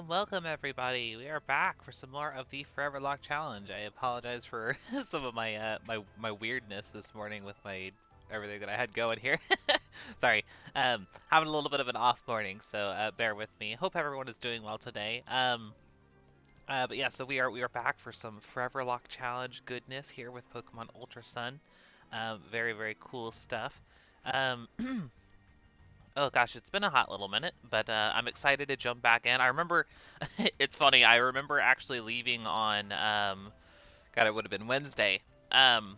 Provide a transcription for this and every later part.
welcome everybody. We are back for some more of the Foreverlocke challenge. I apologize for some of my my weirdness this morning with my everything that I had going here. Sorry. Having a little bit of an off morning, so bear with me. Hope everyone is doing well today. But yeah, so we are back for some Foreverlocke challenge goodness here with Pokemon Ultra Sun. Very cool stuff. Um Oh gosh, it's been a hot little minute, but I'm excited to jump back in. I remember, it's funny, I remember actually leaving on, God, it would have been Wednesday. Um,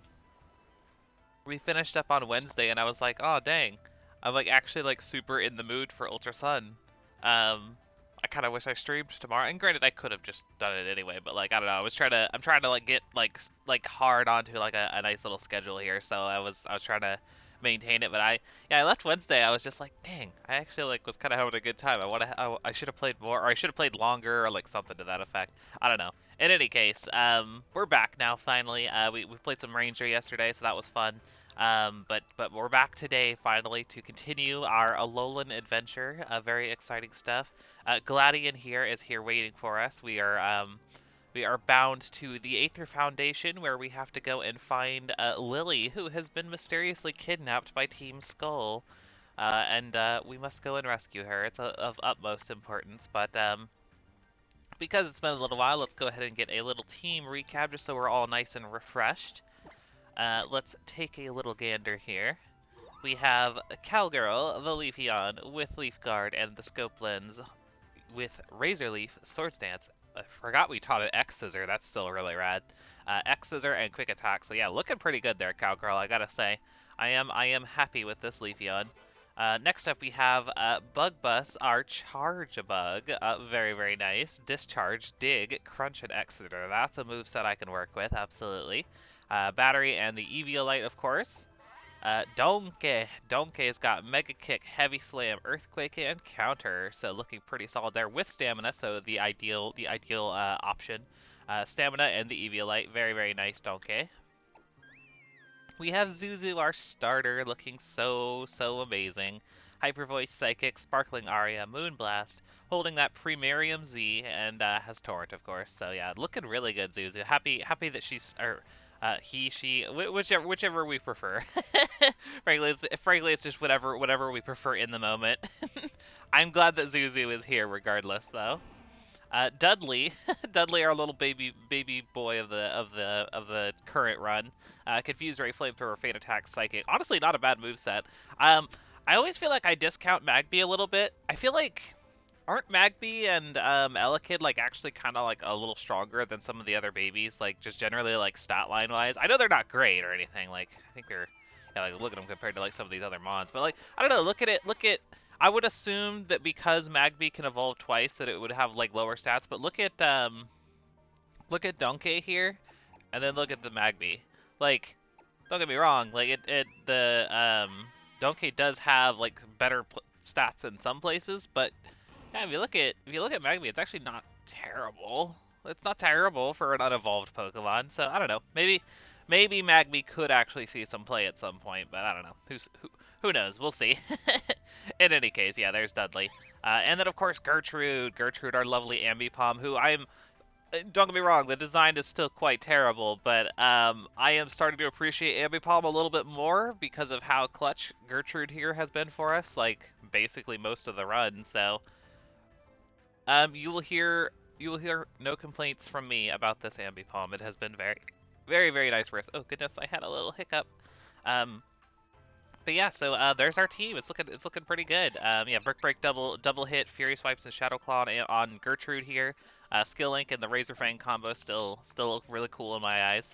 we finished up on Wednesday, and I was like, oh dang, I'm like actually like super in the mood for Ultra Sun. I kind of wish I streamed tomorrow, and granted, I could have just done it anyway, but like I don't know, I'm trying to like get like hard onto like a nice little schedule here, so I was trying to maintain it, but I left Wednesday. I was just like, dang, I actually like was kind of having a good time. I should have played more, or I should have played longer, or like something to that effect. I don't know. In any case, we're back now finally. We played some Ranger yesterday, so that was fun. But we're back today finally to continue our Alolan adventure. Very exciting stuff. Gladian here is here waiting for us. We are bound to the Aether Foundation, where we have to go and find Lily, who has been mysteriously kidnapped by Team Skull. And we must go and rescue her. It's of utmost importance. But because it's been a little while, let's go ahead and get a little team recap just so we're all nice and refreshed. Let's take a little gander here. We have Cowgirl, the Leafeon, with Leaf Guard and the Scope Lens, with Razor Leaf, Swords Dance. I forgot we taught it X Scissor, that's still really rad. X Scissor and Quick Attack, so yeah, looking pretty good there, Cowgirl, I gotta say. I am happy with this Leafeon. Next up we have Bug Bus, our Charge Bug. Very nice. Discharge, Dig, Crunch, and X Scissor. That's a moveset I can work with, absolutely. Battery and the Eviolite, of course. Donkey. Donkey's got Mega Kick, Heavy Slam, Earthquake, and Counter. So looking pretty solid there with Stamina. So the ideal option. Stamina and the Eviolite. Very nice, Donkey. We have Zuzu, our starter, looking so amazing. Hyper Voice, Psychic, Sparkling Aria, Moonblast, holding that Primarium Z, and has Torrent, of course. So yeah, looking really good, Zuzu. Happy that she's he, she, whichever we prefer. frankly, it's just whatever we prefer in the moment. I'm glad that Zuzu is here, regardless, though. Dudley, Dudley, our little baby boy of the current run. Confuse Ray, Flamethrower, Fate Attack, Psychic. Honestly, not a bad moveset. I always feel like I discount Magby a little bit. I feel like aren't Magby and Elekid like actually kind of like a little stronger than some of the other babies, like just generally like stat line wise? I know they're not great or anything. Like I think they're like look at them compared to like some of these other mons, but like I don't know. Look at it. I would assume that because Magby can evolve twice that it would have like lower stats, but look at Donkey here, and then look at the Magby. Like, don't get me wrong, like the Donkey does have like better stats in some places, but yeah, if you look at Magby, it's actually not terrible. It's not terrible for an unevolved Pokemon. So I don't know. Maybe Magby could actually see some play at some point, but I don't know. Who knows? We'll see. In any case, yeah, there's Dudley. And then, of course, Gertrude, our lovely Ambipom, who don't get me wrong, the design is still quite terrible, but I am starting to appreciate Ambipom a little bit more because of how clutch Gertrude here has been for us, like, basically most of the run, so... you will hear no complaints from me about this Ambipom. It has been very nice for us. Oh goodness, I had a little hiccup. But yeah, so there's our team. It's looking pretty good. Yeah, Brick Break double hit, Fury Swipes and Shadow Claw on Gertrude here. Skill Link and the Razor Fang combo still look really cool in my eyes.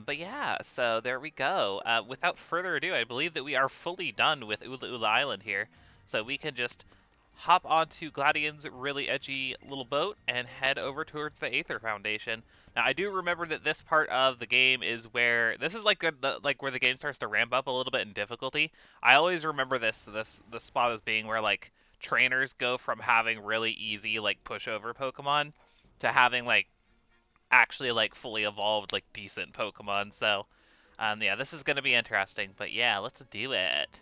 But yeah, so there we go. Without further ado, I believe that we are fully done with Ula Ula Island here. So we can just hop onto Gladian's really edgy little boat and head over towards the Aether Foundation. Now, I do remember that this part of the game is where this is like where the game starts to ramp up a little bit in difficulty. I always remember this spot as being where like trainers go from having really easy like pushover Pokemon to having like actually like fully evolved like decent Pokemon. So yeah, this is gonna be interesting. But yeah, let's do it.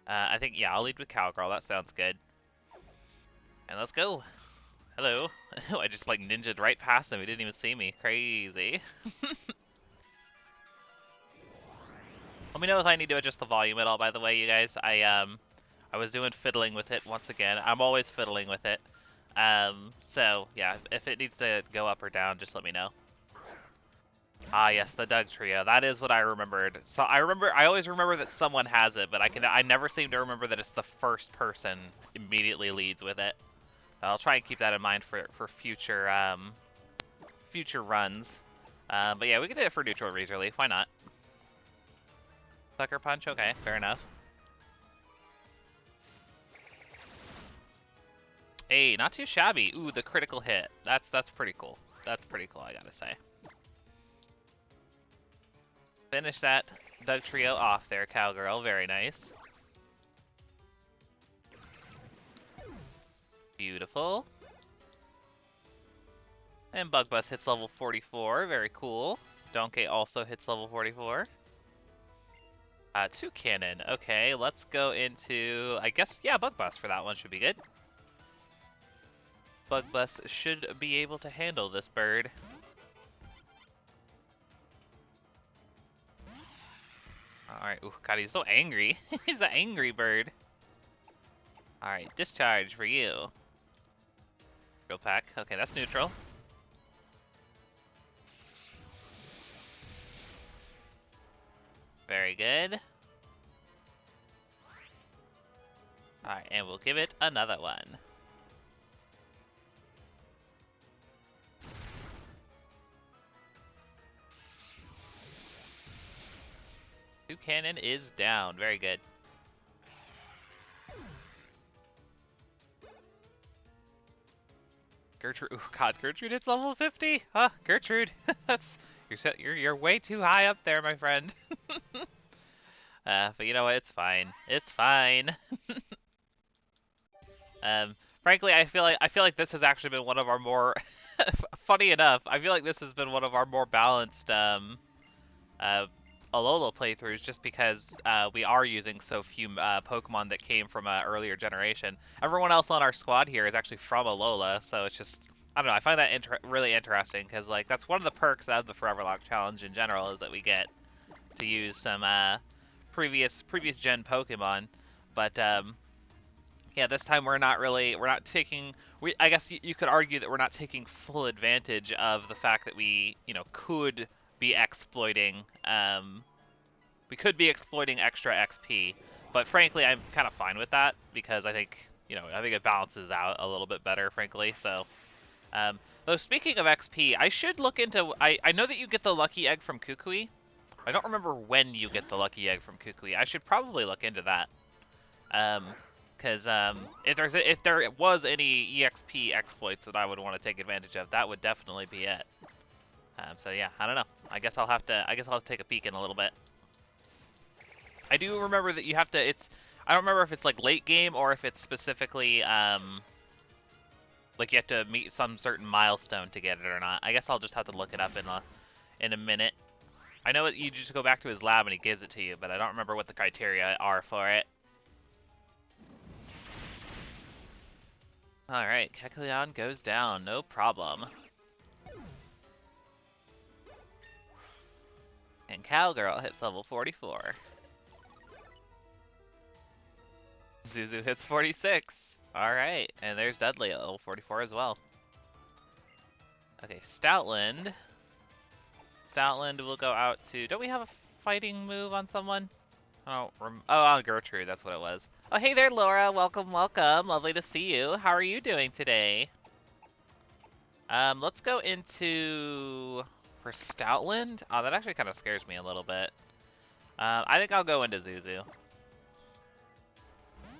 I think, yeah, I'll lead with Cowgirl. That sounds good. And let's go. Hello. I just like ninja'd right past him. He didn't even see me. Crazy. Let me know if I need to adjust the volume at all, by the way, you guys. I was doing fiddling with it once again. I'm always fiddling with it. So yeah, if it needs to go up or down, just let me know. Ah, yes, the Doug trio. That is what I remembered. So I always remember that someone has it, but I never seem to remember that it's the first person immediately leads with it. I'll try and keep that in mind for future future runs. But yeah, we can do it for neutral Razor Relief. Why not? Sucker Punch. Okay, fair enough. Hey, not too shabby. Ooh, the critical hit. That's pretty cool. That's pretty cool, I gotta say. Finish that Doug trio off there, Cowgirl. Very nice. Beautiful. And Bug Bus hits level 44. Very cool. Donkey also hits level 44. Two cannon. Okay, let's go into, I guess, yeah, Bug Bus for that one should be good. Bug Bus should be able to handle this bird. Alright, ooh, God, he's so angry. He's an angry bird. Alright, discharge for you. Drill pack. Okay, that's neutral. Very good. Alright, and we'll give it another one. Two cannon is down. Very good. Gertrude. Ooh, God, Gertrude hits level 50. Huh, Gertrude. That's you're way too high up there, my friend. But you know what? It's fine. It's fine. Frankly, I feel like this has actually been one of our more funny enough. I feel like this has been one of our more balanced Alola playthroughs, just because we are using so few Pokemon that came from an earlier generation. Everyone else on our squad here is actually from Alola, so it's just, I don't know, I find that really interesting, because like that's one of the perks of the Foreverlocke challenge in general, is that we get to use some previous gen Pokemon. But yeah, this time we're not taking, I guess you could argue that we're not taking full advantage of the fact that we, could be exploiting, we could be exploiting extra XP, but frankly, I'm kind of fine with that, because I think, I think it balances out a little bit better, frankly, so, though speaking of XP, I should look into, I know that you get the lucky egg from Kukui. I don't remember when you get the lucky egg from Kukui. I should probably look into that, because if there was any EXP exploits that I would want to take advantage of, that would definitely be it. So yeah, I don't know. I guess I'll have to take a peek in a little bit. I do remember that you have to. I don't remember if it's like late game or if it's specifically like you have to meet some certain milestone to get it or not. I guess I'll just have to look it up in a minute. I know you just go back to his lab and he gives it to you, but I don't remember what the criteria are for it. Alright, Kecleon goes down, no problem. And Cowgirl hits level 44. Zuzu hits 46. Alright, and there's Dudley at level 44 as well. Okay, Stoutland. Stoutland will go out to... Don't we have a fighting move on someone? Oh, on Gertrude, that's what it was. Oh, hey there, Laura. Welcome, welcome. Lovely to see you. How are you doing today? Let's go into... For Stoutland? Oh, that actually kind of scares me a little bit. I think I'll go into Zuzu.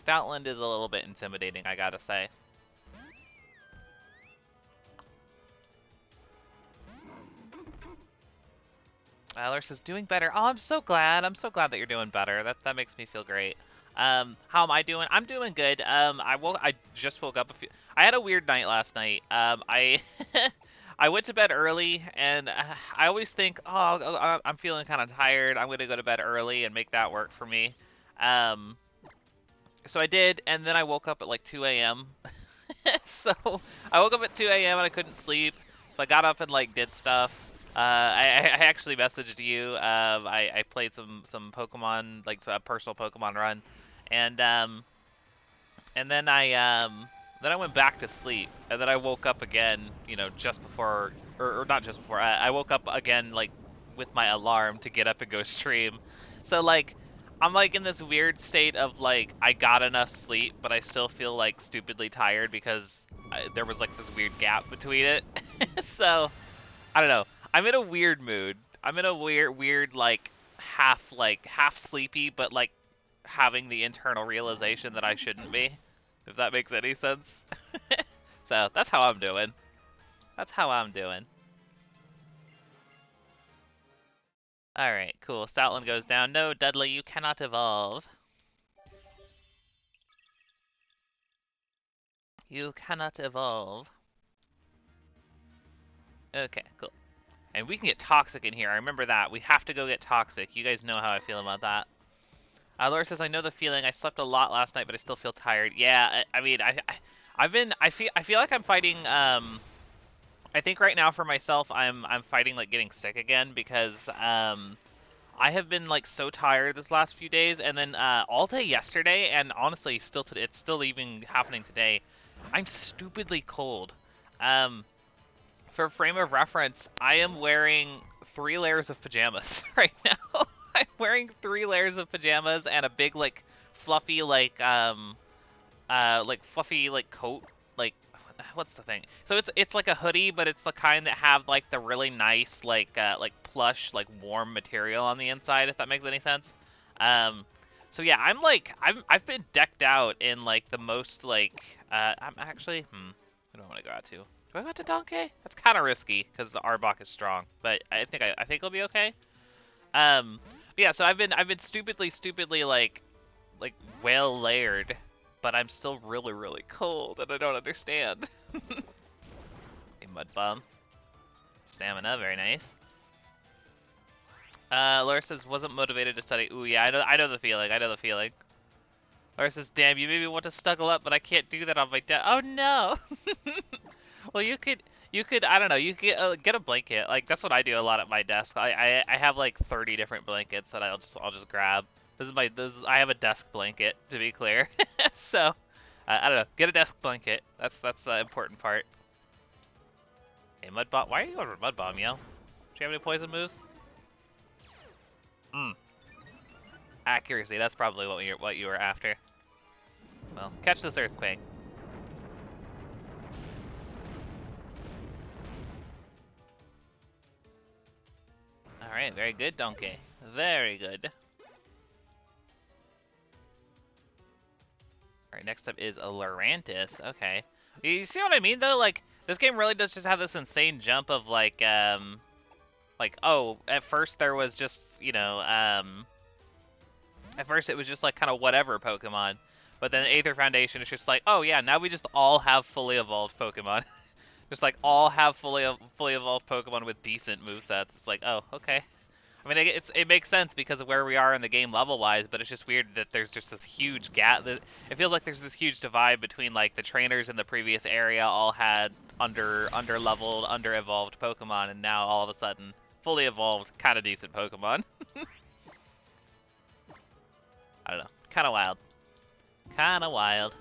Stoutland is a little bit intimidating, I gotta say. Larsa's doing better. Oh, I'm so glad. I'm so glad that you're doing better. That makes me feel great. How am I doing? I'm doing good. I just woke up I had a weird night last night. I I went to bed early, and I always think, oh, I'm feeling kind of tired. I'm gonna go to bed early and make that work for me. So I did, and then I woke up at like 2 a.m. So I woke up at 2 a.m. and I couldn't sleep. So I got up and like did stuff. I actually messaged you. I played some Pokemon, like a personal Pokemon run, and and then I went back to sleep, and then I woke up again, you know, just before, or not just before. I woke up again like with my alarm to get up and go stream. So like I'm like in this weird state of like I got enough sleep, but I still feel like stupidly tired because there was like this weird gap between it. So I don't know. I'm in a weird mood. I'm in a weird like half sleepy, but like having the internal realization that I shouldn't be, if that makes any sense. So that's how I'm doing. That's how I'm doing. Alright, cool. Stoutland goes down. No, Dudley, you cannot evolve. You cannot evolve. Okay, cool. And we can get Toxic in here. I remember that. We have to go get Toxic. You guys know how I feel about that. Laura says, I know the feeling. I slept a lot last night, but I still feel tired. Yeah, I mean, I feel like I'm fighting, I think right now for myself, I'm fighting like getting sick again because, I have been like so tired this last few days, and then all day yesterday, and honestly, it's still even happening today. I'm stupidly cold. Um, for frame of reference, I am wearing 3 layers of pajamas right now. I'm wearing 3 layers of pajamas and a big fluffy fluffy coat, like what's the thing? So it's like a hoodie, but it's the kind that have like the really nice like plush warm material on the inside, if that makes any sense. Um, so yeah, I've been decked out in like the most I'm actually I don't want to go out to. Do I go out to Donkey? That's kind of risky because the Arbok is strong, but I think it'll be okay. Um, yeah, so I've been stupidly like well layered, but I'm still really cold and I don't understand. A mud bomb. Stamina, very nice. Laura says wasn't motivated to study. Ooh yeah, I know the feeling. I know the feeling. Laura says, damn, you maybe want to snuggle up, but I can't do that on my desk. Oh no. Well, you could I don't know. You could get a blanket. Like that's what I do a lot at my desk. I have like 30 different blankets that I'll just grab. I have a desk blanket, to be clear. So I don't know. Get a desk blanket. That's the important part. Hey, mud bomb. Why are you going for mud bomb, yo? Do you have any poison moves? Hmm. Accuracy. That's probably what you were after. Well, catch this earthquake. All right. Very good, Donkey. Very good. Alright, next up is a Lurantis. Okay. You see what I mean, though? Like, this game really does just have this insane jump of, oh, at first there was just, at first it was just, like, kind of whatever Pokemon. But then Aether Foundation is just like, oh, yeah, now we just all have fully evolved Pokemon. Just, like, all have fully evolved Pokemon with decent movesets. It's like, oh, okay. I mean, it makes sense because of where we are in the game level-wise, but it's just weird that there's just this huge gap. It feels like there's this huge divide between, like, the trainers in the previous area all had under-leveled, under-evolved Pokemon, and now all of a sudden, fully evolved, kind of decent Pokemon. I don't know. Kind of wild. Kind of wild.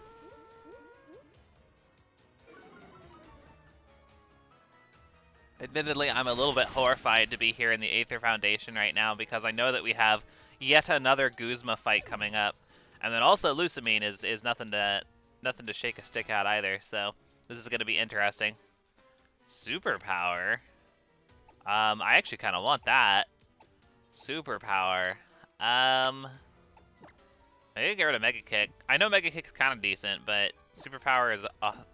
Admittedly, I'm a little bit horrified to be here in the Aether Foundation right now because I know that we have yet another Guzma fight coming up, and then also Lusamine is nothing to shake a stick at either. So this is going to be interesting. Superpower. I actually kind of want that. Superpower. Maybe get rid of Mega Kick. I know Mega Kick's kind of decent, but Superpower is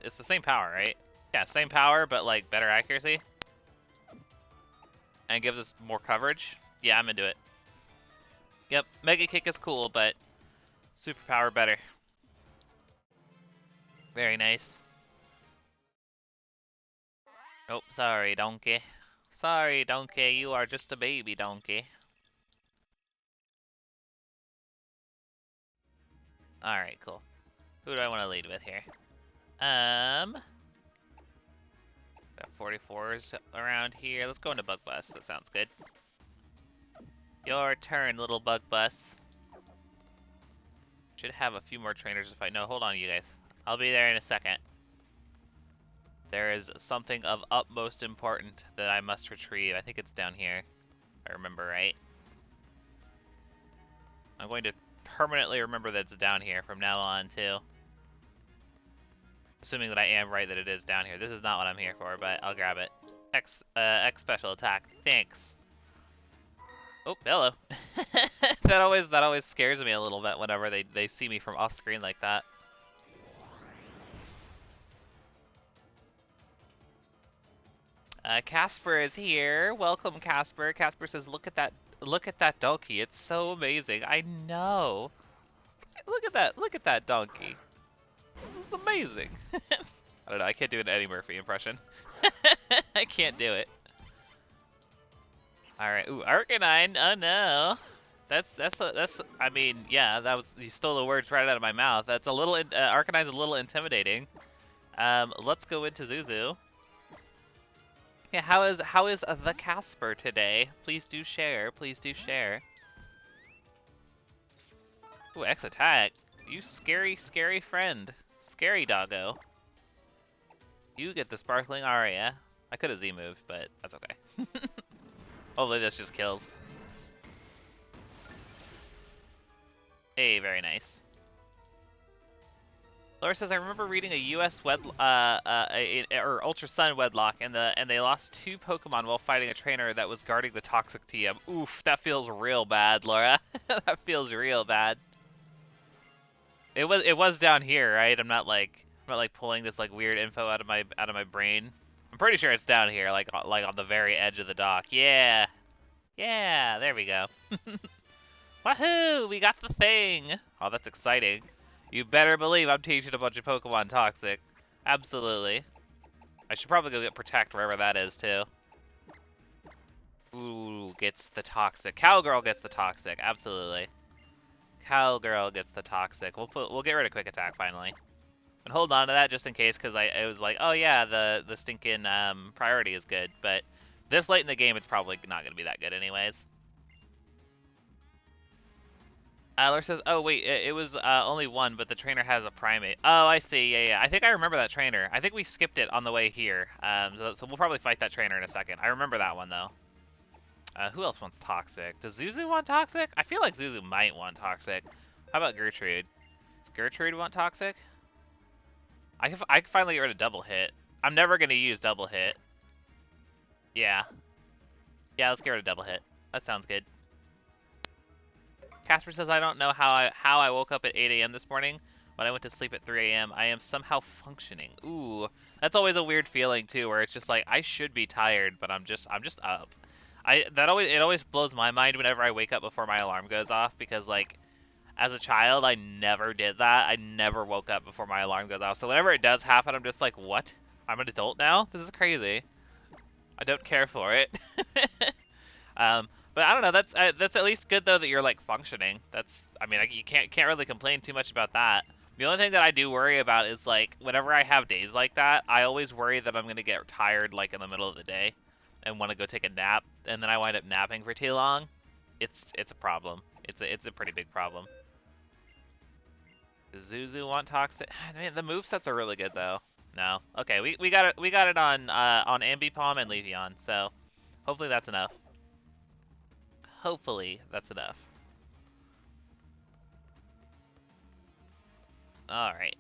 it's the same power, right? Yeah, same power, but like better accuracy. And gives us more coverage. Yeah, I'm into it. Yep, Mega Kick is cool, but Superpower better. Very nice. Oh, sorry, Donkey. Sorry, Donkey, you are just a baby donkey. Alright, cool. Who do I want to lead with here? Got 44s around here. Let's go into Bug Bus. That sounds good. Your turn, little Bug Bus. Should have a few more trainers if I know. Hold on, you guys. I'll be there in a second. There is something of utmost importance that I must retrieve. I think it's down here. If I remember right. I'm going to permanently remember that it's down here from now on, too. Assuming that I am right that it is down here. This is not what I'm here for, but I'll grab it. X special attack. Thanks. Oh, hello. that always scares me a little bit whenever they see me from off screen like that. Casper is here. Welcome, Casper. Casper says, "Look at that donkey. It's so amazing." I know. Look at that donkey. This is amazing. I don't know. I can't do an Eddie Murphy impression. I can't do it. All right. Ooh, Arcanine. Oh no. That's. I mean, yeah. You stole the words right out of my mouth. That's a little. Arcanine's a little intimidating. Let's go into Zuzu. Yeah. How is the Casper today? Please do share. Please do share. Ooh, X attack. You scary friend. Scary doggo. You get the sparkling aria. I could have Z-moved, but that's okay. Hopefully this just kills. Hey, very nice. Laura says, I remember reading a U.S. or Ultra Sun wedlock, and they lost 2 Pokemon while fighting a trainer that was guarding the toxic TM. Oof, that feels real bad, Laura. That feels real bad. It was down here, right? I'm not pulling this like weird info out of my brain. I'm pretty sure it's down here, like on the very edge of the dock. Yeah, yeah, there we go. Wahoo! We got the thing. Oh, that's exciting. You better believe I'm teaching a bunch of Pokemon Toxic. Absolutely. I should probably go get Protect wherever that is too. Ooh, gets the Toxic. Cowgirl gets the Toxic. Absolutely. Cowgirl gets the Toxic. We'll get rid of Quick Attack finally. And hold on to that just in case, because I was like, oh yeah, the stinking priority is good, but this late in the game it's probably not going to be that good anyways. Laura says, oh wait, it was only 1, but the trainer has a primate. Oh, I see, yeah. I think I remember that trainer. I think we skipped it on the way here, so we'll probably fight that trainer in a second. I remember that one though. Who else wants Toxic? Does Zuzu want Toxic? I feel like Zuzu might want Toxic. How about Gertrude? Does Gertrude want Toxic? I can finally get rid of Double Hit. I'm never going to use Double Hit. Yeah. Yeah, let's get rid of Double Hit. That sounds good. Casper says, I don't know how I woke up at 8 a.m. this morning, but I went to sleep at 3 a.m. I am somehow functioning. Ooh, that's always a weird feeling too, where it's just like I should be tired, but I'm just up. It always blows my mind whenever I wake up before my alarm goes off, because like as a child I never did that. I never woke up before my alarm goes off. So whenever it does happen, I'm just like, what? I'm an adult now? This is crazy. I don't care for it. But I don't know. That's at least good though that you're like functioning. I mean, you can't really complain too much about that. The only thing that I do worry about is like whenever I have days like that, I always worry that I'm gonna get tired like in the middle of the day and want to go take a nap, and then I wind up napping for too long. It's a problem. It's a pretty big problem. Does Zuzu want Toxic? Man, the movesets are really good though. No. Okay, we got it on Ambipom and Leafeon, so hopefully that's enough. Hopefully that's enough. Alright.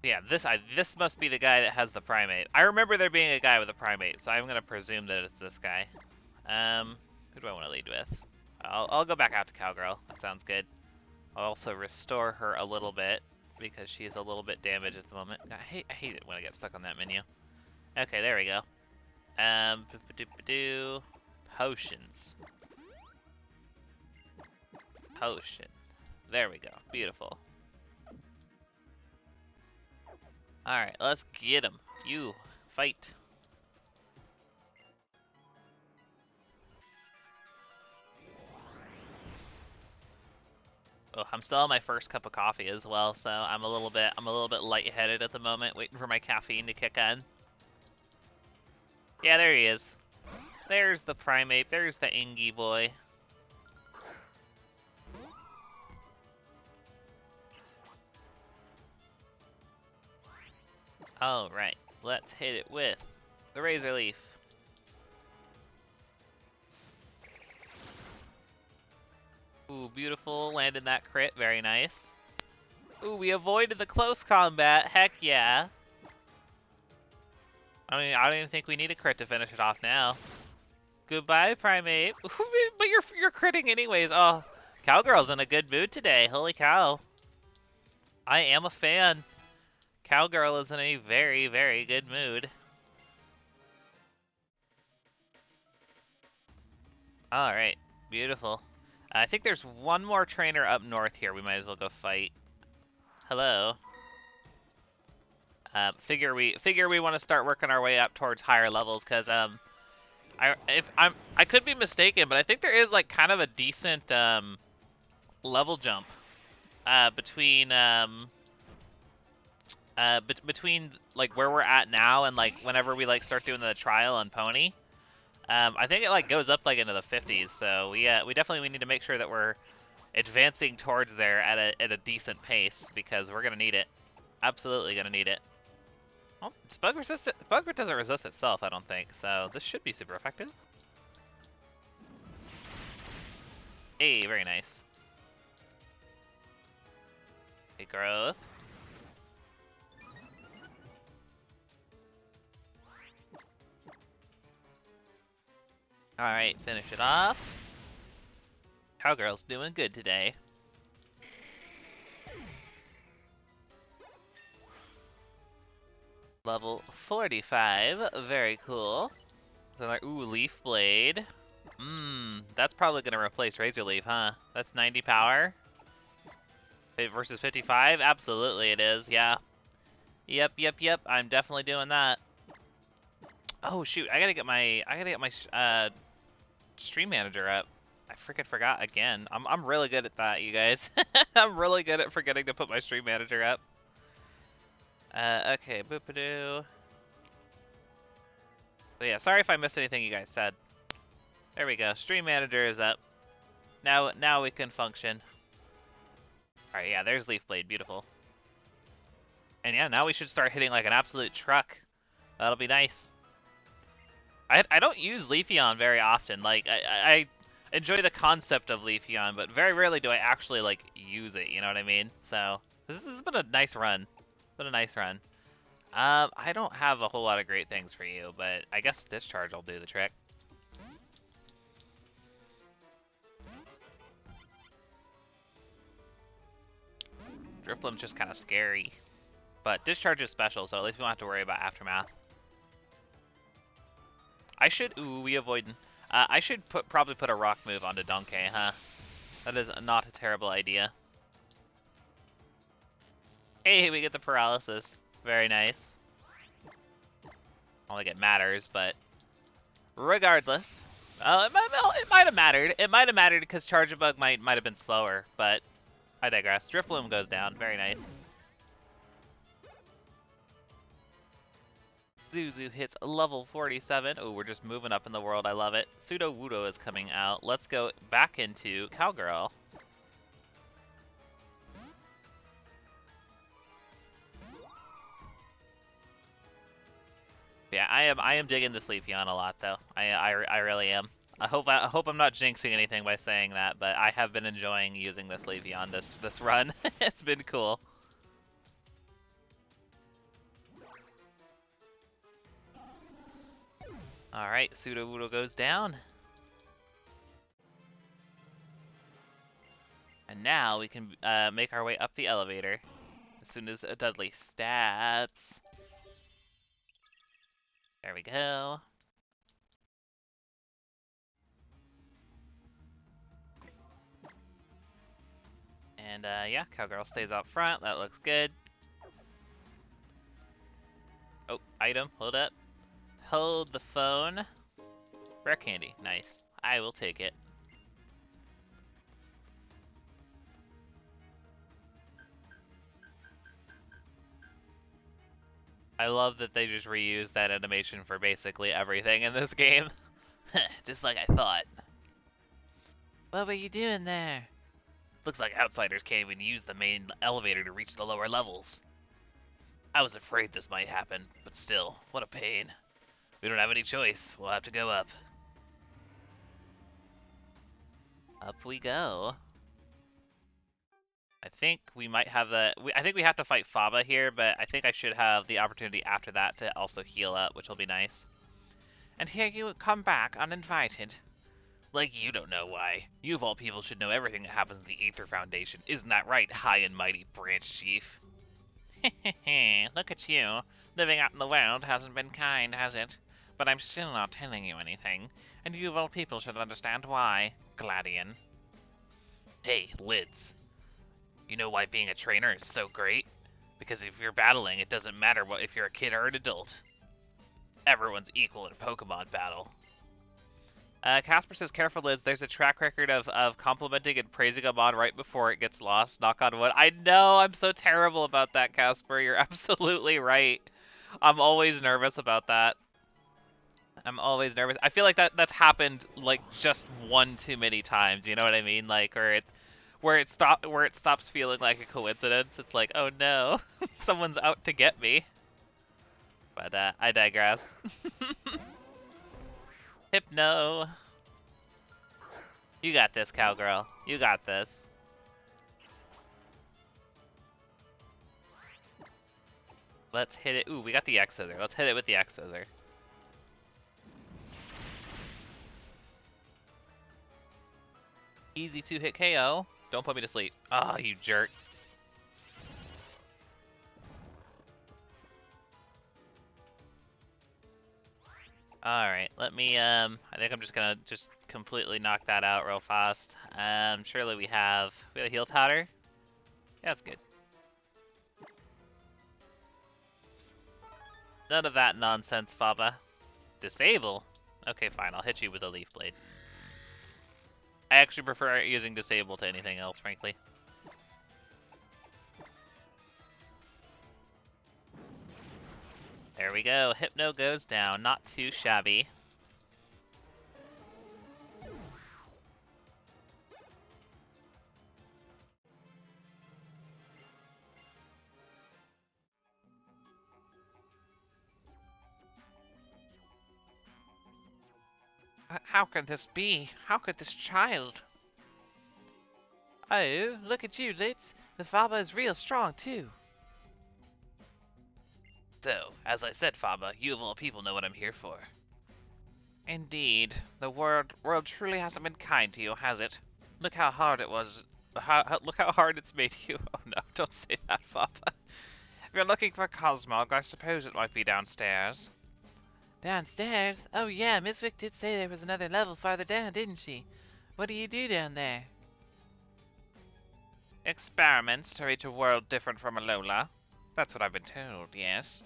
Yeah, this must be the guy that has the primate. I remember there being a guy with a primate, so I'm gonna presume that it's this guy. Who do I want to lead with? I'll go back out to Cowgirl. That sounds good. I'll also restore her a little bit because she's a little bit damaged at the moment. I hate it when I get stuck on that menu. Okay, there we go. Potions. Potion. There we go. Beautiful. Alright, let's get him. You, fight. Oh, I'm still on my first cup of coffee as well, so I'm a little bit lightheaded at the moment, waiting for my caffeine to kick in. Yeah, there he is. There's the primate. There's the Ingy boy. All right, let's hit it with the Razor Leaf. Ooh, beautiful. Landed that crit. Very nice. Ooh, we avoided the close combat. Heck yeah. I mean, I don't even think we need a crit to finish it off now. Goodbye, primate. But you're critting anyways. Oh, Cowgirl's in a good mood today. Holy cow. I am a fan. Cowgirl is in a very, very good mood. Alright, beautiful. I think there's one more trainer up north here we might as well go fight. Hello. Figure we want to start working our way up towards higher levels, because I could be mistaken, but I think there is like kind of a decent level jump between between like where we're at now and like whenever we like start doing the trial on Pony. I think it like goes up like into the 50s, so we definitely need to make sure that we're advancing towards there at a decent pace, because we're gonna need it. Absolutely gonna need it. Oh, it's bug resistant. Bug doesn't resist itself, I don't think, so this should be super effective. Hey, very nice. Hey, growth. Alright, finish it off. Cowgirl's doing good today. Level 45, very cool. So like, ooh, Leaf Blade. That's probably gonna replace Razor Leaf, huh? That's 90 power. Versus 55? Absolutely it is, yeah. Yep, I'm definitely doing that. Oh shoot, I gotta get my stream manager up. I freaking forgot again. I'm really good at that, you guys. I'm really good at forgetting to put my stream manager up. Okay, boopadoo. So yeah, sorry if I missed anything you guys said. There we go. Stream manager is up. Now we can function. All right, yeah, there's Leaf Blade, beautiful. And yeah, now we should start hitting like an absolute truck. That'll be nice. I don't use Leafeon very often. Like I enjoy the concept of Leafeon, but very rarely do I actually like use it. You know what I mean? So this has been a nice run. It's been a nice run. I don't have a whole lot of great things for you, but I guess Discharge will do the trick. Drifloom's just kind of scary. But Discharge is special, so at least we don't have to worry about Aftermath. I should... Ooh, we avoiding. I should probably put a rock move onto Donkey, huh? That is not a terrible idea. Hey, we get the paralysis. Very nice. I don't think it matters, but... Regardless. It might have mattered. It might have mattered because Charge-a-Bug might have been slower, but... I digress. Drifloom goes down. Very nice. Zuzu hits level 47. Oh, we're just moving up in the world. I love it. Sudowoodo is coming out. Let's go back into Cowgirl. Yeah, I am digging this Leafeon a lot though. I really am. I hope I'm not jinxing anything by saying that, but I have been enjoying using this Leafeon this run. It's been cool. Alright, Sudowoodo goes down. And now we can make our way up the elevator as soon as Dudley stabs. There we go. And yeah, Cowgirl stays up front. That looks good. Oh, item. Hold up. Hold the phone. Rare candy. Nice. I will take it. I love that they just reused that animation for basically everything in this game. Just like I thought. What were you doing there? Looks like outsiders can't even use the main elevator to reach the lower levels. I was afraid this might happen, but still, what a pain. We don't have any choice. We'll have to go up. Up we go. I think we might have I think we have to fight Faba here, but I think I should have the opportunity after that to also heal up, which will be nice. And here you come back uninvited. Like you don't know why. You of all people should know everything that happens in the Aether Foundation. Isn't that right, high and mighty branch chief? Look at you. Living out in the world hasn't been kind, has it? But I'm still not telling you anything, and you of all people should understand why, Gladian. Hey, Lids. You know why being a trainer is so great? Because if you're battling, it doesn't matter if you're a kid or an adult. Everyone's equal in a Pokemon battle. Casper says, careful Liz, there's a track record of complimenting and praising a mod right before it gets lost, knock on wood. I know, I'm so terrible about that, Casper, you're absolutely right. I'm always nervous about that. I'm always nervous. I feel like that's happened, like, just one too many times, you know what I mean? Like, where it stops feeling like a coincidence. It's like, oh no, someone's out to get me. But, I digress. Hypno! You got this, cowgirl. You got this. Let's hit it. Ooh, we got the X-Scissor. Let's hit it with the X-Scissor. Easy to hit KO. Don't put me to sleep. Oh, you jerk. Alright, let me, I think I'm just gonna completely knock that out real fast. Surely we have a heal powder? Yeah, that's good. None of that nonsense, Faba. Disable? Okay, fine, I'll hit you with a Leaf Blade. I actually prefer using Disable to anything else, frankly. There we go. Hypno goes down. Not too shabby. How could this be? How could this child? Oh, look at you, Litz. The Faba is real strong, too. So, as I said, Faba, you of all people know what I'm here for. Indeed. The world truly hasn't been kind to you, has it? Look how hard it was. Look how hard it's made you. Oh no, don't say that, Faba. If you're looking for Cosmog, I suppose it might be downstairs. Downstairs? Oh yeah, Miss Vick did say there was another level farther down, didn't she? What do you do down there? Experiments to reach a world different from Alola. That's what I've been told, yes.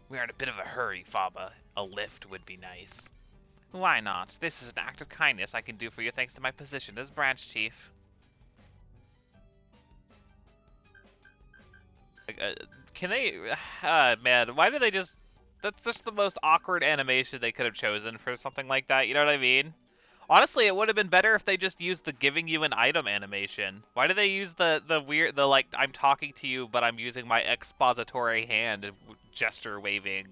We're in a bit of a hurry, Faba. A lift would be nice. Why not? This is an act of kindness I can do for you thanks to my position as branch chief. Can they... man, why do they just... That's just the most awkward animation they could have chosen for something like that, you know what I mean? Honestly, it would have been better if they just used the giving you an item animation. Why do they use the weird, like, I'm talking to you, but I'm using my expository hand gesture waving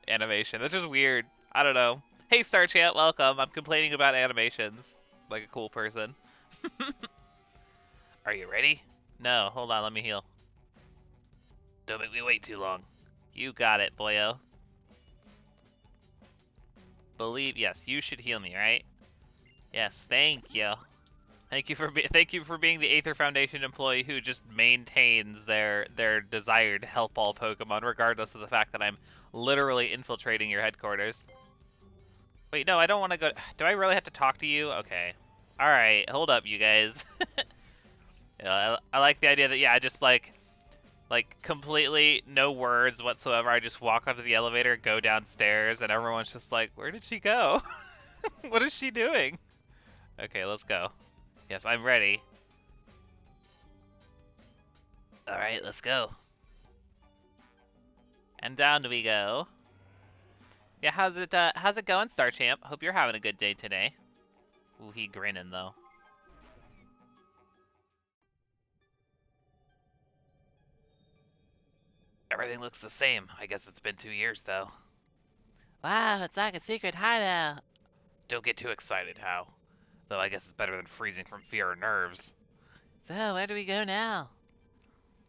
animation? That's just weird. I don't know. Hey, Star Chat, welcome. I'm complaining about animations. Like a cool person. Are you ready? No, hold on, let me heal. Don't make me wait too long. You got it, boyo. Yes, you should heal me, right? Yes, thank you. Thank you for being the Aether Foundation employee who just maintains their desire to help all Pokemon, regardless of the fact that I'm literally infiltrating your headquarters. Wait, no, I don't want to go. Do I really have to talk to you? Okay. All right, hold up, you guys. Yeah, I like the idea that I just like completely no words whatsoever. I just walk onto the elevator, go downstairs, and everyone's just like, "Where did she go? What is she doing?" Okay, let's go. Yes, I'm ready. Alright, let's go. And down we go. Yeah, how's it going, Star Champ? Hope you're having a good day today. Ooh, he grinning though. Everything looks the same. I guess it's been 2 years though. Wow, it's like a secret hideout. Don't get too excited, Hal. Though I guess it's better than freezing from fear or nerves. So, where do we go now?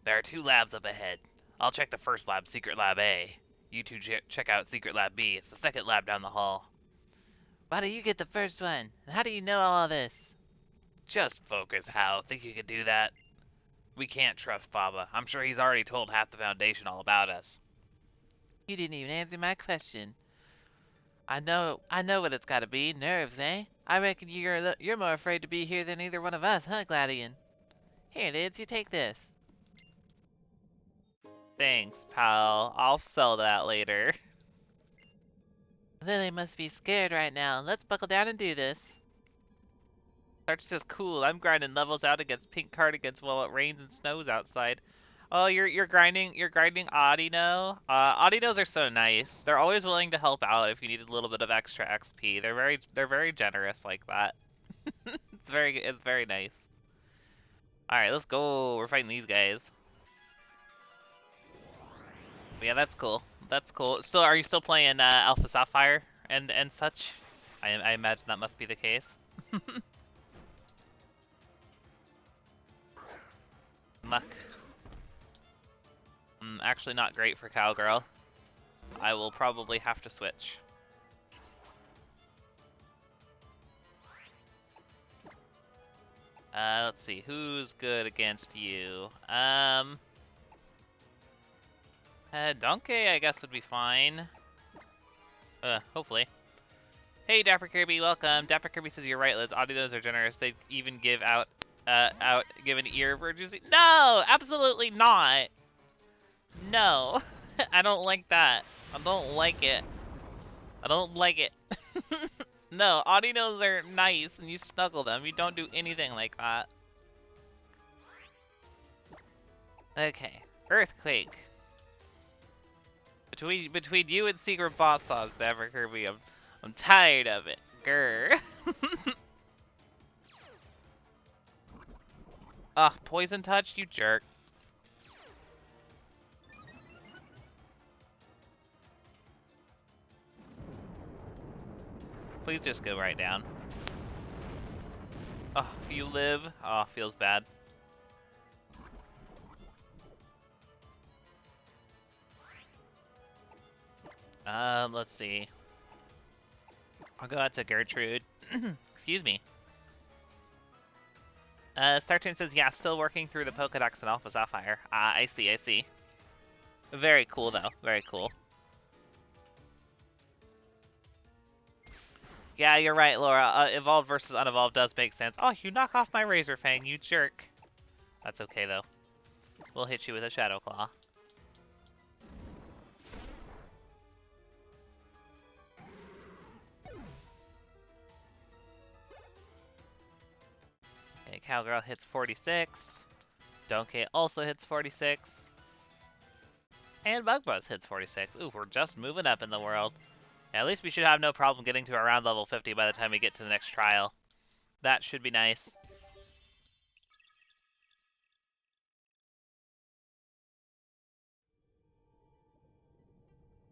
There are 2 labs up ahead. I'll check the first lab, Secret Lab A. You two check out Secret Lab B. It's the second lab down the hall. Why do you get the first one? And how do you know all this? Just focus, Hal. Think you could do that? We can't trust Baba. I'm sure he's already told half the Foundation all about us. You didn't even answer my question. I know what it's gotta be. Nerves, eh? I reckon you're more afraid to be here than either one of us, huh, Gladian? Here, Lids, you take this. Thanks, pal. I'll sell that later. Lily must be scared right now. Let's buckle down and do this. That's just cool. I'm grinding levels out against pink cardigans while it rains and snows outside. Oh, you're grinding Audino? Audinos are so nice. They're always willing to help out if you need a little bit of extra XP. They're very generous like that. It's very nice. Alright, let's go. We're fighting these guys. Yeah, that's cool. That's cool. So, are you still playing Alpha Sapphire and such? I imagine that must be the case. Muck. Actually not great for Cowgirl. I will probably have to switch. Let's see, who's good against you? Donkey, I guess, would be fine. Hopefully. Hey, Dapper Kirby, welcome. Dapper Kirby says you're right, Liz. Audios are generous. They even give give an ear of urgency. No, absolutely not. No, I don't like that. I don't like it. I don't like it. No, Audinos are nice, and you snuggle them. You don't do anything like that. Okay, Earthquake. Between you and Secret Boss Songs, Dapper Kirby, I'm tired of it. Grr. Ah, Poison Touch, you jerk. Please just go right down. Oh, you live? Oh, feels bad. Let's see. I'll go out to Gertrude. Excuse me. Startune says, yeah, still working through the Pokedex and Alpha Sapphire. I see, I see. Very cool, though. Very cool. Yeah, you're right, Laura. Evolved versus unevolved does make sense. Oh, you knock off my Razor Fang, you jerk. That's okay, though. We'll hit you with a Shadow Claw. Okay, Cowgirl hits 46. Donkey also hits 46. And Bug Buzz hits 46. Ooh, we're just moving up in the world. Yeah, at least we should have no problem getting to around level 50 by the time we get to the next trial. That should be nice.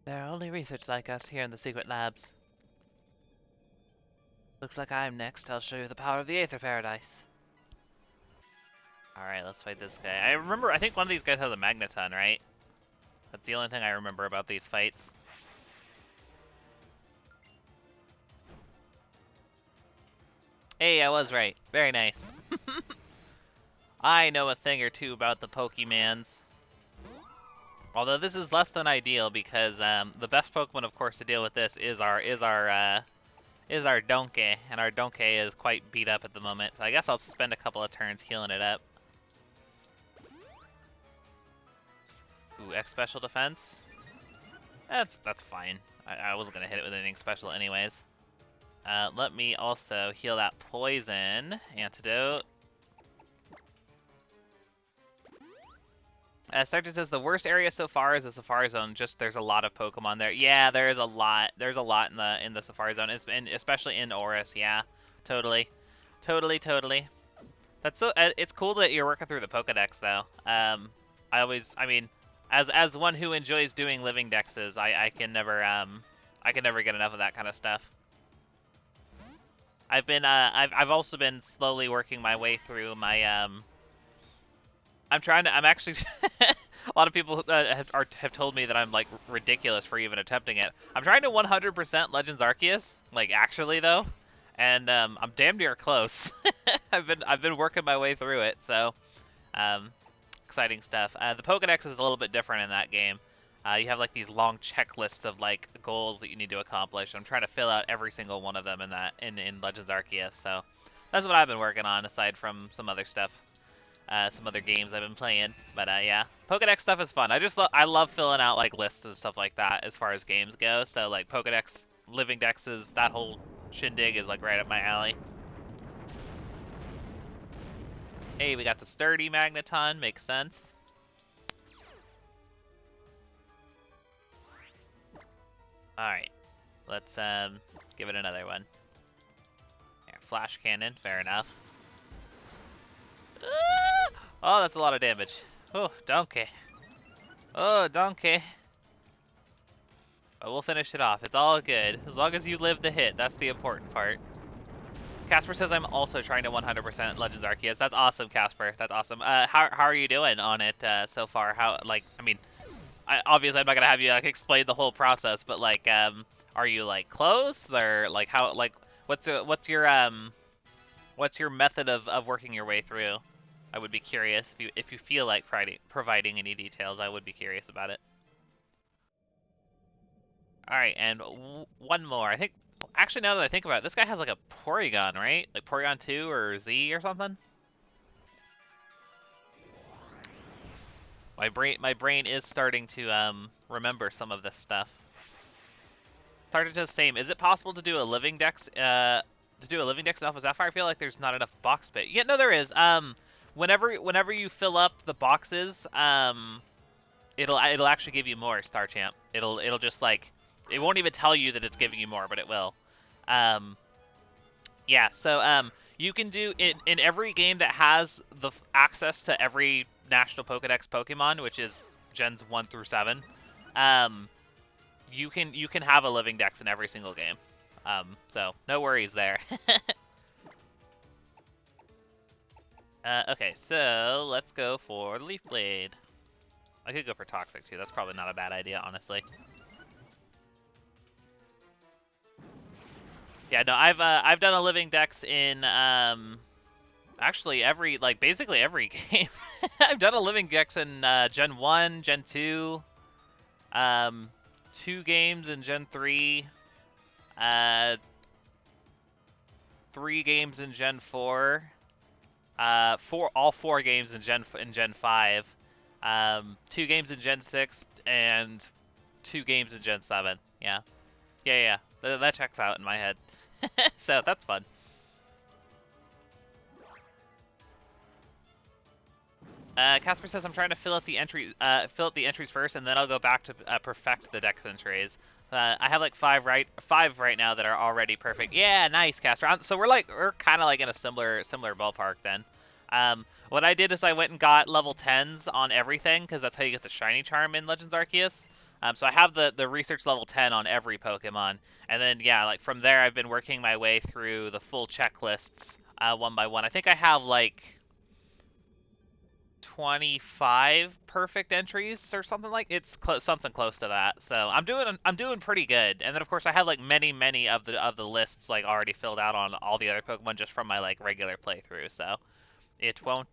There are only research like us here in the secret labs. Looks like I'm next. I'll show you the power of the Aether Paradise. Alright, let's fight this guy. I think one of these guys has a Magneton, right? That's the only thing I remember about these fights. Hey, I was right. Very nice. I know a thing or two about the Pokemans. Although this is less than ideal because the best Pokemon, of course, to deal with this is our Donkey, and our Donkey is quite beat up at the moment. So I guess I'll spend a couple of turns healing it up. Ooh, X special defense. That's fine. I wasn't gonna hit it with anything special anyways. Let me also heal that poison antidote. Starter says the worst area so far is the Safari Zone. Just there's a lot of Pokemon there. Yeah, there is a lot. There's a lot in the Safari Zone. Especially in Oris. Yeah, totally, totally. That's so. It's cool that you're working through the Pokedex though. I mean, as one who enjoys doing living dexes, I can never get enough of that kind of stuff. I've also been slowly working my way through my I'm actually a lot of people have told me that I'm like ridiculous for even attempting it. I'm trying to 100% Legends Arceus, like actually though, and I'm damn near close. I've been working my way through it, so exciting stuff. The Pokédex is a little bit different in that game. You have like these long checklists of like goals that you need to accomplish. I'm trying to fill out every single one of them in in Legends Arceus. So that's what I've been working on, aside from some other stuff, some other games I've been playing. But yeah, Pokédex stuff is fun. I love filling out like lists and stuff like that as far as games go. So like Pokédex, living dexes, that whole shindig is like right up my alley. Hey, we got the sturdy Magneton. Makes sense. Alright, let's give it another one. Here, flash cannon, fair enough. Oh, that's a lot of damage. Oh, donkey. Oh, donkey. But we'll finish it off. It's all good. As long as you live the hit, that's the important part. Casper says I'm also trying to 100% Legends Arceus. That's awesome, Casper. That's awesome. How are you doing on it so far? How, like, I mean, obviously I'm not gonna have you like explain the whole process, but like, are you like close, or like how, like, what's your method of working your way through? I would be curious if you feel like providing any details. I would be curious about it. All right, and one more. I think actually now that I think about it, this guy has like a Porygon, right? Like Porygon 2 or Z or something. My brain is starting to remember some of this stuff. Started to the same. Is it possible to do a living dex in Alpha Sapphire? I feel like there's not enough box space. Yeah, no, there is. Whenever you fill up the boxes, it'll actually give you more, Star Champ. It'll just like, it won't even tell you that it's giving you more, but it will. Yeah. So you can do in every game that has the access to every National Pokedex Pokemon, which is Gens 1 through 7. You can have a living dex in every single game. So no worries there. Okay, so let's go for Leaf Blade. I could go for Toxic too. That's probably not a bad idea, honestly. Yeah, no, I've done a living dex in actually basically every game. I've done a living dex in Gen 1, Gen 2, 2 games in Gen 3, 3 games in Gen 4, all 4 games in Gen 5, 2 games in Gen 6, and 2 games in Gen 7. Yeah. Yeah. That checks out in my head. So that's fun. Casper says I'm trying to fill out the entries first, and then I'll go back to perfect the dex entries. I have like 5 right now that are already perfect. Yeah, nice, Casper. So we're kind of like in a similar ballpark then. What I did is I went and got level 10s on everything, because that's how you get the shiny charm in Legends Arceus. So I have the research level 10 on every Pokemon, and then yeah, like from there I've been working my way through the full checklists one by one. I think I have like 25 perfect entries or something, like something close to that. So I'm doing pretty good. And then of course I have like many of the lists like already filled out on all the other Pokemon just from my like regular playthrough. So it won't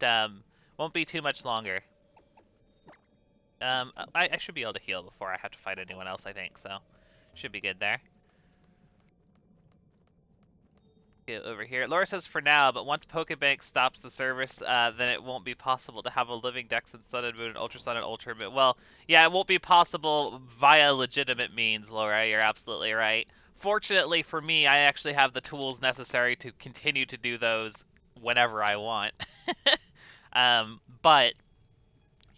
be too much longer. I should be able to heal before I have to fight anyone else, I think, so should be good there. Get over here. Laura says for now, but once Pokebank stops the service, then it won't be possible to have a living dex in Sun and Moon and Ultra Sun and Ultra Moon. Well, yeah, it won't be possible via legitimate means, Laura. You're absolutely right. Fortunately for me, I actually have the tools necessary to continue to do those whenever I want. But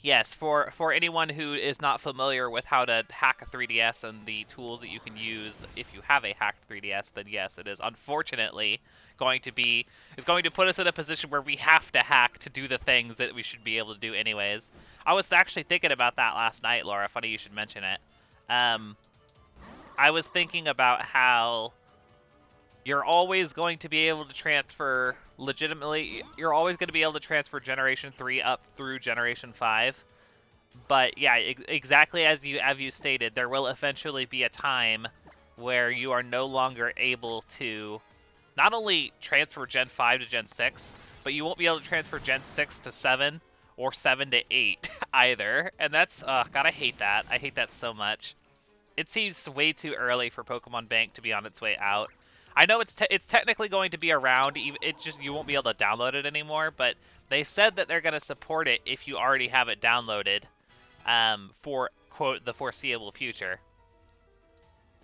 Yes, for anyone who is not familiar with how to hack a 3DS and the tools that you can use if you have a hacked 3DS, then yes, it is unfortunately going to be it's going to put us in a position where we have to hack to do the things that we should be able to do anyways. I was actually thinking about that last night, Laura. Funny you should mention it. I was thinking about how you're always going to be able to transfer legitimately. You're always going to be able to transfer Generation 3 up through Generation 5. But yeah, exactly as you stated, there will eventually be a time where you are no longer able to not only transfer Gen 5 to Gen 6, but you won't be able to transfer Gen 6 to 7 or 7 to 8 either. And that's, God, I hate that. I hate that so much. It seems way too early for Pokemon Bank to be on its way out. I know it's technically going to be around. It just you won't be able to download it anymore. But they said that they're going to support it if you already have it downloaded, for quote the foreseeable future.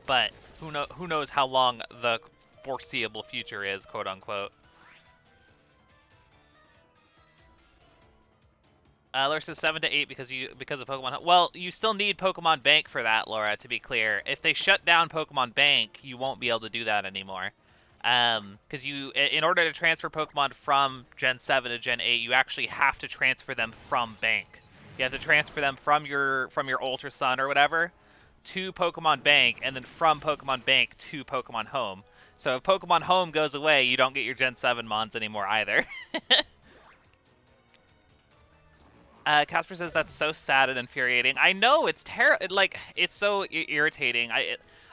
But who knows how long the foreseeable future is, quote unquote. Laura says 7 to 8 because of Pokemon. Well, you still need Pokemon Bank for that, Laura. To be clear, if they shut down Pokemon Bank, you won't be able to do that anymore. Because in order to transfer Pokemon from Gen 7 to Gen 8, you actually have to transfer them from Bank. You have to transfer them from your Ultra Sun or whatever to Pokemon Bank, and then from Pokemon Bank to Pokemon Home. So if Pokemon Home goes away, you don't get your Gen 7 Mons anymore either. Casper says that's so sad and infuriating. I know, it's like it's so irritating.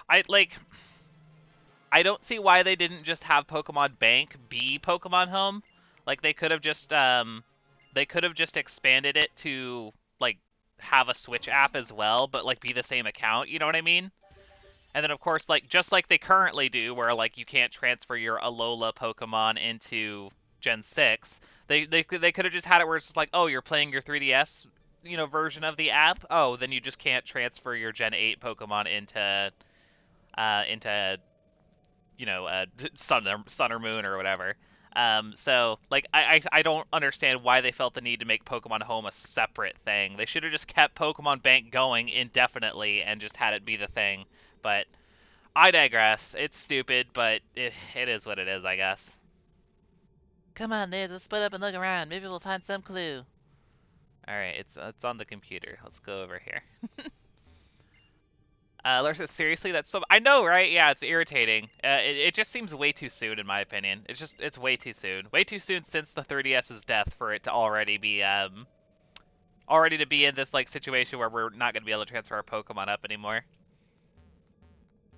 I don't see why they didn't just have Pokemon Bank be Pokemon Home. Like they could have just expanded it to like have a Switch app as well, but like be the same account, you know what I mean? And then of course like just like they currently do where like you can't transfer your Alola Pokemon into Gen 6. They could have just had it where it's just like, oh, you're playing your 3DS, version of the app. Oh, then you just can't transfer your Gen 8 Pokemon into Sun or Moon or whatever. So like I don't understand why they felt the need to make Pokemon Home a separate thing. They should have just kept Pokemon Bank going indefinitely and just had it be the thing. But I digress. It's stupid, but it is what it is, I guess. Come on, Ned, let's split up and look around. Maybe we'll find some clue. Alright, it's on the computer. Let's go over here. Laura says, seriously, that's so... I know, right? Yeah, it's irritating. It just seems way too soon, in my opinion. It's way too soon. Way too soon since the 3DS's death for it to already be, already to be in this, like, situation where we're not going to be able to transfer our Pokemon up anymore.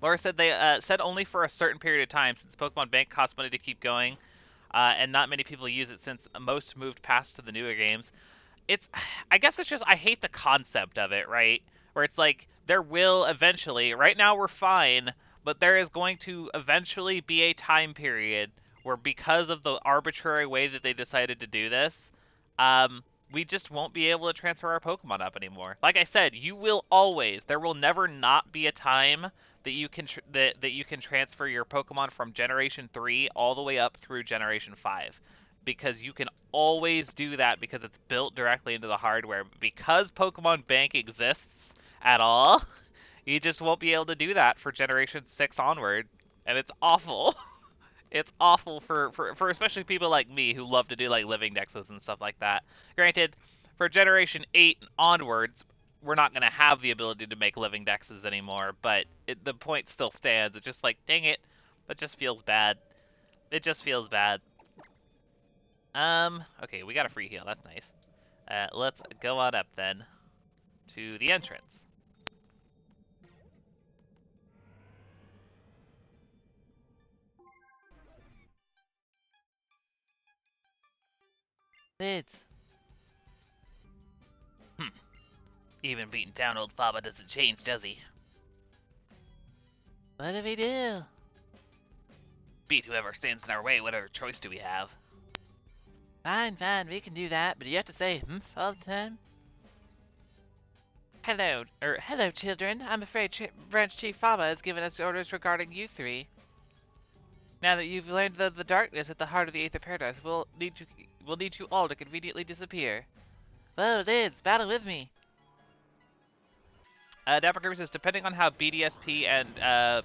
Laura said they, said only for a certain period of time, since Pokemon Bank costs money to keep going. And not many people use it since most moved past to the newer games. I guess it's just, I hate the concept of it, right? Where it's like, there will eventually, right now we're fine, but there is going to eventually be a time period where because of the arbitrary way that they decided to do this, we just won't be able to transfer our Pokemon up anymore. Like I said, there will never not be a time that you can that you can transfer your Pokemon from Generation 3 all the way up through Generation 5. Because you can always do that because it's built directly into the hardware. Because Pokemon Bank exists at all, you just won't be able to do that for Generation 6 onward. And it's awful. It's awful for especially people like me who love to do like living dexes and stuff like that. Granted, for Generation 8 onwards, we're not going to have the ability to make living dexes anymore, but the point still stands. It's just like, dang it, that just feels bad. It just feels bad. Okay, we got a free heal. That's nice. Let's go on up then to the entrance. Lids. Even beating down old Faba doesn't change, does he? What do we do? Beat whoever stands in our way. What other choice do we have? Fine, we can do that, but you have to say all the time? Hello, children. I'm afraid Branch Chief Faba has given us orders regarding you three. Now that you've learned the darkness at the heart of the Aether Paradise, we'll need you all to conveniently disappear. Whoa, Lids, battle with me. Dapper Kirby says, depending on how BDSP and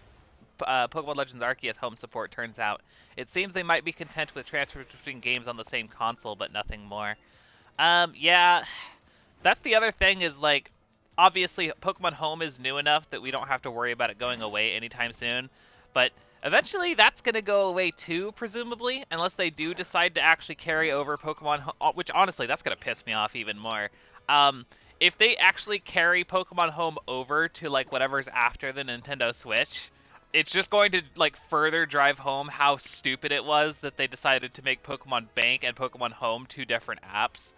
Pokemon Legends Arceus home support turns out, it seems they might be content with transfers between games on the same console, but nothing more. Yeah, that's the other thing is, like, obviously Pokemon Home is new enough that we don't have to worry about it going away anytime soon, but eventually that's going to go away too, presumably, unless they do decide to actually carry over Pokemon Home, which honestly, that's going to piss me off even more. If they actually carry Pokemon Home over to, like, whatever's after the Nintendo Switch, it's just going to, like, further drive home how stupid it was that they decided to make Pokemon Bank and Pokemon Home two different apps.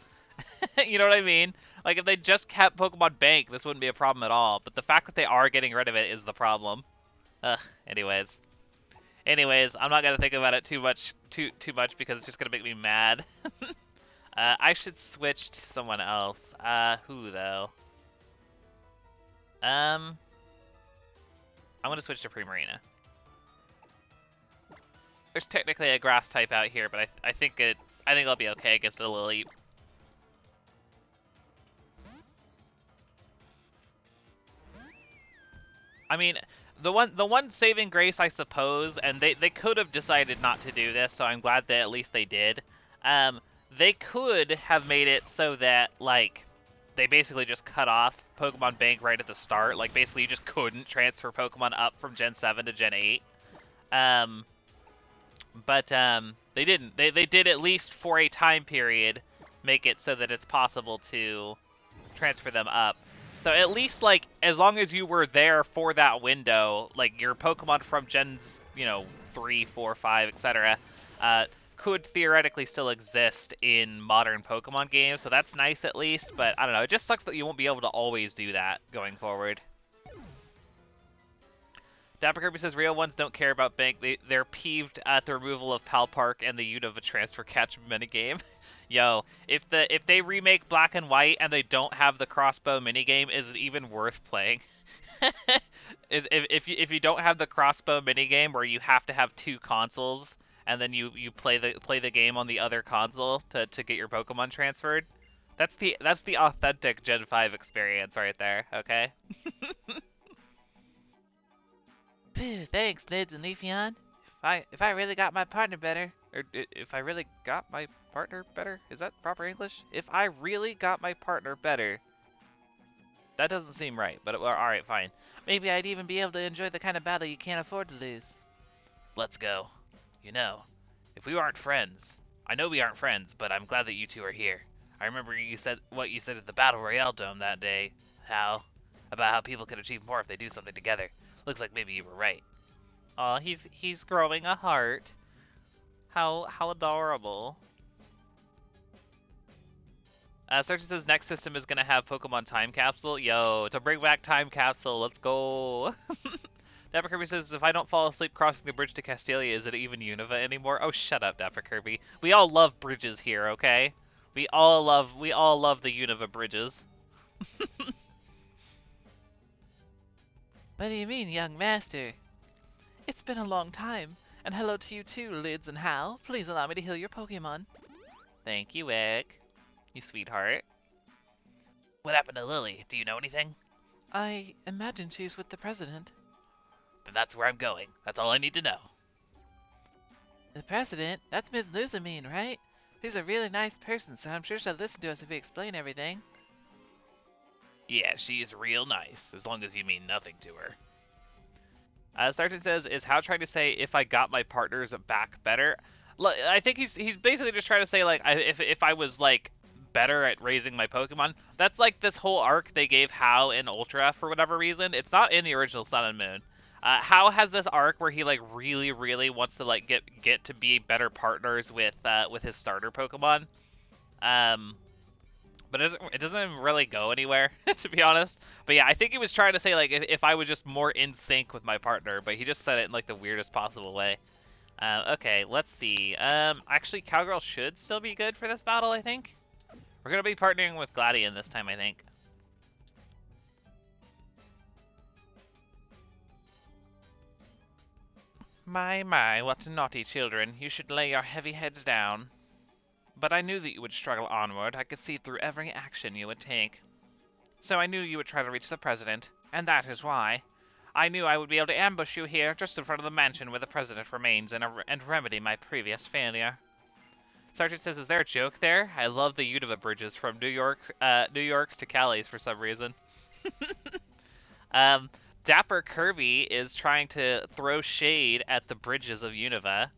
You know what I mean? Like, if they just kept Pokemon Bank, this wouldn't be a problem at all. But the fact that they are getting rid of it is the problem. Ugh, anyways. Anyways, I'm not gonna think about it too much because it's just gonna make me mad. I should switch to someone else. Who though? I'm gonna switch to Primarina. There's technically a grass type out here, but I think it'll be okay against a Lily. I mean, the one saving grace, I suppose, and they could have decided not to do this, so I'm glad that at least they did. They could have made it so that, like, they basically just cut off Pokemon Bank right at the start. Like, basically you just couldn't transfer Pokemon up from Gen 7 to Gen 8. But they didn't. They did, at least for a time period, make it so that it's possible to transfer them up. So at least, like, as long as you were there for that window, like, your Pokemon from Gens, 3, 4, 5, etc., could theoretically still exist in modern Pokemon games, so that's nice at least, but I don't know, it just sucks that you won't be able to always do that going forward. Dapper Kirby says real ones don't care about Bank. They're peeved at the removal of Pal Park and the Unova transfer catch minigame. Yo, if they remake Black and White and they don't have the crossbow minigame, is it even worth playing? If you don't have the crossbow minigame where you have to have two consoles and then you play the game on the other console to get your Pokemon transferred, that's the authentic Gen 5 experience right there, okay? Phew, thanks, Lids and Leafeon. If I really got my partner better, or if I really got my partner better, is that proper English? If I really got my partner better, that doesn't seem right. But all right, fine. Maybe I'd even be able to enjoy the kind of battle you can't afford to lose. Let's go. If we aren't friends, I know we aren't friends, but I'm glad that you two are here. I remember what you said at the Battle Royale Dome that day, about how people can achieve more if they do something together. Looks like maybe you were right. Aw, he's growing a heart. How adorable. Search says next system is gonna have Pokemon Time Capsule. Yo, to bring back Time Capsule, let's go. Dapper Kirby says, if I don't fall asleep crossing the bridge to Castelia, is it even Unova anymore? Oh, shut up, Dapper Kirby. We all love bridges here, okay? We all love the Unova bridges. What do you mean, young master? It's been a long time, and hello to you too, Lids and Hal. Please allow me to heal your Pokemon. Thank you, Wick. You sweetheart. What happened to Lily? Do you know anything? I imagine she's with the president. Then that's where I'm going. That's all I need to know. The president? That's Ms. Lusamine, right? She's a really nice person, so I'm sure she'll listen to us if we explain everything. Yeah, she's real nice, as long as you mean nothing to her. Sergeant says, is Hal trying to say if I got my partners back better? I think he's basically just trying to say, like, if I was, like, better at raising my Pokemon. That's like this whole arc they gave Hal in Ultra for whatever reason. It's not in the original Sun and Moon. Hal has this arc where he, like, really wants to, like, get to be better partners with his starter Pokemon. But it doesn't really go anywhere, to be honest. But yeah, I think he was trying to say, like, if I was just more in sync with my partner, but he just said it in, like, the weirdest possible way. Okay, let's see. Actually, Cowgirl should still be good for this battle, I think. We're gonna be partnering with Gladion this time, I think. My, what naughty children. You should lay your heavy heads down. But I knew that you would struggle onward. I could see through every action you would take. So I knew you would try to reach the president, and that is why. I knew I would be able to ambush you here, just in front of the mansion where the president remains, and remedy my previous failure. Sergeant says, is there a joke there? I love the Unova bridges from New York's to Cali's for some reason. Dapper Kirby is trying to throw shade at the bridges of Unova,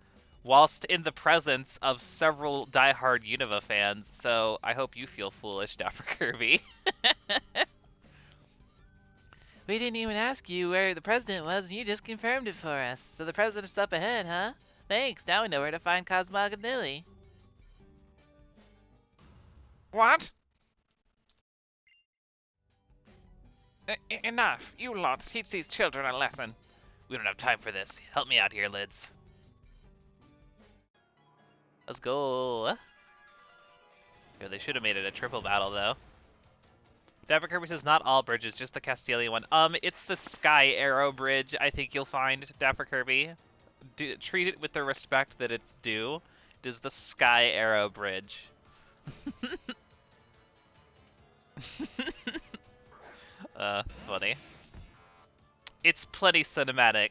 whilst in the presence of several diehard Unova fans, so I hope you feel foolish, Dapper Kirby. We didn't even ask you where the president was, and you just confirmed it for us. So the president's up ahead, huh? Thanks, now we know where to find Cosmog and Lily. What? Enough! You lot, teach these children a lesson. We don't have time for this. Help me out here, Lids. Let's go. Yeah, they should have made it a triple battle, though. Dapper Kirby says not all bridges, just the Castilian one. It's the Sky Arrow Bridge, I think you'll find, Dapper Kirby. Treat it with the respect that it's due. It is the Sky Arrow Bridge. Funny. It's plenty cinematic.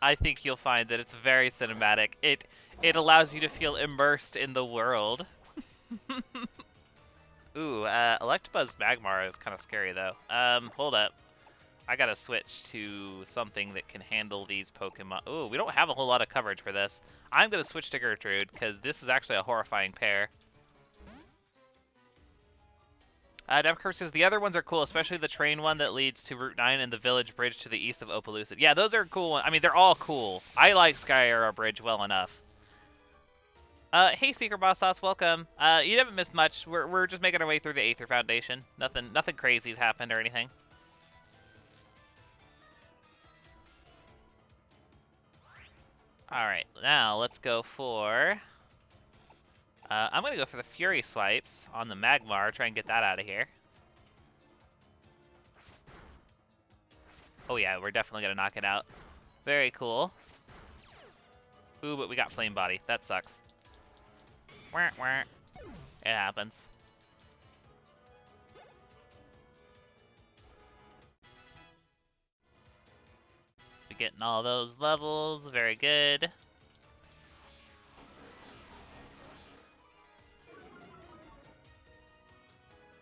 I think you'll find that it's very cinematic. It allows you to feel immersed in the world. Ooh, Electabuzz Magmar is kind of scary though. Hold up. I gotta switch to something that can handle these Pokemon. Ooh, we don't have a whole lot of coverage for this. I'm gonna switch to Gertrude, because this is actually a horrifying pair. Demkirk says the other ones are cool, especially the train one that leads to Route 9 and the village bridge to the east of Opelucid. Yeah, those are cool. I mean, they're all cool. I like Sky Arrow Bridge well enough. Hey, Secret Boss Sauce, welcome. You haven't missed much. We're just making our way through the Aether Foundation. Nothing crazy's happened or anything. Alright, now let's go for... I'm gonna go for the Fury Swipes on the Magmar, try and get that out of here. Oh yeah, we're definitely gonna knock it out. Very cool. Ooh, but we got Flame Body. That sucks. Wah, wah. It happens. We're getting all those levels. Very good.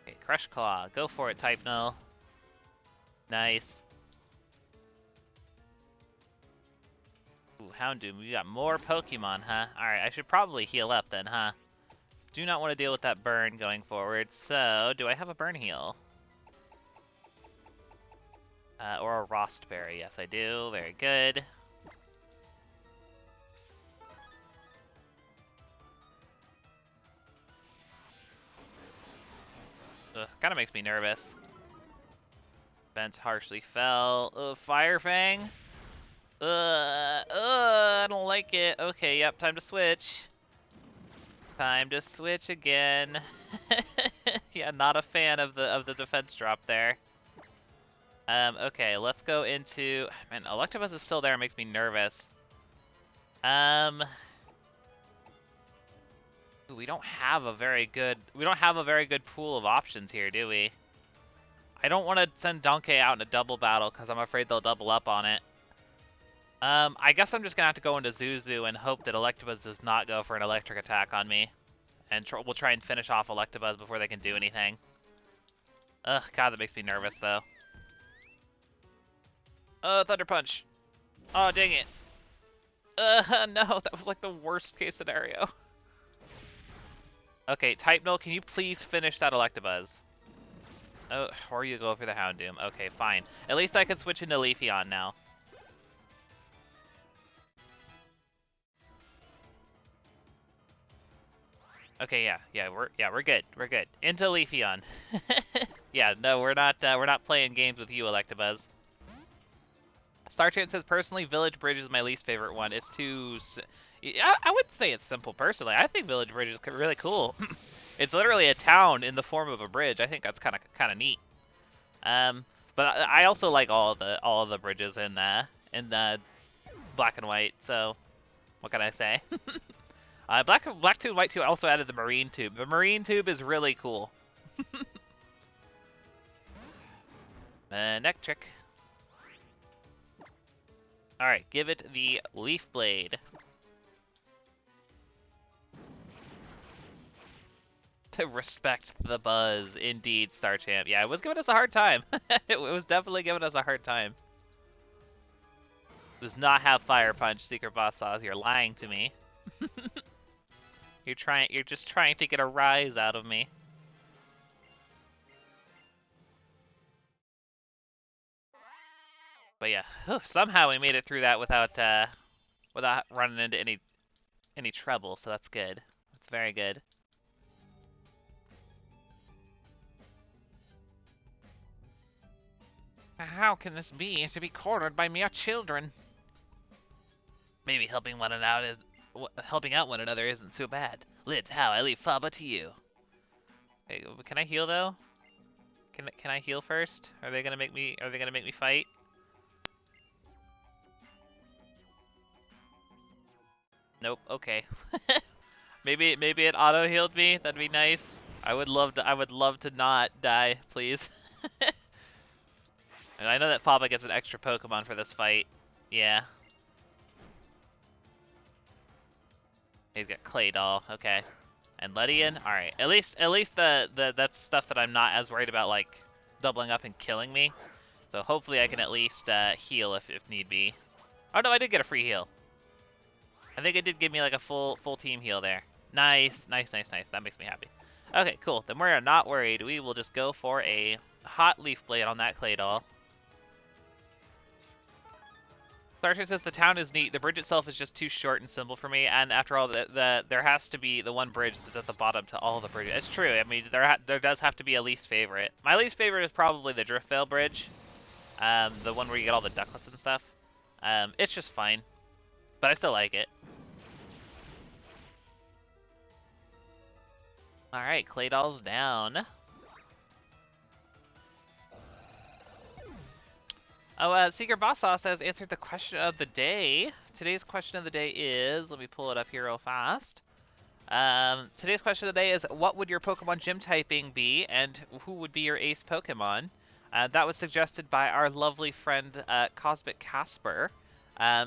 Okay, Crush Claw. Go for it, Type Null. Nice. Ooh, Houndoom, we got more Pokemon, huh? Alright, I should probably heal up then, huh? Do not want to deal with that burn going forward, so do I have a burn heal? Or a Rostberry, yes I do, very good. Ugh, kinda makes me nervous. Bent harshly fell. Ugh, Fire Fang? I don't like it. Okay, yep, time to switch. Time to switch again. Yeah, not a fan of the defense drop there. Okay, let's go into... Man, Electabuzz is still there, makes me nervous. We don't have a very good pool of options here, do we? I don't want to send Donkey out in a double battle because I'm afraid they'll double up on it. I guess I'm just gonna have to go into Zuzu and hope that Electabuzz does not go for an electric attack on me. And we'll try and finish off Electabuzz before they can do anything. Ugh, God, that makes me nervous, though. Thunder Punch. Oh, dang it. No, that was like the worst case scenario. Okay, Type Null, can you please finish that Electabuzz? Oh, or you go for the Houndoom. Okay, fine. At least I can switch into Leafeon now. Okay, yeah, we're good. We're good. Into Leafeon. Yeah, no, we're not playing games with you, Electabuzz. Starchan says, personally, Village Bridge is my least favorite one. It's too... I wouldn't say it's simple, personally. I think Village Bridge is really cool. It's literally a town in the form of a bridge. I think that's kind of neat. But I also like all of the bridges in Black and White. So, what can I say? Black Tube and White Tube also added the Marine Tube. The Marine Tube is really cool. Neck trick. Alright, give it the Leaf Blade. To respect the buzz, indeed, Star Champ. Yeah, it was giving us a hard time. It was definitely giving us a hard time. Does not have Fire Punch, Secret Boss Sauce. You're lying to me. You're just trying to get a rise out of me. But yeah, somehow we made it through that without running into any trouble. So that's good. That's very good. How can this be? To be cornered by mere children. Maybe helping out one another isn't so bad. Lids, how I leave Faba to you. Hey, can I heal though? Can I heal first? Are they gonna make me fight? Nope. Okay. maybe it auto healed me. That'd be nice. I would love to not die, please. And I know that Faba gets an extra Pokemon for this fight. Yeah. He's got Claydol. Okay. And Ledian. All right. At least that's stuff that I'm not as worried about, like doubling up and killing me. So hopefully I can at least heal if need be. Oh no, I did get a free heal. I think it did give me like a full team heal there. Nice. That makes me happy. Okay, cool. Then we're not worried. We will just go for a hot Leaf Blade on that Claydol. Starship says the town is neat. The bridge itself is just too short and simple for me. And after all, there has to be the one bridge that's at the bottom to all the bridges. It's true. I mean, there does have to be a least favorite. My least favorite is probably the Driftveil Bridge, the one where you get all the ducklets and stuff. It's just fine, but I still like it. All right, Claydol's down. Oh, Secret Boss Sauce has answered the question of the day. Today's question of the day is, let me pull it up here real fast. Today's question of the day is, what would your Pokemon gym typing be, and who would be your ace Pokemon? That was suggested by our lovely friend, Cosmic Casper.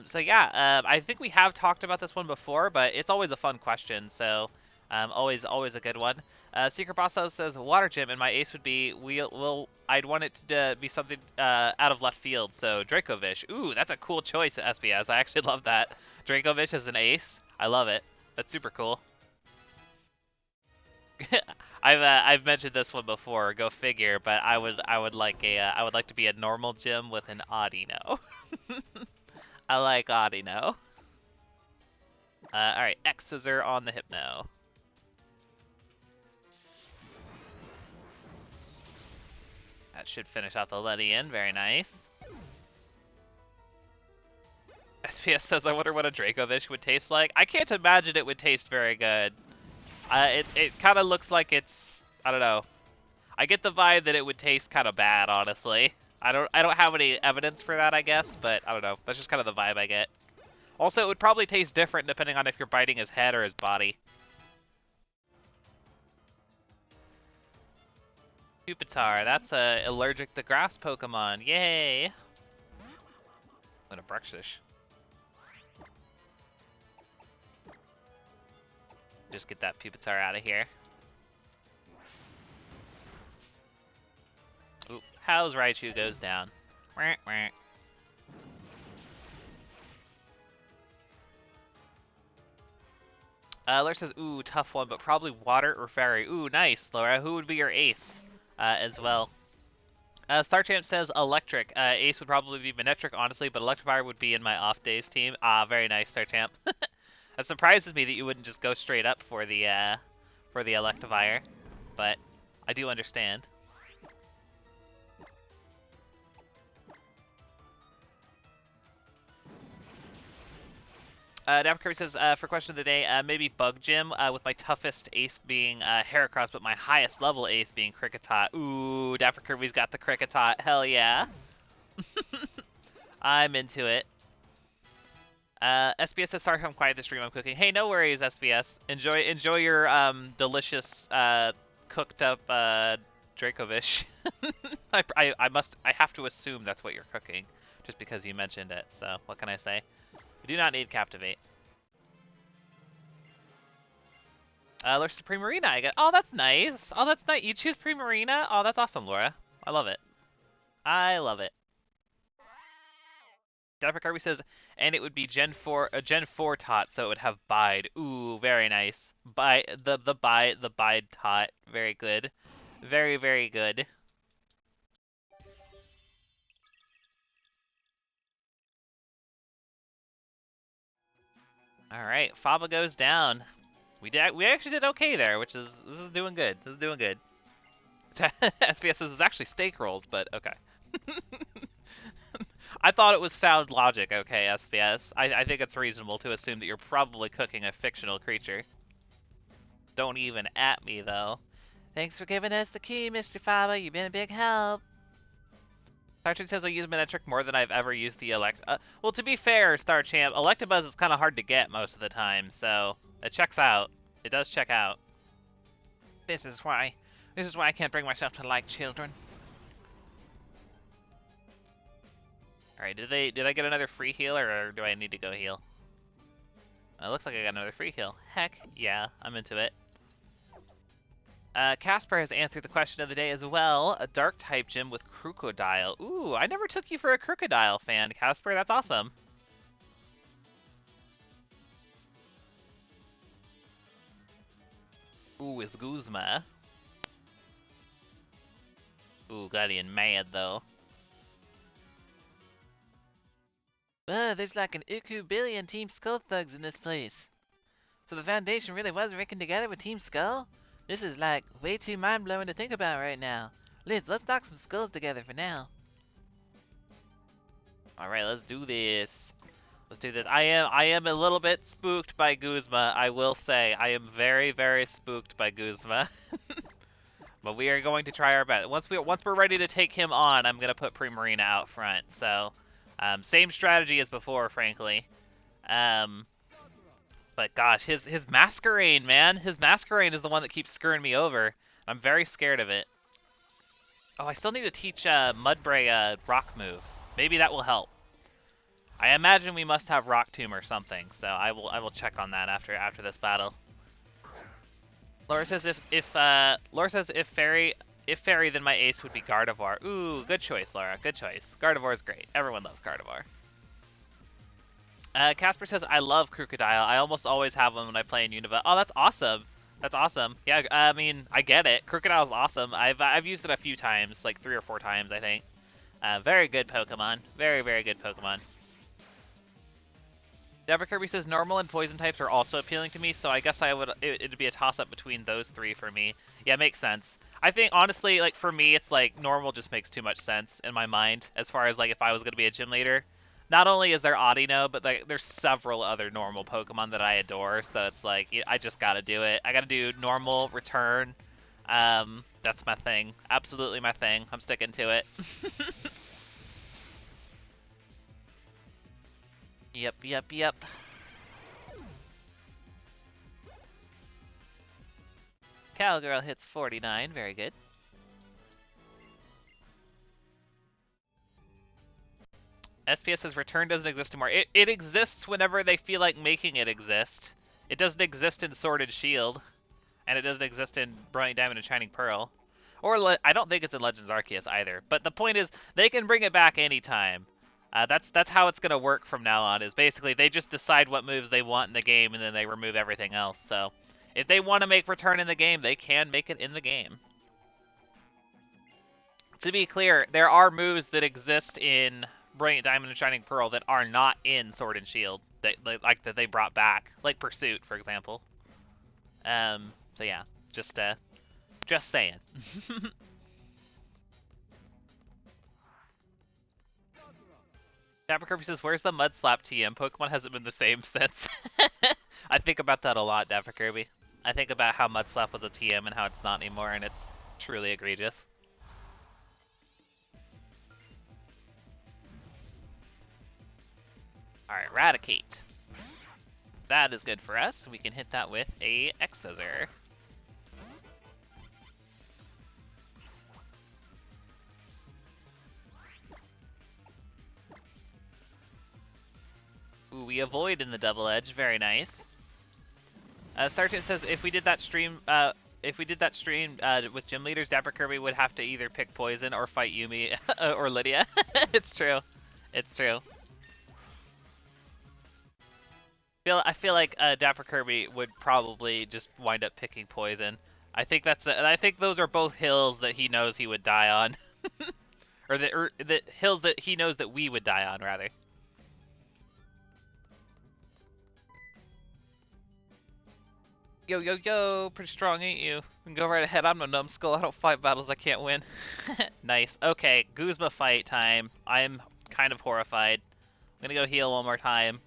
So yeah, I think we have talked about this one before, but it's always a fun question, so always a good one. Secret Boss Sauce says, water gym, and my ace would be, I'd want it to be something out of left field, so Dracovish. Ooh, that's a cool choice, SBS. I actually love that. Dracovish as an ace. I love it. That's super cool. I've mentioned this one before. Go figure. But I would like to be a normal gym with an Audino. I like Audino. All right, X Scissor on the Hypno. That should finish out the Ledian. Very nice. SPS says, I wonder what a Dracovish would taste like. I can't imagine it would taste very good. It kind of looks like it's, I don't know. I get the vibe that it would taste kind of bad, honestly. I don't have any evidence for that, I guess, but I don't know. That's just kind of the vibe I get. Also, it would probably taste different depending on if you're biting his head or his body. Pupitar, that's a allergic to grass Pokemon. Yay! I'm gonna Bruxish. Just get that Pupitar out of here. Ooh, how's Raichu goes down. Laura says, ooh, tough one, but probably water or fairy. Ooh, nice, Laura. Who would be your ace as well? Star Champ says electric. Ace would probably be Manectric, honestly, but Electivire would be in my off days team. Ah, very nice, Star Champ. That surprises me that you wouldn't just go straight up for the Electivire, but I do understand. Dapper Kirby says, for question of the day, maybe Bug Gym, with my toughest ace being Heracross, but my highest level ace being Kricketot. Ooh, Dapper Kirby's got the Kricketot. Hell yeah. I'm into it. SBS says, sorry if I'm quiet this stream, I'm cooking. Hey, no worries, SBS. Enjoy your delicious cooked up Dracovish. I have to assume that's what you're cooking, just because you mentioned it. So what can I say? We do not need Captivate. Looks to Primarina, I guess. Oh, that's nice. Oh, that's nice. You choose Primarina? Oh, that's awesome, Laura. I love it. I love it. Dapper Kirby says, and it would be Gen 4, a Gen 4 tot, so it would have Bide. Ooh, very nice. The Bide tot. Very good. Very, very good. Alright, Faba goes down. We actually did okay there, which is, this is doing good. This is doing good. SBS says it's actually steak rolls, but okay. I thought it was sound logic, okay, SBS. I think it's reasonable to assume that you're probably cooking a fictional creature. Don't even at me, though. Thanks for giving us the key, Mr. Faba. You've been a big help. Starchamp says I use Manectric more than I've ever used the well, to be fair, Starchamp, Electabuzz is kind of hard to get most of the time, so it checks out. It does check out. This is why I can't bring myself to like children. Alright, did I get another free heal, or do I need to go heal? It looks like I got another free heal. Heck yeah, I'm into it. Casper has answered the question of the day as well. A dark type gym with Crocodile. Ooh, I never took you for a Crocodile fan, Casper. That's awesome. Ooh, it's Guzma. Ooh, Guardian mad though. There's like an Uku billion Team Skull thugs in this place. So the Foundation really was working together with Team Skull? This is like way too mind-blowing to think about right now. Liz, let's knock some skulls together for now. Alright, let's do this. Let's do this. I am a little bit spooked by Guzma, I will say. I am very, very spooked by Guzma. But we are going to try our best. Once we're ready to take him on, I'm gonna put Primarina out front. So same strategy as before, frankly. But gosh, his Masquerain, man. His Masquerain is the one that keeps screwing me over. I'm very scared of it. Oh, I still need to teach Mudbray rock move. Maybe that will help. I imagine we must have Rock Tomb or something, so I will check on that after this battle. Laura says if fairy, then my ace would be Gardevoir. Ooh, good choice, Laura. Good choice. Gardevoir is great. Everyone loves Gardevoir. Casper says, I love Crocodile. I almost always have them when I play in Unova. Oh, that's awesome. That's awesome. Yeah, I mean, I get it. Crocodile's awesome. I've used it a few times, like 3 or 4 times, I think. Very good Pokemon. Very, very good Pokemon. Deborah Kirby says, normal and poison types are also appealing to me, so I guess it'd be a toss-up between those 3 for me. Yeah, makes sense. I think, honestly, like, for me, it's like, normal just makes too much sense in my mind, as far as, like, if I was going to be a gym leader. Not only is there Audino, but like, there's several other normal Pokemon that I adore, so it's like, I just gotta do it. I gotta do normal, return. That's my thing. Absolutely my thing. I'm sticking to it. Yep. Cowgirl hits 49, very good. SPS says return doesn't exist anymore. It exists whenever they feel like making it exist. It doesn't exist in Sword and Shield. And it doesn't exist in Brilliant Diamond and Shining Pearl. Or I don't think it's in Legends Arceus either. But the point is, they can bring it back anytime. That's how it's going to work from now on, is basically they just decide what moves they want in the game and then they remove everything else. So if they want to make return in the game, they can make it in the game. To be clear, there are moves that exist in Brilliant Diamond and Shining Pearl that are not in Sword and Shield, that they brought back, like Pursuit, for example. So yeah, just saying. Dapper Kirby says, "Where's the Mud Slap TM? Pokemon hasn't been the same since." I think about that a lot, Dapper Kirby. I think about how Mud Slap was a TM and how it's not anymore, and it's truly egregious. Alright, Raticate. That is good for us. We can hit that with a X-Scissor. Ooh, we avoid in the double edge. Very nice. Sergeant says if we did that stream, with gym leaders, Dapper Kirby would have to either pick poison or fight Yumi or Lydia. It's true. It's true. I feel like Dapper Kirby would probably just wind up picking poison. I think I think those are both hills that he knows he would die on, or the hills that he knows that we would die on, rather. Yo, yo, yo, pretty strong, ain't you? Go right ahead, I'm no numbskull, I don't fight battles I can't win. Nice. Okay, Guzma fight time. I'm kind of horrified. I'm gonna go heal one more time.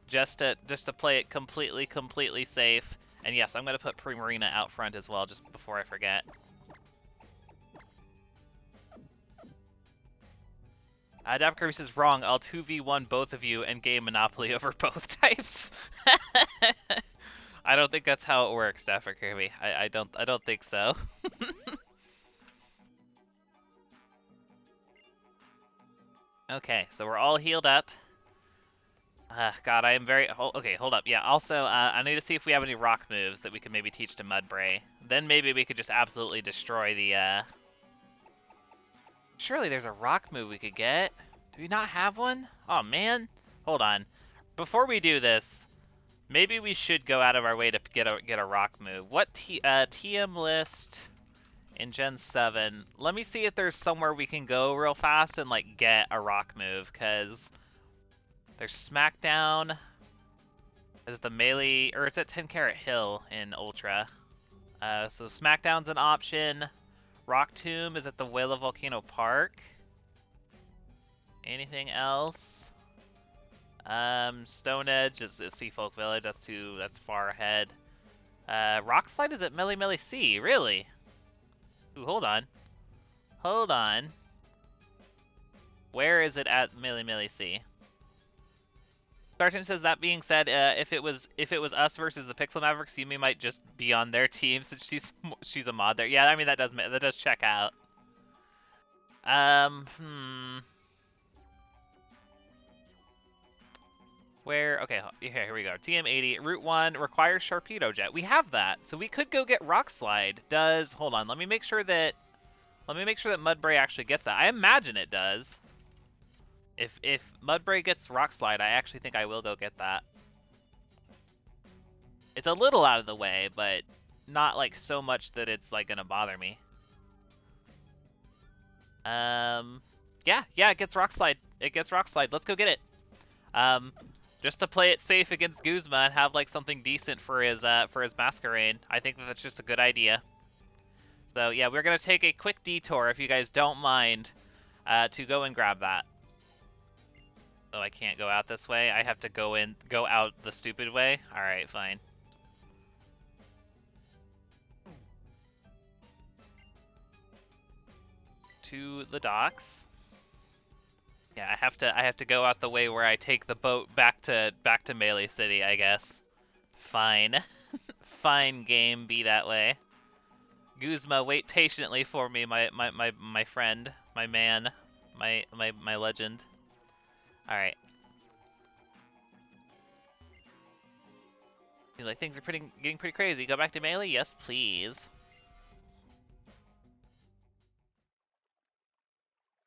Just to play it completely safe. And yes, I'm gonna put Primarina out front as well, just before I forget. Dapper Kirby says wrong, I'll 2v1 both of you and game Monopoly over both types. I don't think that's how it works, Dapper Kirby. I don't think so. Okay, so we're all healed up. God, I am very... okay, hold up. Yeah, also, I need to see if we have any rock moves that we can maybe teach to Mudbray. Then maybe we could just absolutely destroy the, Surely there's a rock move we could get. Do we not have one? Oh, man. Hold on. Before we do this, maybe we should go out of our way to get a rock move. What TM list in Gen 7? Let me see if there's somewhere we can go real fast and, like, get a rock move, because... There's Smackdown. Is the melee, or it's at 10 Carat Hill in Ultra. So Smackdown's an option. Rock Tomb is at the Whale of Volcano Park. Anything else? Stone Edge is Seafolk Village. That's far ahead. Rock Slide is at Melee Melee Sea. Really? Ooh, hold on. Hold on. Where is it at Melee Melee Sea? Sergeant says, that being said, if it was us versus the Pixel Mavericks, Yumi might just be on their team since she's a mod there. Yeah, I mean that does check out. Where? Okay, here we go. TM80 Route 1 requires Sharpedo Jet. We have that, so we could go get Rock Slide. Hold on? Let me make sure that Mudbray actually gets that. I imagine it does. If Mudbray gets Rock Slide, I actually think I will go get that. It's a little out of the way, but not like so much that it's like gonna bother me. Yeah, it gets Rock Slide. It gets Rock Slide. Let's go get it. Just to play it safe against Guzma and have like something decent for his Masquerade. I think that's just a good idea. So yeah, we're gonna take a quick detour if you guys don't mind, to go and grab that. Oh, I can't go out this way. I have to go out the stupid way. All right, fine. To the docks. Yeah, I have to go out the way where I take the boat back to Melee City, I guess. Fine. Fine game, be that way. Guzma, wait patiently for me, my friend, my man, my legend. Alright. Seems like things are getting pretty crazy. Go back to Melee? Yes, please.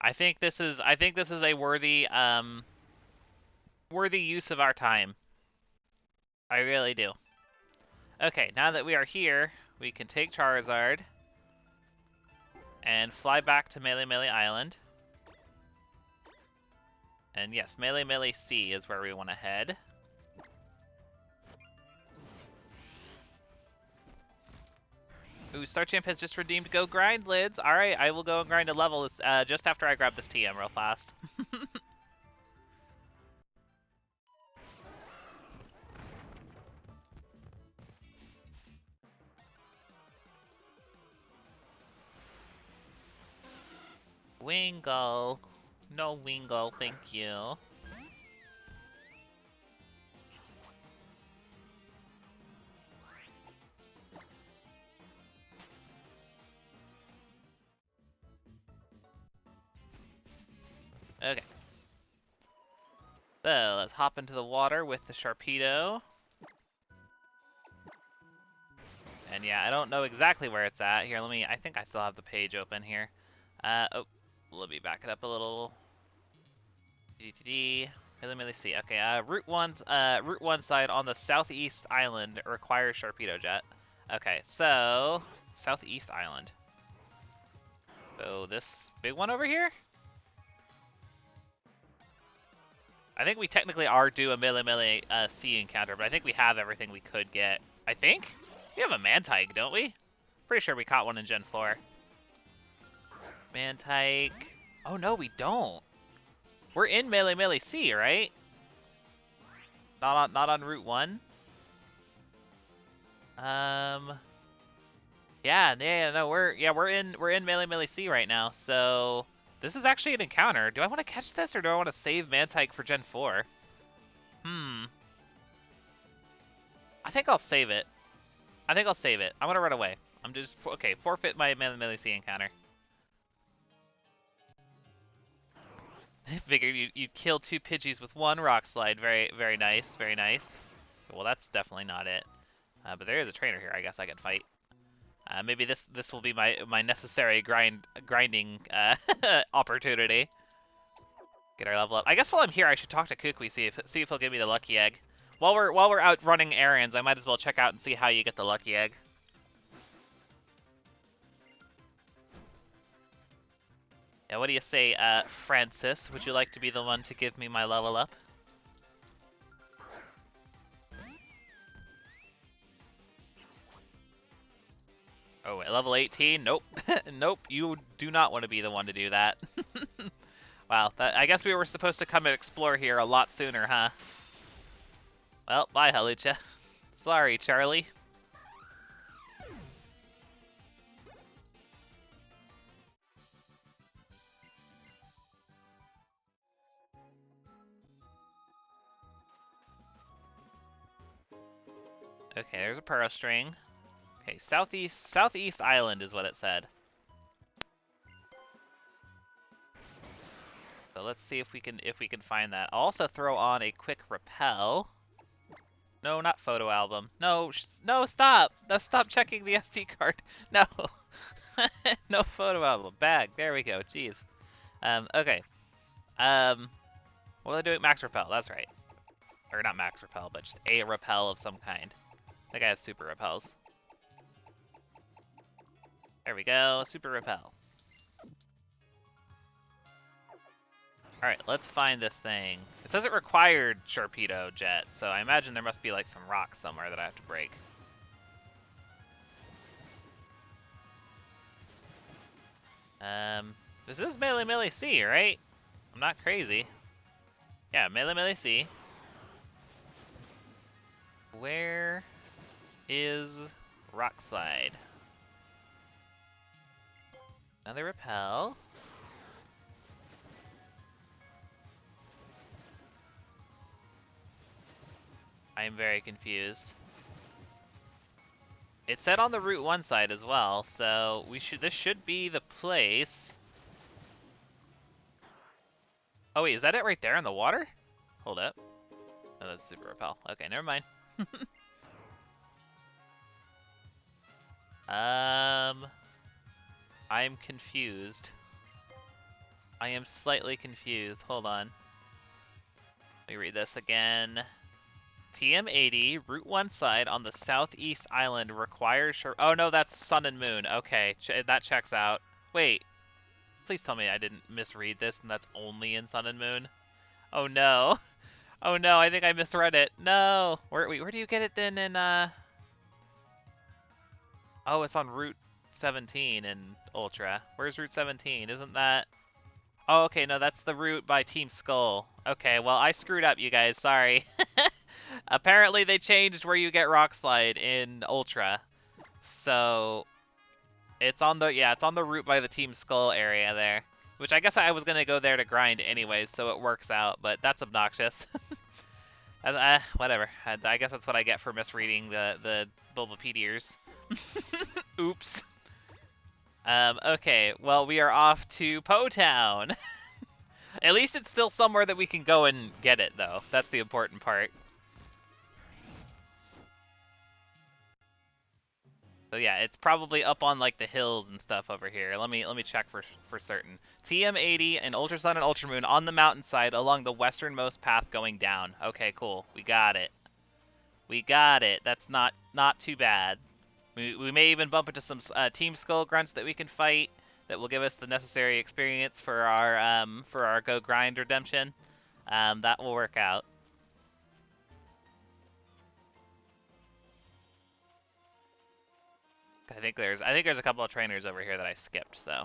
I think this is a worthy use of our time. I really do. Okay, now that we are here, we can take Charizard and fly back to Melee Melee Island. And yes, Melee Melee Sea is where we want to head. Ooh, Star Champ has just redeemed Go Grind Lids. Alright, I will go and grind a level just after I grab this TM real fast. Wingull. No Wingull, thank you. Okay. So, let's hop into the water with the Sharpedo. And yeah, I don't know exactly where it's at. Here, I think I still have the page open here. Oh, let me back it up a little. Let me see. Okay, Route 1 side on the southeast island requires Sharpedo Jet. Okay, so, southeast island. So, this big one over here? I think we technically are due a Melee C encounter, but I think we have everything we could get. I think? We have a Mantike, don't we? Pretty sure we caught one in Gen 4. Mantike. Oh no, we don't. We're in Melee C, right? Not on Route 1. No, we're in Melee C right now. So this is actually an encounter. Do I want to catch this or do I want to save Mantike for Gen 4? I think I'll save it. I'm gonna run away. I'm just okay. Forfeit my Melee C encounter. I figured you'd kill 2 Pidgeys with 1 Rock Slide. Very, very nice. Very nice. Well, that's definitely not it. But there is a trainer here. I guess I can fight. Maybe this will be my necessary grinding opportunity. Get our level up. I guess while I'm here, I should talk to Kukui, see if he'll give me the lucky egg. While we're out running errands, I might as well check out and see how you get the lucky egg. Yeah, what do you say, Francis? Would you like to be the one to give me my level up? Oh, at level 18? Nope. Nope, you do not want to be the one to do that. Wow, I guess we were supposed to come and explore here a lot sooner, huh? Well, bye, Halucha. Sorry, Charlie. Okay, there's a Pearl String. Okay, southeast island is what it said. So let's see if we can find that. I'll also throw on a quick repel. No, not photo album. No, stop! No, stop checking the SD card. No, no photo album. Bag. There we go. Jeez. Okay. What are they doing? Max repel. That's right. Or not max repel, but just a repel of some kind. That guy has super repels. There we go. Super repel. Alright, let's find this thing. It says it required Sharpedo Jet, so I imagine there must be like some rocks somewhere that I have to break. This is Melee C, right? I'm not crazy. Yeah, Melee C. Where is Rock Slide? Another repel. I am very confused. It said on the Route 1 side as well, so this should be the place. Oh wait, is that it right there in the water? Hold up. Oh, that's super repel. Okay, never mind. I'm confused. I am slightly confused. Hold on. Let me read this again. TM80, Route 1 side on the southeast island requires... Oh no, that's Sun and Moon. Okay, that checks out. Wait. Please tell me I didn't misread this and that's only in Sun and Moon. Oh no. Oh no, I think I misread it. No! Where do you get it then in, Oh, it's on Route 17 in Ultra. Where's Route 17? Isn't that... Oh, okay, no, that's the route by Team Skull. Okay, well, I screwed up, you guys. Sorry. Apparently, they changed where you get Rock Slide in Ultra. So, it's on the route by the Team Skull area there. Which I guess I was going to go there to grind anyways, so it works out, but that's obnoxious. Whatever. I guess that's what I get for misreading the Bulbapediers. Oops. Okay, well, we are off to Po Town. At least it's still somewhere that we can go and get it, though. That's the important part. So yeah, it's probably up on like the hills and stuff over here. Let me check for certain. TM80 and Ultrasun and Ultramoon on the mountainside along the westernmost path going down. Okay, cool. We got it. We got it. That's not too bad. We may even bump into some Team Skull grunts that we can fight that will give us the necessary experience for our Go Grind redemption. That will work out. I think there's a couple of trainers over here that I skipped, so.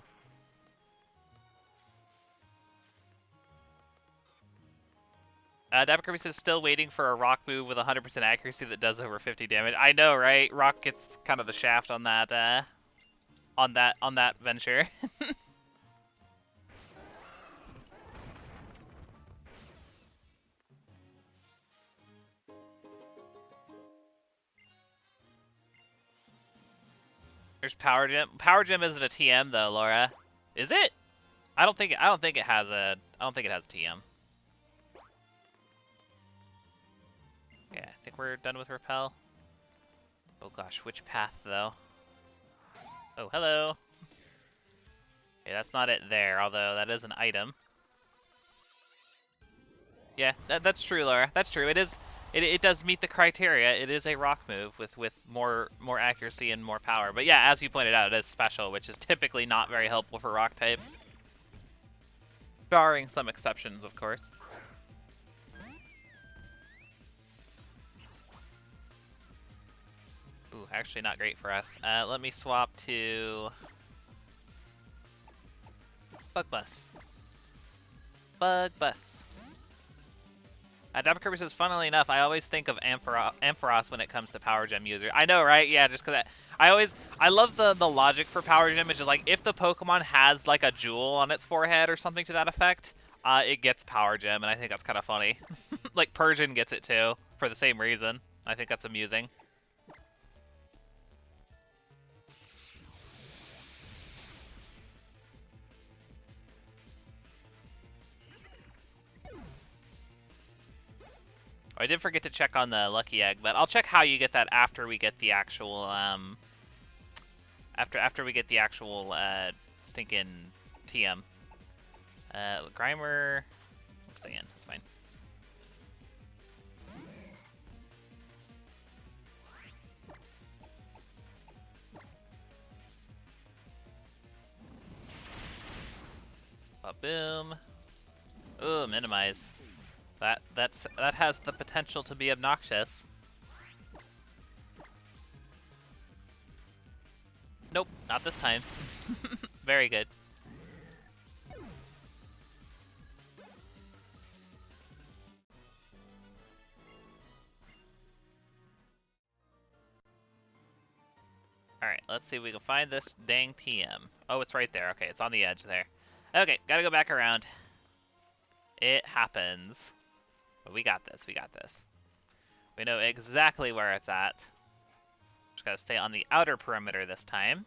Dapper Kirby says still waiting for a rock move with 100% accuracy that does over 50 damage. I know, right? Rock gets kind of the shaft on that on that venture. There's Power Gem. Power Gem isn't a TM though, Laura. Is it? I don't think it has a TM. Okay, I think we're done with Repel. Oh gosh, which path though? Oh, hello. Okay, that's not it there, although that is an item. Yeah, that's true, Laura. That's true. It does meet the criteria. It is a rock move with more accuracy and more power. But yeah, as you pointed out, it is special, which is typically not very helpful for rock types. Barring some exceptions, of course. Ooh, actually not great for us. Let me swap to Bug Bus. Bug Bus. Dapper Kirby says, funnily enough, I always think of Ampharos when it comes to Power Gem users. I know, right? Yeah, just because I love the logic for Power Gem, which is like, if the Pokemon has like a jewel on its forehead or something to that effect, it gets Power Gem, and I think that's kind of funny. Like, Persian gets it too, for the same reason. I think that's amusing. I did forget to check on the Lucky Egg, but I'll check how you get that after we get the actual, after we get the actual, stinking TM. Grimer, let's stay in, it's fine. Boom. Ooh, minimize. That has the potential to be obnoxious. Nope, not this time. Very good. Alright, let's see if we can find this dang TM. Oh, it's right there. Okay, it's on the edge there. Okay, gotta go back around. It happens. But we got this, we got this. We know exactly where it's at. Just gotta stay on the outer perimeter this time.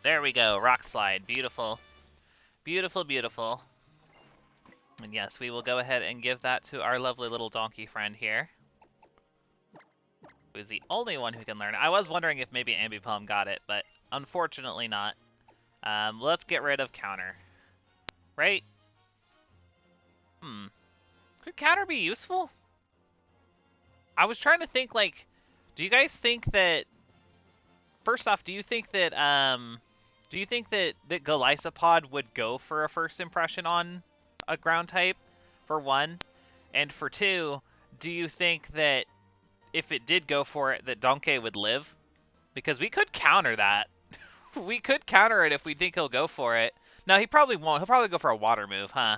There we go, rock slide, beautiful. Beautiful, beautiful. And yes, we will go ahead and give that to our lovely little donkey friend here. Who's the only one who can learn. I was wondering if maybe Ambipom got it, but unfortunately not. Let's get rid of counter. Right? Could counter be useful? I was trying to think, like, do you guys think that... First off, do you think that Golisopod would go for a first impression on a ground type, for one? And for two, do you think that if it did go for it, that Donkey would live? Because we could counter that. We could counter it if we think he'll go for it. No, he probably won't. He'll probably go for a water move, huh?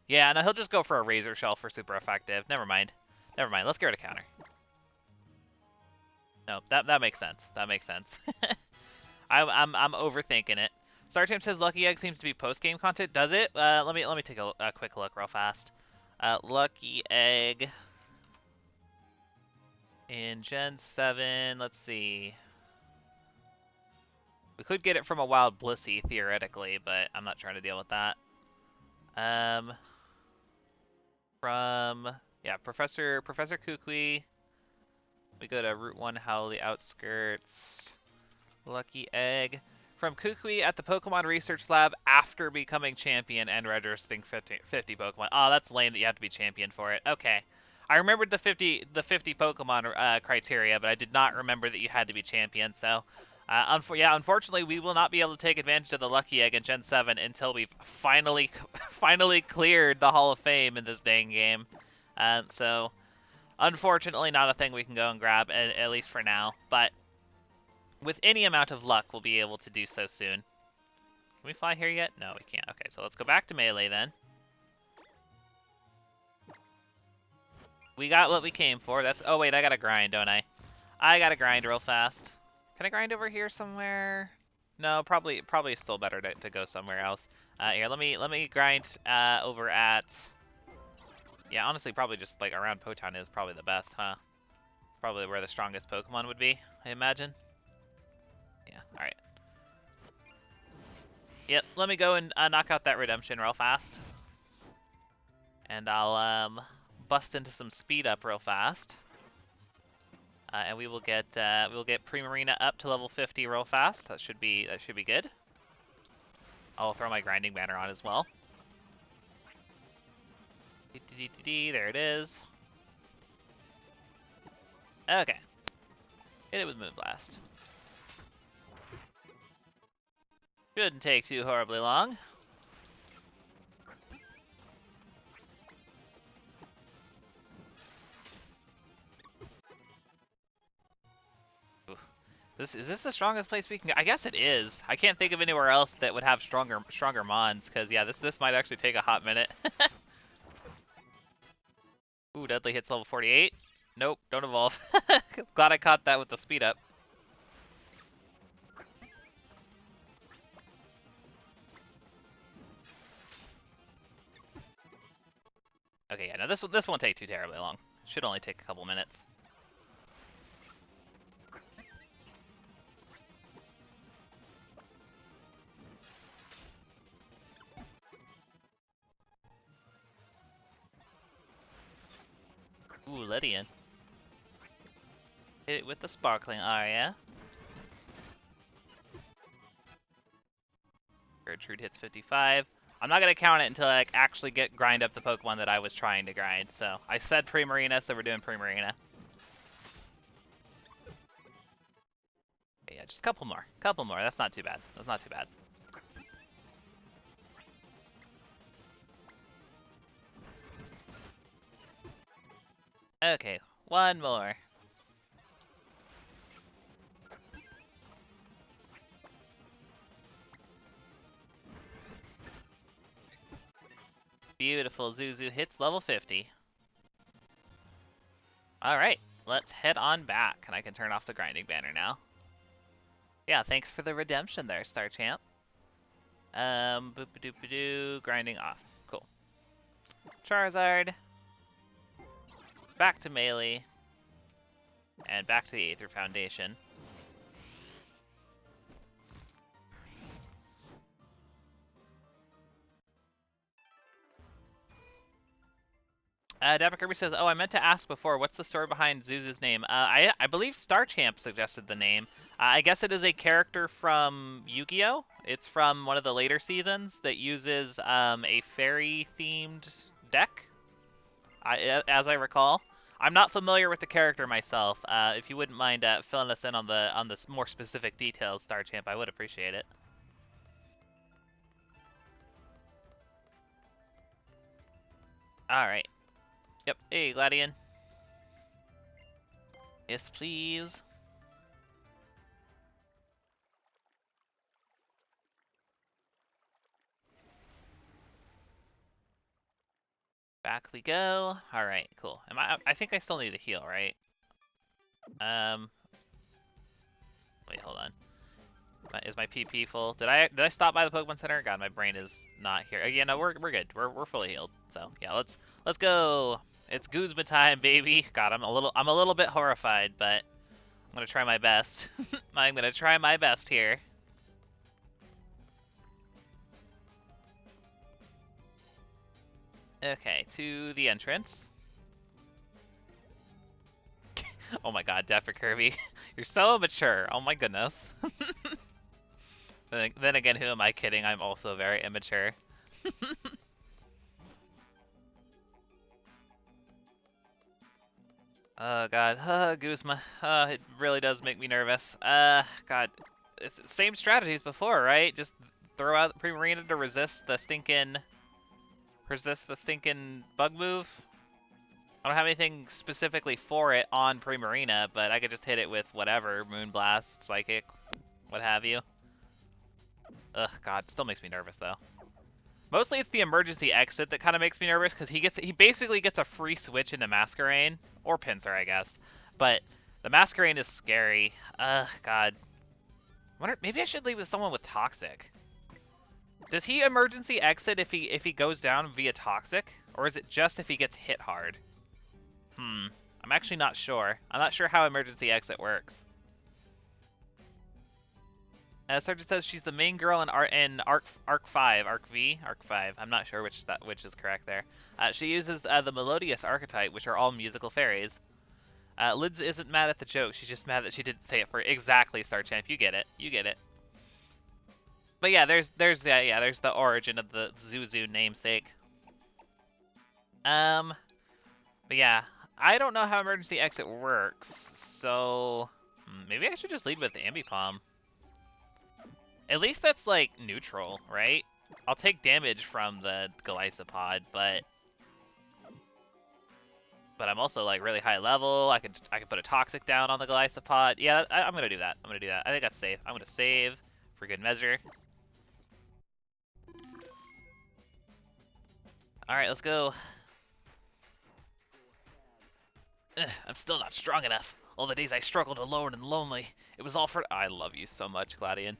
Yeah, no, he'll just go for a Razor Shell for super effective. Never mind. Never mind. Let's get rid of counter. No, that makes sense. That makes sense. I'm overthinking it. Starchamp says Lucky Egg seems to be post-game content. Does it? Let me take a quick look real fast. Lucky Egg in Gen 7. Let's see. We could get it from a Wild Blissey theoretically, but I'm not trying to deal with that. From Professor Kukui. We go to Route 1 Howley Outskirts. Lucky Egg. From Kukui at the Pokemon Research Lab after becoming champion and registering 50 Pokemon. Oh, that's lame that you have to be champion for it. Okay. I remembered the 50 Pokemon criteria, but I did not remember that you had to be champion, so... unfortunately, we will not be able to take advantage of the Lucky Egg in Gen 7 until we've finally cleared the Hall of Fame in this dang game. So, unfortunately, not a thing we can go and grab, at least for now. But with any amount of luck, we'll be able to do so soon. Can we fly here yet? No, we can't. Okay, so let's go back to Melee then. We got what we came for. Oh wait, I gotta grind, don't I? I gotta grind real fast. Can I grind over here somewhere? No, probably still better to go somewhere else. Here, let me grind over at... Yeah, honestly, probably just like around Potown is probably the best, huh? Probably where the strongest Pokemon would be, I imagine. Yeah, alright. Yep, let me go and knock out that Redemption real fast. And I'll bust into some speed up real fast. And we will get Primarina up to level 50 real fast. That should be good. I'll throw my grinding banner on as well. There it is. Okay. Hit it with Moonblast. Shouldn't take too horribly long. Is this the strongest place we can go? I guess it is. I can't think of anywhere else that would have stronger mons, because yeah, this might actually take a hot minute. Ooh, deadly hits level 48. Nope, don't evolve. Glad I caught that with the speed up. Okay, yeah, no, this won't take too terribly long. Should only take a couple minutes. Ooh, Lydian. Hit it with the Sparkling Aria. Gertrude hits 55. I'm not going to count it until I actually grind up the Pokemon that I was trying to grind. So I said Primarina, so we're doing Primarina. Okay, yeah, just a couple more. Couple more. That's not too bad. That's not too bad. Okay, one more. Beautiful. Zuzu hits level 50. Alright, let's head on back, and I can turn off the grinding banner now. Yeah, thanks for the redemption there, Starchamp. Boop-a-doop-a-doo, grinding off. Cool. Charizard. Back to Melee. And back to the Aether Foundation. Dapper Kirby says, oh, I meant to ask before, what's the story behind Zuzu's name? I believe Starchamp suggested the name. I guess it is a character from Yu-Gi-Oh! It's from one of the later seasons that uses a fairy-themed deck, as I recall. I'm not familiar with the character myself. If you wouldn't mind filling us in on the more specific details, Starchamp, I would appreciate it. Alright. Yep. Hey, Gladian. Yes, please. Back we go. Alright, cool. I think I still need to heal, right? Wait, hold on. Is my PP full? Did I stop by the Pokemon Center? God, my brain is not here. Yeah, no, we're good. We're fully healed. So yeah, let's go. It's Guzma time, baby. God, I'm a little bit horrified, but I'm gonna try my best. I'm gonna try my best here. Okay, to the entrance. Oh my God, Dapper Kirby, you're so immature. Oh my goodness. Then again, who am I kidding? I'm also very immature. Oh God, Guzma. It really does make me nervous. God, it's the same strategies before, right? Just throw out Primarina to resist the stinking bug move. I don't have anything specifically for it on Primarina, but I could just hit it with whatever, Moonblast, Psychic, what have you. Ugh, God, still makes me nervous though. Mostly it's the emergency exit that kind of makes me nervous because he basically gets a free switch into Masquerain or Pinsir, I guess. But the Masquerain is scary. Ugh, God. Maybe I should leave with someone with Toxic. Does he emergency exit if he goes down via Toxic, or is it just if he gets hit hard? I'm actually not sure. I'm not sure how emergency exit works. Sergeant says she's the main girl in Arc 5, Arc V, Arc 5. I'm not sure which is correct there. She uses the Melodious archetype, which are all musical fairies. Lids isn't mad at the joke. She's just mad that she didn't say it for exactly Star Champ. You get it. You get it. But yeah, there's the origin of the Zuzu namesake. But yeah, I don't know how emergency exit works, so maybe I should just lead with Ambipom. At least that's like neutral, right? I'll take damage from the Golisopod, but I'm also like really high level. I could put a Toxic down on the Golisopod. Yeah, I'm gonna do that. I'm gonna do that. I think that's safe. I'm gonna save for good measure. All right, let's go. Ugh, I'm still not strong enough. All the days I struggled alone and lonely. It was all for— I love you so much, Gladian.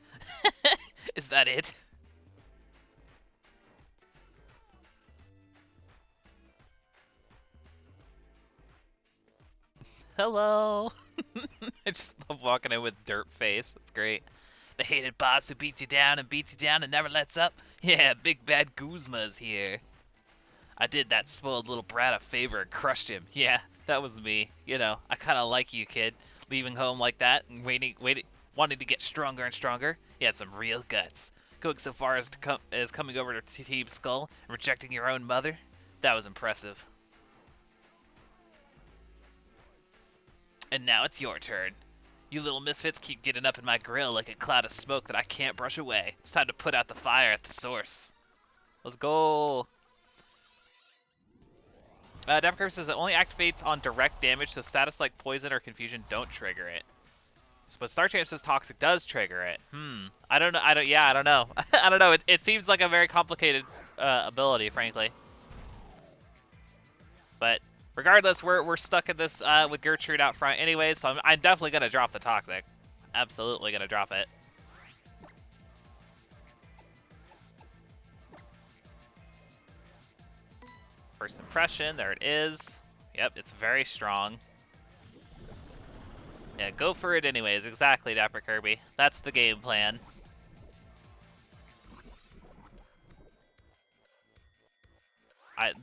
Is that it? Hello! I just love walking in with dirt face. That's great. The hated boss who beats you down and never lets up? Yeah, big bad Guzma's here. I did that spoiled little brat a favor and crushed him. Yeah, that was me. You know, I kind of like you, kid. Leaving home like that and wanting to get stronger and stronger. You had some real guts. Going so far as coming over to Team Skull and rejecting your own mother. That was impressive. And now it's your turn. You little misfits keep getting up in my grill like a cloud of smoke that I can't brush away. It's time to put out the fire at the source. Let's go. Dapper says it only activates on direct damage, so status like poison or confusion don't trigger it. But Star Champ says Toxic does trigger it. I don't know. Yeah, I don't know. I don't know. It seems like a very complicated ability, frankly. But regardless, we're stuck in this with Gertrude out front anyway, so I'm definitely gonna drop the Toxic. Absolutely gonna drop it. First impression, there it is. Yep, it's very strong. Yeah, go for it anyways. Exactly, Dapper Kirby. That's the game plan.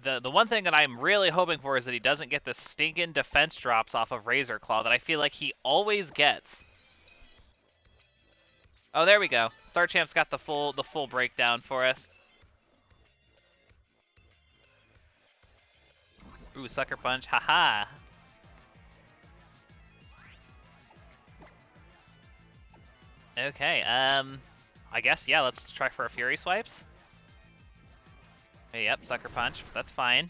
The one thing that I'm really hoping for is that he doesn't get the stinking defense drops off of Razor Claw that I feel like he always gets. Oh, there we go. Star Champ's got the full breakdown for us. Ooh, Sucker Punch. Haha. Okay, I guess, yeah, let's try for a Fury Swipes. Hey, yep, Sucker Punch. That's fine.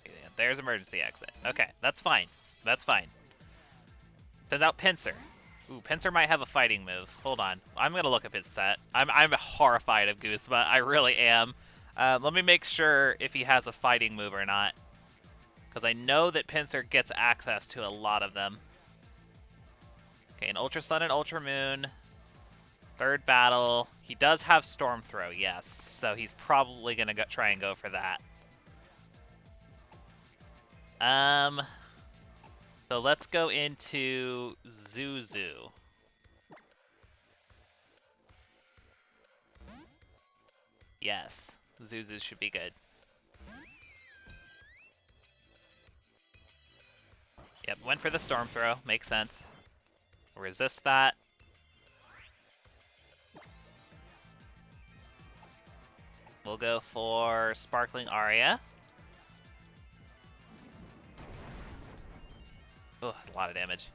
Okay, there's emergency exit. Okay, that's fine. That's fine. Sends out Pinsir. Ooh, Pinsir might have a fighting move. Hold on. I'm gonna look up his set. I'm horrified of Guzma. I really am. Let me make sure if he has a fighting move or not. Because I know that Pinsir gets access to a lot of them. Okay, an Ultra Sun and Ultra Moon. Third battle. He does have Storm Throw, yes. So he's probably going to try and go for that. So let's go into Zuzu. Yes, Zuzu should be good. Yep, went for the Storm Throw. Makes sense. Resist that. We'll go for Sparkling Aria. Oh, a lot of damage.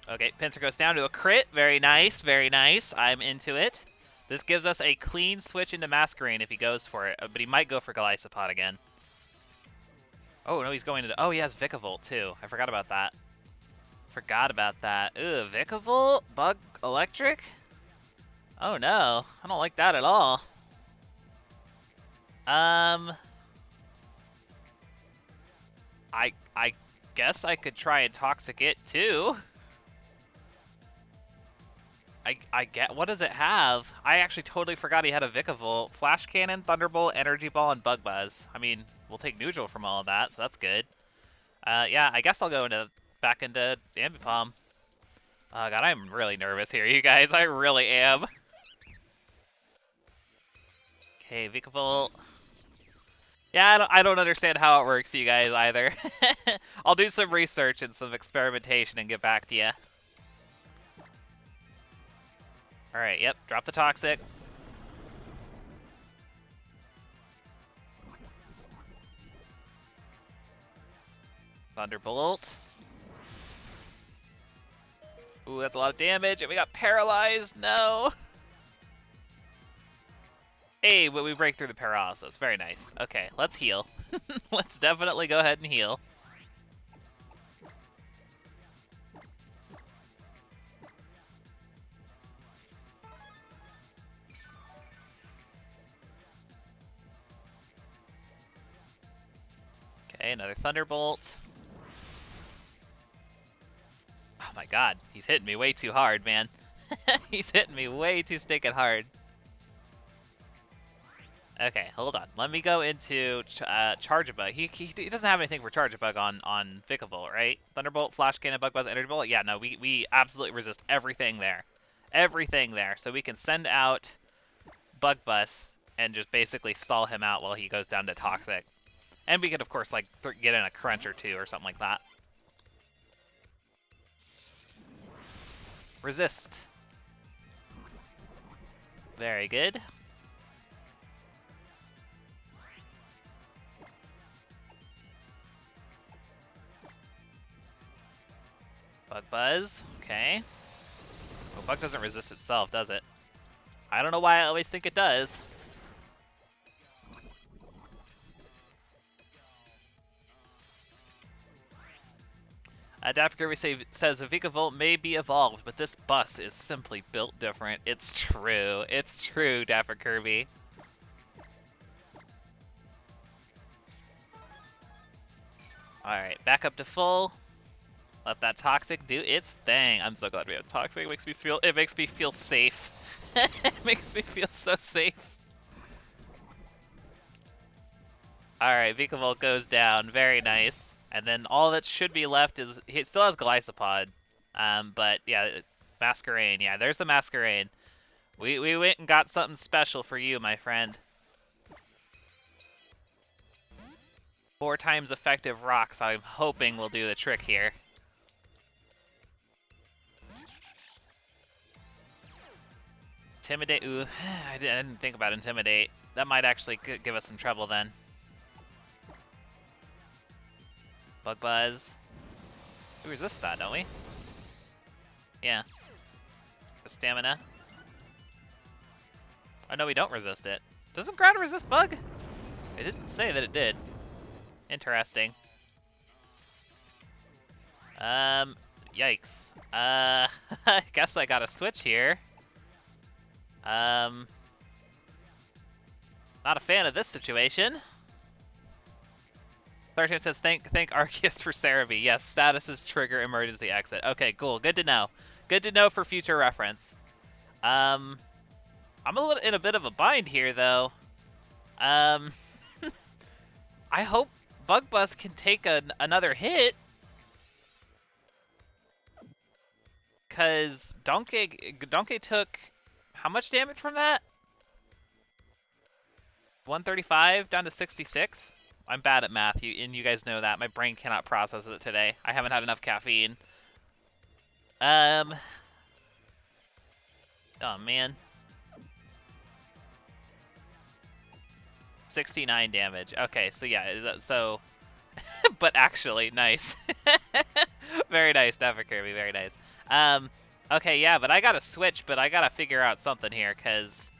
Okay, Pinsir goes down to a crit. Very nice, very nice. I'm into it. This gives us a clean switch into Masquerain if he goes for it, but he might go for Glycopod again. Oh, no, he's going to... Oh, he has Vikavolt, too. I forgot about that. Forgot about that. Ugh, Vikavolt? Bug Electric? Oh, no. I don't like that at all. I guess I could try and Toxic it, too. I get... What does it have? I actually totally forgot he had a Vikavolt. Flash Cannon, Thunderbolt, Energy Ball, and Bug Buzz. I mean, we'll take neutral from all of that, so that's good. Yeah, I guess I'll go back into Ambipom. Oh god, I'm really nervous here, you guys. I really am. Okay, Vikavolt. Yeah, I don't understand how it works, you guys, either. I'll do some research and some experimentation and get back to you. Alright, yep, drop the Toxic. Thunderbolt. Ooh, that's a lot of damage, and we got paralyzed. No. Hey, but we break through the paralysis. Very nice. Okay, let's heal. Let's definitely go ahead and heal. Okay, another Thunderbolt. Oh my god, he's hitting me way too hard, man. He's hitting me way too stinking hard. Okay, hold on. Let me go into Charge-a-Bug. He doesn't have anything for Charge-a-Bug on Vikavolt, right? Thunderbolt, Flash Cannon, Bug Buzz, Energy Bullet? Yeah, no, we absolutely resist everything there. Everything there. So we can send out Bug Buzz and just basically stall him out while he goes down to Toxic. And we could, of course, like, get in a Crunch or two or something like that. Resist. Very good. Bug Buzz, okay. Well, Bug doesn't resist itself, does it? I don't know why I always think it does. Dapper Kirby says a Vikavolt may be evolved, but this bus is simply built different. It's true. It's true, Dapper Kirby. Alright, back up to full. Let that Toxic do its thing. I'm so glad we have Toxic. It makes me feel safe. It makes me feel so safe. Alright, Vikavolt goes down. Very nice. And then all that should be left is... He still has Glycopod. But yeah, Masquerain. Yeah, there's the Masquerain. We went and got something special for you, my friend. 4 times effective rocks, I'm hoping will do the trick here. Intimidate. Ooh, I didn't think about Intimidate. That might actually give us some trouble then. Bug Buzz. We resist that, don't we? Yeah. The Stamina. Oh no, we don't resist it. Doesn't ground resist Bug? It didn't say that it did. Interesting. Yikes. I guess I gotta switch here. Not a fan of this situation. 13 says, thank Arceus for Cerebi. Yes, status is trigger emergency exit. Okay, cool. Good to know. Good to know for future reference. I'm in a bit of a bind here, though. I hope Bug Buzz can take another hit. Because Donkey took how much damage from that? 135 down to 66? I'm bad at math, and you guys know that. My brain cannot process it today. I haven't had enough caffeine. Oh, man. 69 damage. Okay, so yeah, so... but actually, nice. Very nice, Dapper Kirby, very nice. Okay, yeah, but I gotta switch, but I gotta figure out something here, because...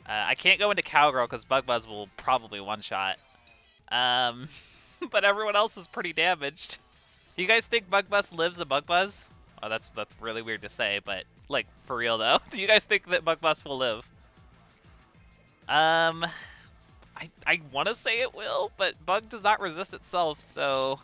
I can't go into Cowgirl, because Bug Buzz will probably one-shot. But everyone else is pretty damaged. Do you guys think Bug Buzz lives a Bug Buzz? Oh, that's really weird to say, but, like, for real, though. Do you guys think that Bug Buzz will live? I want to say it will, but Bug does not resist itself, so...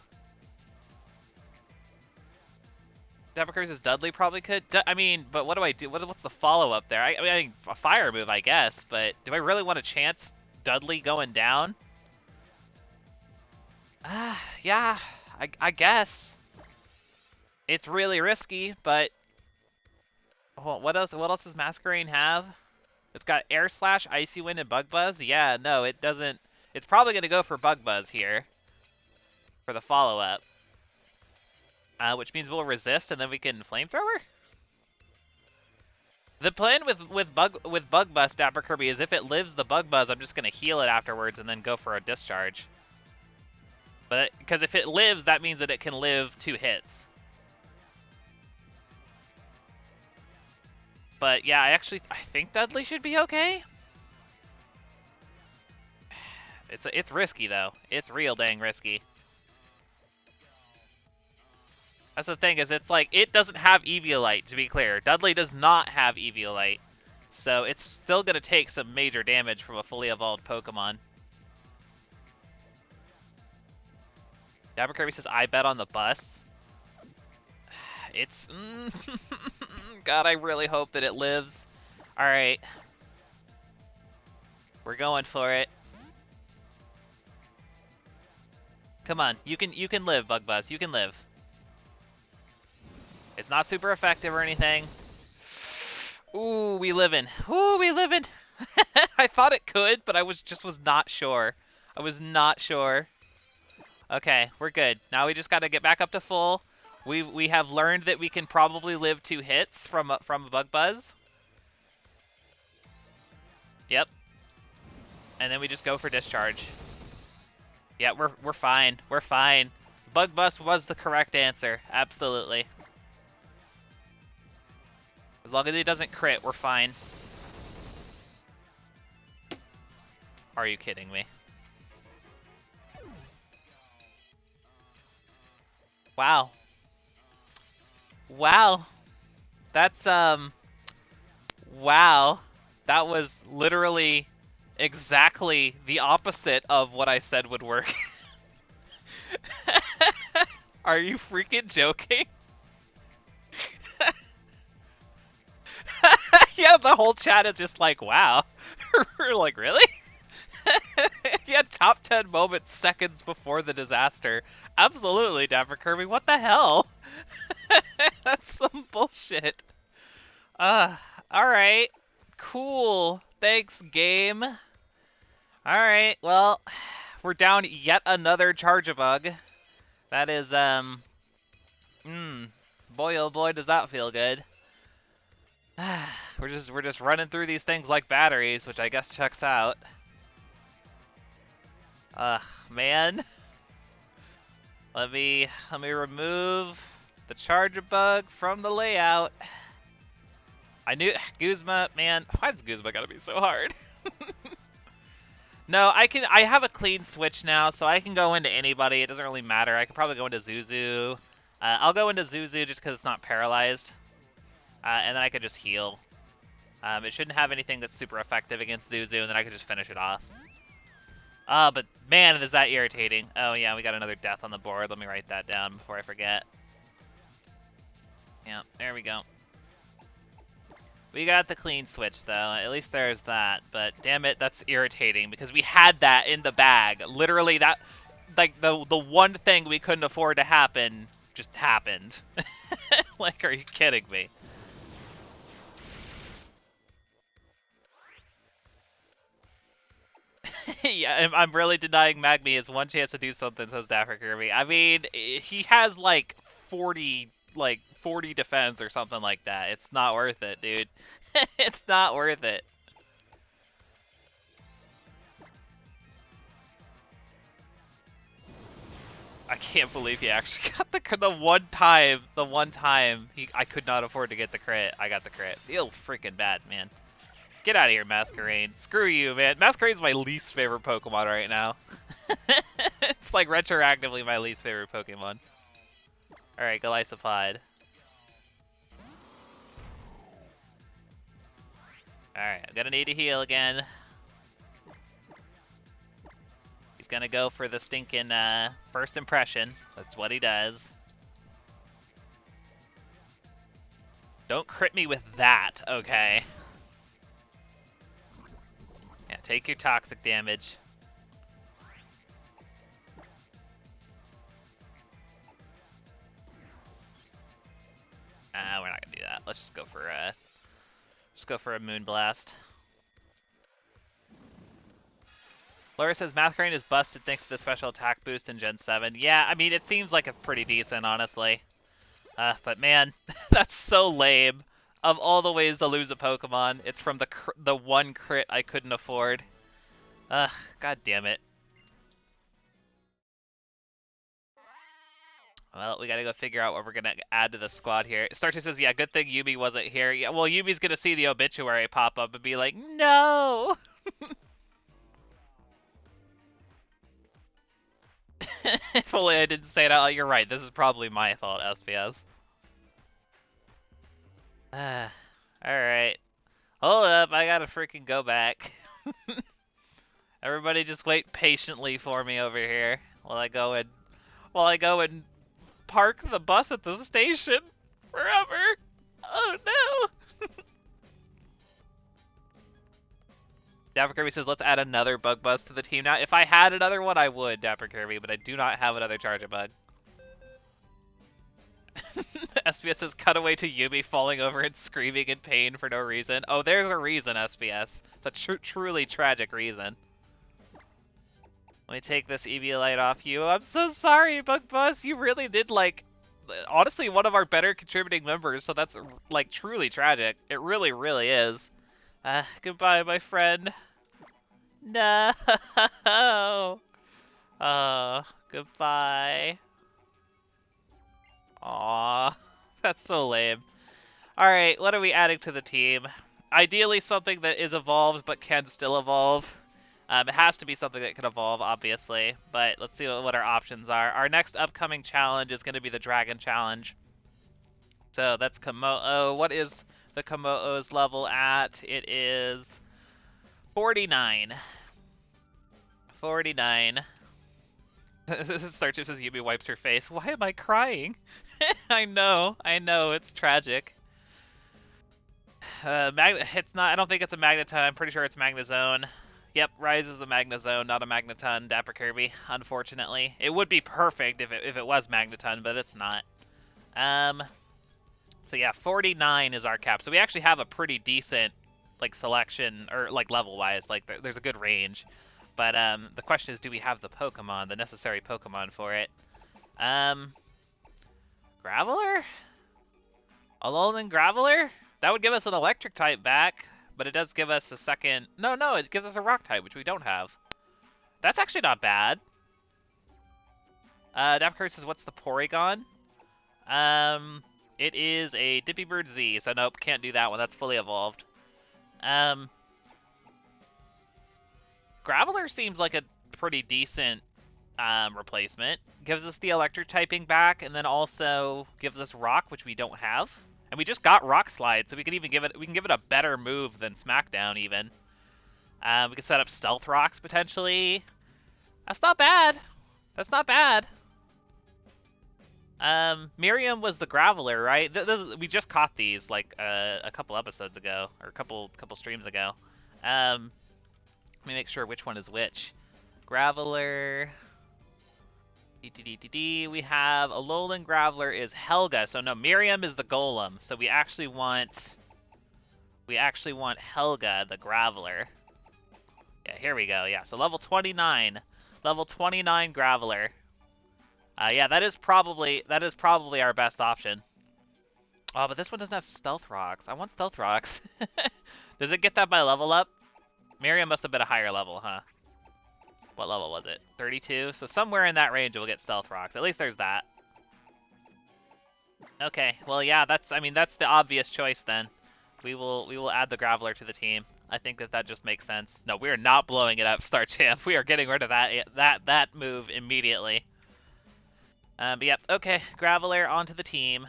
Dapper says Dudley probably could. I mean, but what do I do? What's the follow-up there? I mean, a fire move, I guess, but do I really want to chance Dudley going down? Yeah, I guess. It's really risky, but... Well, what else does Masquerain have? It's got Air Slash, Icy Wind, and Bug Buzz? Yeah, no, it doesn't... It's probably going to go for Bug Buzz here. For the follow-up. Which means we'll resist, and then we can Flamethrower? The plan with Bug Buzz, Dapper Kirby, is if it lives the Bug Buzz, I'm just going to heal it afterwards and then go for a Discharge. But because if it lives, that means that it can live 2 hits. But yeah, I think Dudley should be okay. It's risky though. It's real dang risky. That's the thing, is it's like, it doesn't have Eviolite, to be clear. Dudley does not have Eviolite. So it's still going to take some major damage from a fully evolved Pokemon. Dapper Kirby says, I bet on the bus. It's... God, I really hope that it lives. Alright. We're going for it. Come on, you can live, Bug Buzz. You can live. It's not super effective or anything. Ooh, we livin'. Ooh, we livin'. I thought it could, but I was not sure. I was not sure. Okay, we're good. Now we just got to get back up to full. We have learned that we can probably live 2 hits from a Bug Buzz. Yep. And then we just go for Discharge. Yeah, we're fine. We're fine. Bug Buzz was the correct answer. Absolutely. As long as he doesn't crit, we're fine. Are you kidding me? Wow. Wow. That's, wow. That was literally exactly the opposite of what I said would work. Are you freaking joking? Yeah, the whole chat is just like, wow. We're like, really? Yeah, top 10 moments seconds before the disaster. Absolutely, Dapper Kirby. What the hell? That's some bullshit. Alright. Cool. Thanks, game. Alright, well, we're down yet another Charge-a-Bug. That is, boy oh boy does that feel good. We're just running through these things like batteries, which I guess checks out. Man. Let me remove the Charge-a-Bug from the layout. I knew Guzma, man, why does Guzma gotta be so hard? No, I have a clean switch now, so I can go into anybody. It doesn't really matter. I could probably go into Zuzu. I'll go into Zuzu just because it's not paralyzed. And then I could just heal. It shouldn't have anything that's super effective against Zuzu, and then I could just finish it off. But man, is that irritating. Oh yeah, we got another death on the board. Let me write that down before I forget. Yeah, there we go. We got the clean switch, though. At least there's that. But damn it, that's irritating, because we had that in the bag. Literally, that, like, the one thing we couldn't afford to happen just happened. Like, are you kidding me? Yeah, I'm really denying Magmi has one chance to do something, says Dapper Kirby. I mean, he has, like, 40 defense or something like that. It's not worth it, dude. It's not worth it. I can't believe he actually got the one time I could not afford to get the crit. I got the crit. Feels freaking bad, man. Get out of here, Masquerain. Screw you, man. Masquerain's my least favorite Pokemon right now. It's like retroactively my least favorite Pokemon. Alright, Golisopod. Alright, I'm gonna need to heal again. He's gonna go for the stinking first impression. That's what he does. Don't crit me with that, okay? Yeah, take your toxic damage. We're not gonna do that. Let's just go for a Moonblast. Laura says Masquerain is busted thanks to the special attack boost in Gen 7. Yeah, I mean, it seems like it's pretty decent, honestly. But man, that's so lame. Of all the ways to lose a Pokemon, it's from the one crit I couldn't afford. Ugh, god damn it. Well, we gotta go figure out what we're gonna add to the squad here. Starcher says, yeah, good thing Yubi wasn't here. Yeah, well, Yubi's gonna see the obituary pop up and be like, no! If only I didn't say it out. You're right, this is probably my fault, SPS. Alright. Hold up, I gotta freaking go back. Everybody just wait patiently for me over here while I go and park the bus at the station forever. Oh no. Dapper Kirby says, let's add another bug buzz to the team now. If I had another one, I would, Dapper Kirby, but I do not have another Charjabug. SPS says, cut away to Yubi falling over and screaming in pain for no reason. Oh, there's a reason, SPS. It's a truly tragic reason. Let me take this Eviolite off you. I'm so sorry, Bug Bus. You really did, like, honestly, one of our better contributing members, so that's, like, truly tragic. It really, really is. Goodbye, my friend. No. Oh, goodbye. Aw, that's so lame. Alright, what are we adding to the team? Ideally something that is evolved but can still evolve. It has to be something that can evolve, obviously, but let's see what our options are. Our next upcoming challenge is going to be the Dragon Challenge. So that's Komodo. What is the Komodo's level at? It is 49. 49. Starcher says Yubi wipes her face. Why am I crying? I know, it's tragic. It's not. I don't think it's a Magneton. I'm pretty sure it's Magnezone. Yep, Rise is a Magnezone, not a Magneton, Dapper Kirby, unfortunately. It would be perfect if it was Magneton, but it's not. So yeah, 49 is our cap. So we actually have a pretty decent, like, selection, or, like, level-wise. Like, there's a good range. But, the question is, do we have the Pokemon, the necessary Pokemon for it? Graveler? Alolan Graveler? That would give us an electric type back. But it does give us a second... No, it gives us a rock type, which we don't have. That's actually not bad. Dapper says, what's the Porygon? It is a Dippy Bird Z, so nope, can't do that one. That's fully evolved. Graveler seems like a pretty decent replacement. Gives us the electric typing back, and then also gives us rock, which we don't have. And we just got Rock Slide, so we can even give it a better move than Smackdown even. We can set up Stealth Rocks potentially. That's not bad. That's not bad. Miriam was the Graveler, right? We just caught these like a couple episodes ago, or a couple streams ago. Let me make sure which one is which. Graveler. We have Alolan Graveler is Helga. So no, Miriam is the Golem. So we actually want Helga the Graveler. Yeah, here we go. Yeah, so level 29. Level 29 Graveler. Yeah, that is probably our best option. Oh, but this one doesn't have Stealth Rocks. I want Stealth Rocks. Does it get that by level up? Miriam must have been a higher level, huh? What level was it? 32? So somewhere in that range we'll get Stealth Rocks. At least there's that. Okay, well yeah, that's the obvious choice then. We will add the Graveler to the team. I think that just makes sense. No, we are not blowing it up, Star Champ. We are getting rid of that move immediately. But yep, okay, Graveler onto the team.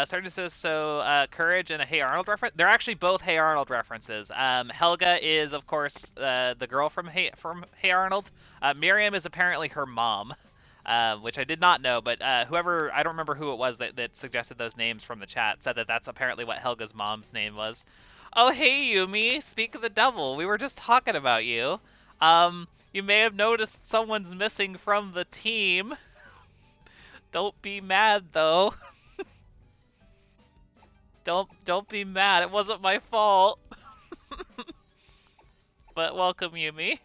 Sergeant says, so Courage and a Hey Arnold reference? They're actually both Hey Arnold references. Helga is, of course, the girl from Hey Arnold. Miriam is apparently her mom, which I did not know, but whoever, I don't remember who it was that suggested those names from the chat, said that that's apparently what Helga's mom's name was. Oh, hey, Yumi, speak of the devil. We were just talking about you. You may have noticed someone's missing from the team. Don't be mad, though. Don't be mad. It wasn't my fault. But welcome, Yumi.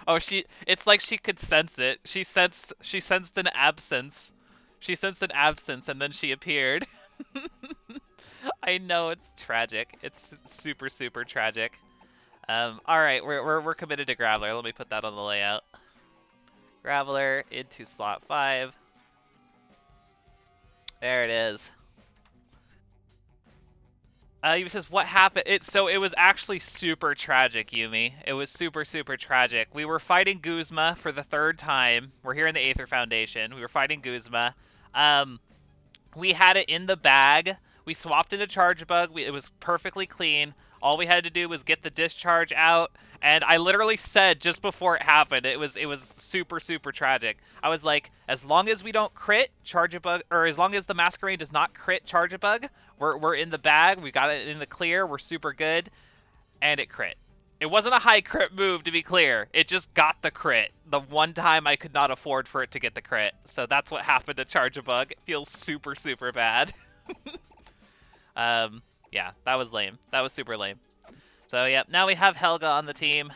Oh, it's like she could sense it. She sensed an absence. She sensed an absence and then she appeared. I know, it's tragic. It's super, super tragic. Alright, we're committed to Graveler. Let me put that on the layout. Graveler into slot 5. There it is. Yumi says, what happened? It was actually super tragic, Yumi. It was super, super tragic. We were fighting Guzma for the 3rd time. We're here in the Aether Foundation. We were fighting Guzma. We had it in the bag. We swapped into Charge Bug. It was perfectly clean. All we had to do was get the discharge out, and I literally said just before it happened, it was super, super tragic. I was like, as long as we don't crit Charge-a-Bug, or as long as the Masquerade does not crit Charge-a-Bug, we're in the bag, we got it in the clear, we're super good, and it crit. It wasn't a high crit move, to be clear. It just got the crit. The one time I could not afford for it to get the crit. So that's what happened to Charge-a-Bug. It feels super, super bad. Yeah, that was lame. That was super lame. So, yeah, now we have Helga on the team.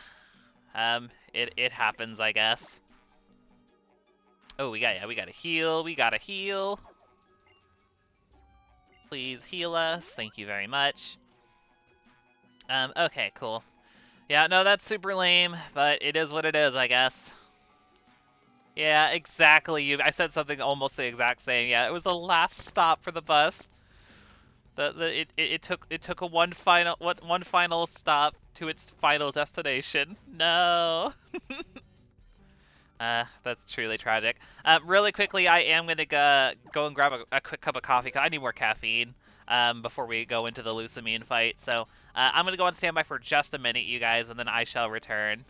It happens, I guess. Oh, we gotta heal. We gotta heal. Please heal us. Thank you very much. Okay, cool. Yeah, no, that's super lame, but it is what it is, I guess. Yeah, exactly. I said something almost the exact same. Yeah, it was the last stop for the bus. It took a one final stop to its final destination. No. That's truly tragic. Really quickly, I am gonna go and grab a quick cup of coffee because I need more caffeine before we go into the Lusamine fight. So I'm gonna go on standby for just a minute, you guys, and then I shall return.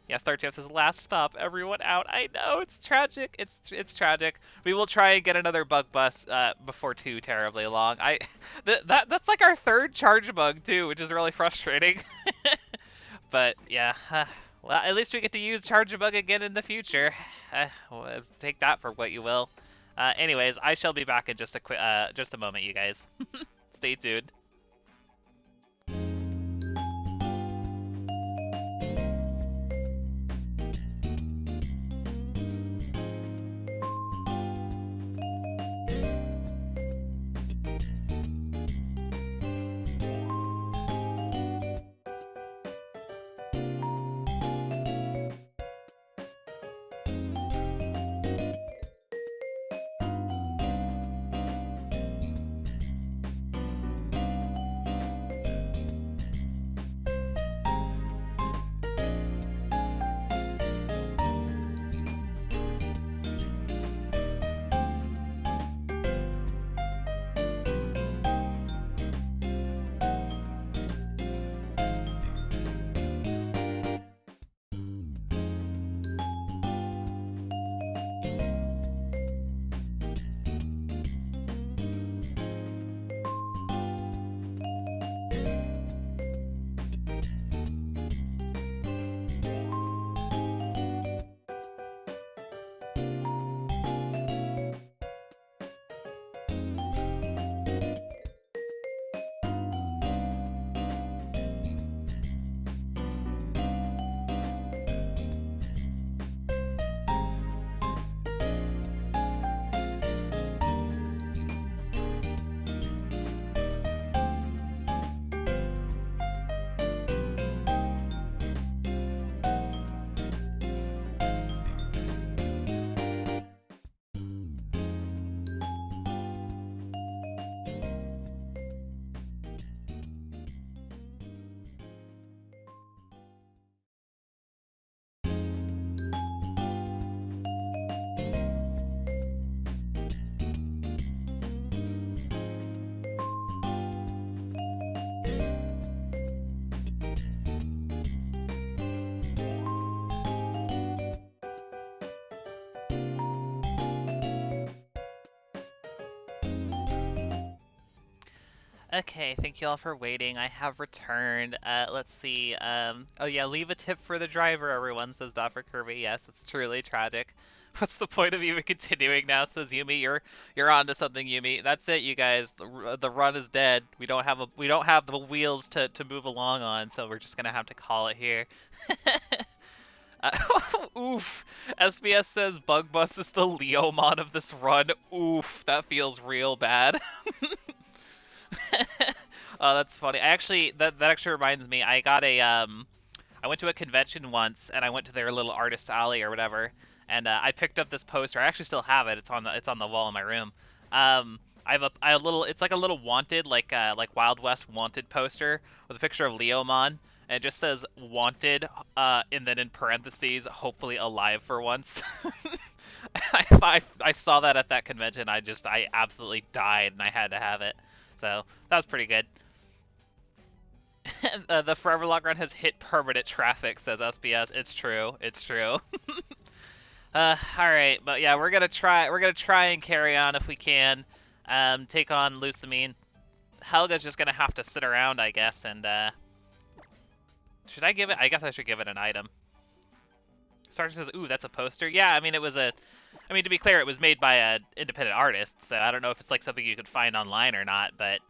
Yeah, Star Champ says last stop, everyone out. I know, it's tragic. It's tragic. We will try and get another bug bus before too terribly long. That's like our 3rd charge bug too, which is really frustrating. But yeah, well, at least we get to use charge bug again in the future. Well, take that for what you will. Anyways, I shall be back in just a moment, you guys. Stay tuned. Okay, thank you all for waiting. I have returned. Let's see. Oh yeah, leave a tip for the driver, everyone, says Dr. Kirby. Yes, it's truly tragic. What's the point of even continuing now, says Yumi. You're onto something, Yumi. That's it, you guys. The run is dead. We don't have the wheels to move along on, so we're just gonna have to call it here. Oof. SBS says Bug Bus is the Leomon of this run. Oof, that feels real bad. Oh, that's funny. That actually reminds me. I went to a convention once, and I went to their little artist alley or whatever, and I picked up this poster. I actually still have it. It's on the wall in my room. I have a little. It's like a little wanted, like Wild West wanted poster with a picture of Leomon, and it just says wanted, and then in parentheses, hopefully alive for once. I saw that at that convention. I absolutely died, and I had to have it. So that was pretty good. The Foreverlocke run has hit permanent traffic, says SBS. It's true. It's true. All right, but yeah, we're gonna try. We're gonna try and carry on if we can. Take on Lusamine. Helga's just gonna have to sit around, I guess. And should I give it? I guess I should give it an item. Sergeant says, "Ooh, that's a poster." Yeah, I mean it was a. I mean, to be clear, it was made by an independent artist, so I don't know if it's like something you could find online or not, but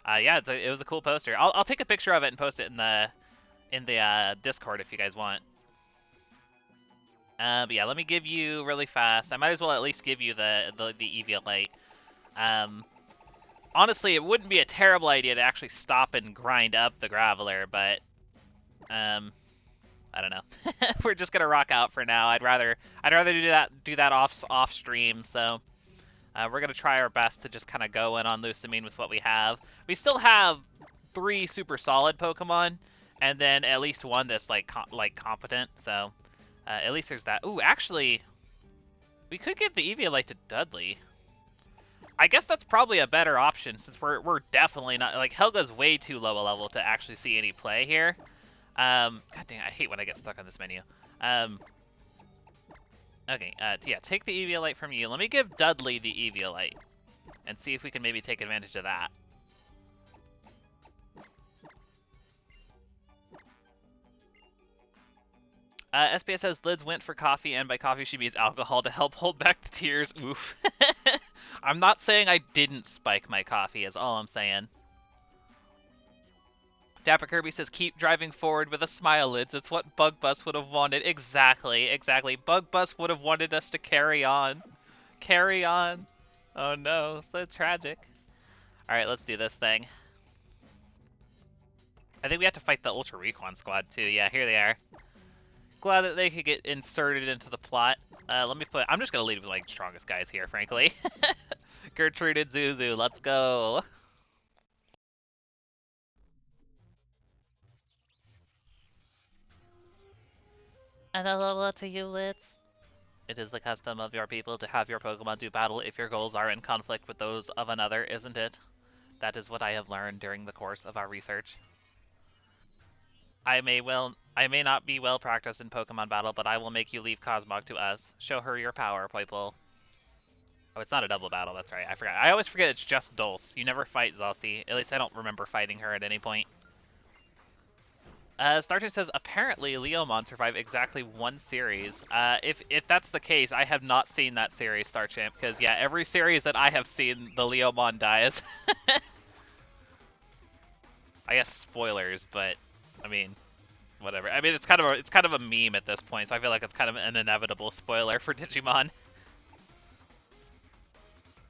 yeah, it was a cool poster. I'll take a picture of it and post it in the Discord if you guys want. But yeah, let me give you really fast. I might as well at least give you the Eviolite. Honestly, it wouldn't be a terrible idea to actually stop and grind up the Graveler, but I don't know. We're just gonna rock out for now. I'd rather do that off stream. So we're gonna try our best to just kind of go in on Lusamine with what we have. We still have 3 super solid Pokemon, and then at least 1 that's like competent. So at least there's that. Ooh, actually, we could give the Eviolite to Dudley. I guess that's probably a better option since we're definitely not like Helga's way too low a level to actually see any play here. God dang, I hate when I get stuck on this menu. Okay, yeah, take the Eviolite from you. Let me give Dudley the Eviolite and see if we can maybe take advantage of that. SBS says Lids went for coffee, and by coffee she means alcohol to help hold back the tears. Oof. I'm not saying I didn't spike my coffee, is all I'm saying. Dapper Kirby says, keep driving forward with a smile, Lids. It's what Bug Bus would have wanted. Exactly, exactly. Bug Bus would have wanted us to carry on. Carry on. Oh no, so tragic. Alright, let's do this thing. I think we have to fight the Ultra Recon squad too. Yeah, here they are. Glad that they could get inserted into the plot. I'm just gonna lead with like strongest guys here, frankly. Gertrude and Zuzu, let's go. And hello to you, Litz. It is the custom of your people to have your Pokemon do battle if your goals are in conflict with those of another, isn't it? That is what I have learned during the course of our research. I may not be well practiced in Pokemon battle, but I will make you leave Cosmog to us. Show her your power, Poipole. Oh, it's not a double battle, that's right. I forgot. I always forget it's just Dulce. You never fight Zossie. At least I don't remember fighting her at any point. Starter says, apparently Leomon survived exactly 1 series. If that's the case, I have not seen that series, Starchamp, because yeah, every series that I have seen, the Leomon dies. I guess spoilers, but I mean, whatever. I mean, it's kind of a meme at this point, so I feel like it's kind of an inevitable spoiler for Digimon.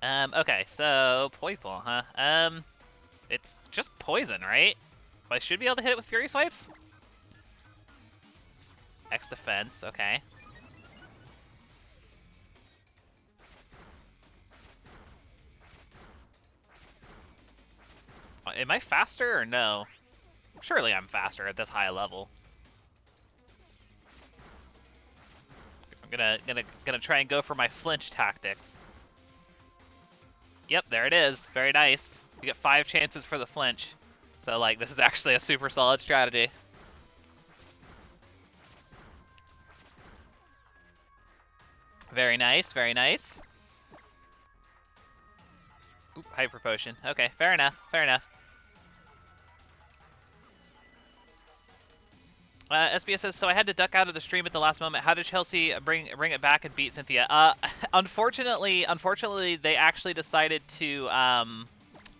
Okay, so Poipole, huh? It's just poison, right? So I should be able to hit it with Fury Swipes? X defense, okay. Am I faster or no? Surely I'm faster at this high level. I'm gonna try and go for my flinch tactics. Yep, there it is. Very nice. You get 5 chances for the flinch. So like this is actually a super solid strategy. Very nice, very nice. Oop, Hyper Potion. Okay, fair enough, fair enough. SBS says, so I had to duck out of the stream at the last moment. How did Chelsea bring it back and beat Cynthia? Unfortunately, they actually decided to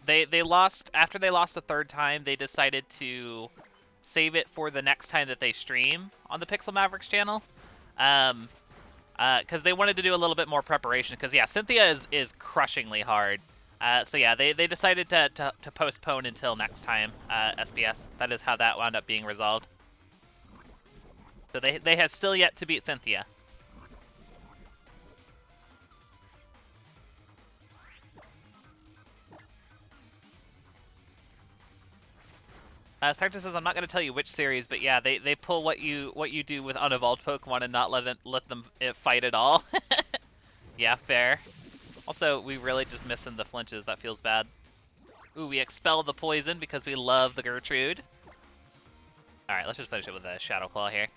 they lost after they lost the third time. They decided to save it for the next time that they stream on the Pixel Mavericks channel. Because they wanted to do a little bit more preparation. Because yeah, Cynthia is crushingly hard. So yeah, they decided to postpone until next time. SBS. That is how that wound up being resolved. So they have still yet to beat Cynthia. Sartre says, I'm not going to tell you which series, but yeah, they pull what you do with unevolved Pokemon and not let them fight at all. Yeah, fair. Also, we really just missing the flinches. That feels bad. Ooh, we expel the poison because we love the Gertrude. Alright, let's just finish it with a Shadow Claw here.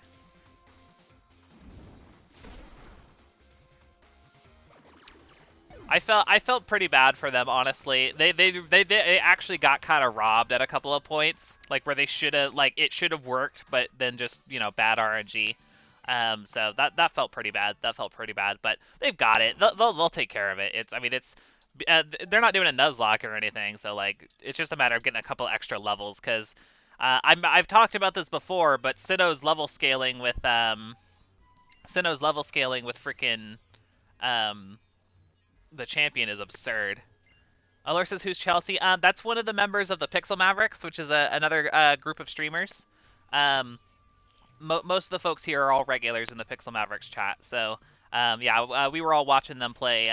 I felt pretty bad for them, honestly. They actually got kind of robbed at a couple of points, like where they should have, like it should have worked, but then just, you know, bad RNG. So that felt pretty bad. That felt pretty bad, but they've got it. They'll take care of it. They're not doing a Nuzlocke or anything, so like it's just a matter of getting a couple extra levels. Because I've talked about this before, but Sinnoh's level scaling with freaking the champion is absurd. Allure says, who's Chelsea? That's one of the members of the Pixel Mavericks, which is another group of streamers. Most of the folks here are all regulars in the Pixel Mavericks chat. So, yeah, we were all watching them play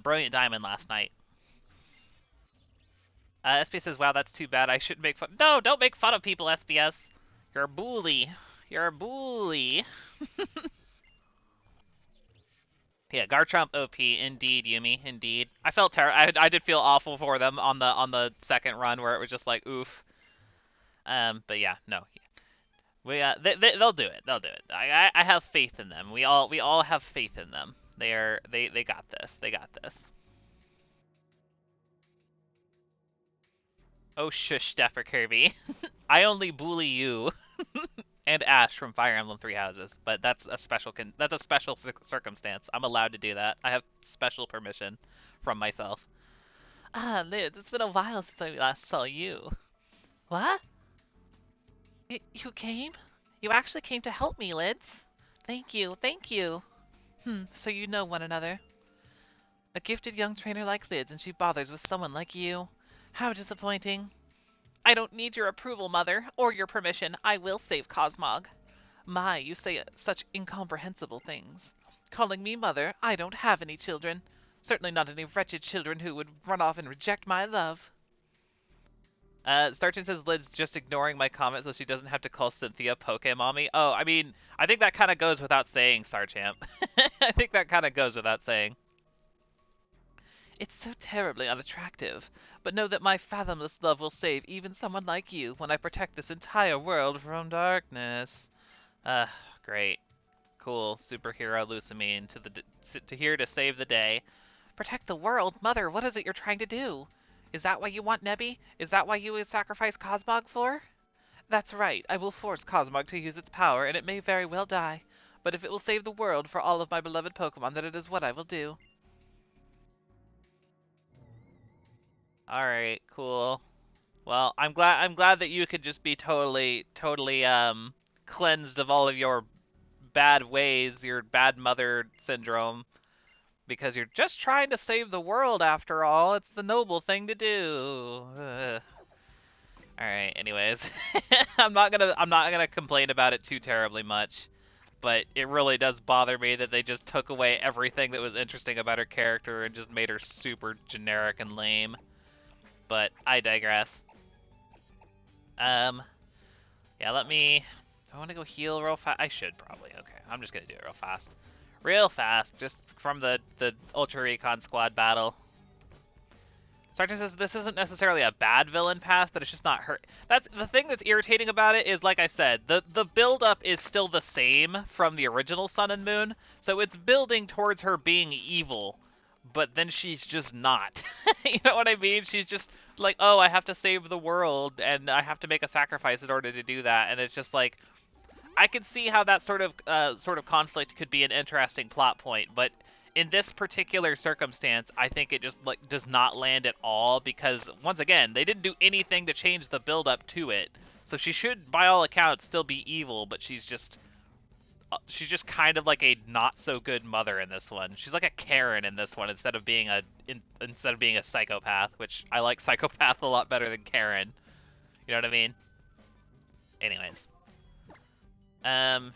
Brilliant Diamond last night. SBS says, wow, that's too bad. I shouldn't make fun. No, don't make fun of people, SBS. You're a bully. You're a bully. Yeah, Garchomp OP, indeed, Yumi, indeed. I felt terrible. I did feel awful for them on the second run where it was just like, oof. But yeah, no. They'll do it. They'll do it. I have faith in them. We all have faith in them. They got this. They got this. Oh shush, Stepper Kirby. I only bully you. And Ash from Fire Emblem Three Houses, but that's a special circumstance. I'm allowed to do that. I have special permission from myself. Liz, it's been a while since I last saw you. What? You came? You actually came to help me, Lids. Thank you, thank you. So you know one another. A gifted young trainer like Lids, and she bothers with someone like you. How disappointing. I don't need your approval, Mother, or your permission. I will save Cosmog. My, you say such incomprehensible things. Calling me Mother, I don't have any children. Certainly not any wretched children who would run off and reject my love. Starchin says Lid's just ignoring my comment so she doesn't have to call Cynthia Pokemommy. Oh, I mean, I think that kind of goes without saying, Starchamp. I think that kind of goes without saying. It's so terribly unattractive, but know that my fathomless love will save even someone like you when I protect this entire world from darkness. Great. Cool. Superhero Lusamine to here to save the day. Protect the world? Mother, what is it you're trying to do? Is that why you want Nebby? Is that why you would sacrifice Cosmog for? That's right. I will force Cosmog to use its power, and it may very well die. But if it will save the world for all of my beloved Pokemon, then it is what I will do. Alright, cool. Well, I'm glad that you could just be totally cleansed of all of your bad ways, your bad mother syndrome, because you're just trying to save the world after all. It's the noble thing to do. Alright, anyways. I'm not gonna complain about it too terribly much. But it really does bother me that they just took away everything that was interesting about her character and just made her super generic and lame. But I digress. Yeah, let me... Do I want to go heal real fast? I should probably. Okay, I'm just going to do it real fast. Real fast, just from the Ultra Recon Squad battle. Sartre says this isn't necessarily a bad villain path, but it's just not her. That's the thing that's irritating about it is, like I said, the build-up is still the same from the original Sun and Moon, so it's building towards her being evil. But then she's just not. You know what I mean? She's just Like, oh, I have to save the world, and I have to make a sacrifice in order to do that, and it's just like, I can see how that sort of conflict could be an interesting plot point, but in this particular circumstance, I think it just like does not land at all because once again, they didn't do anything to change the build up to it. So she should, by all accounts, still be evil, but she's just kind of like a not so good mother in this one. She's like a Karen in this one instead of being a psychopath, which I like psychopath a lot better than Karen. You know what I mean? Anyways, um,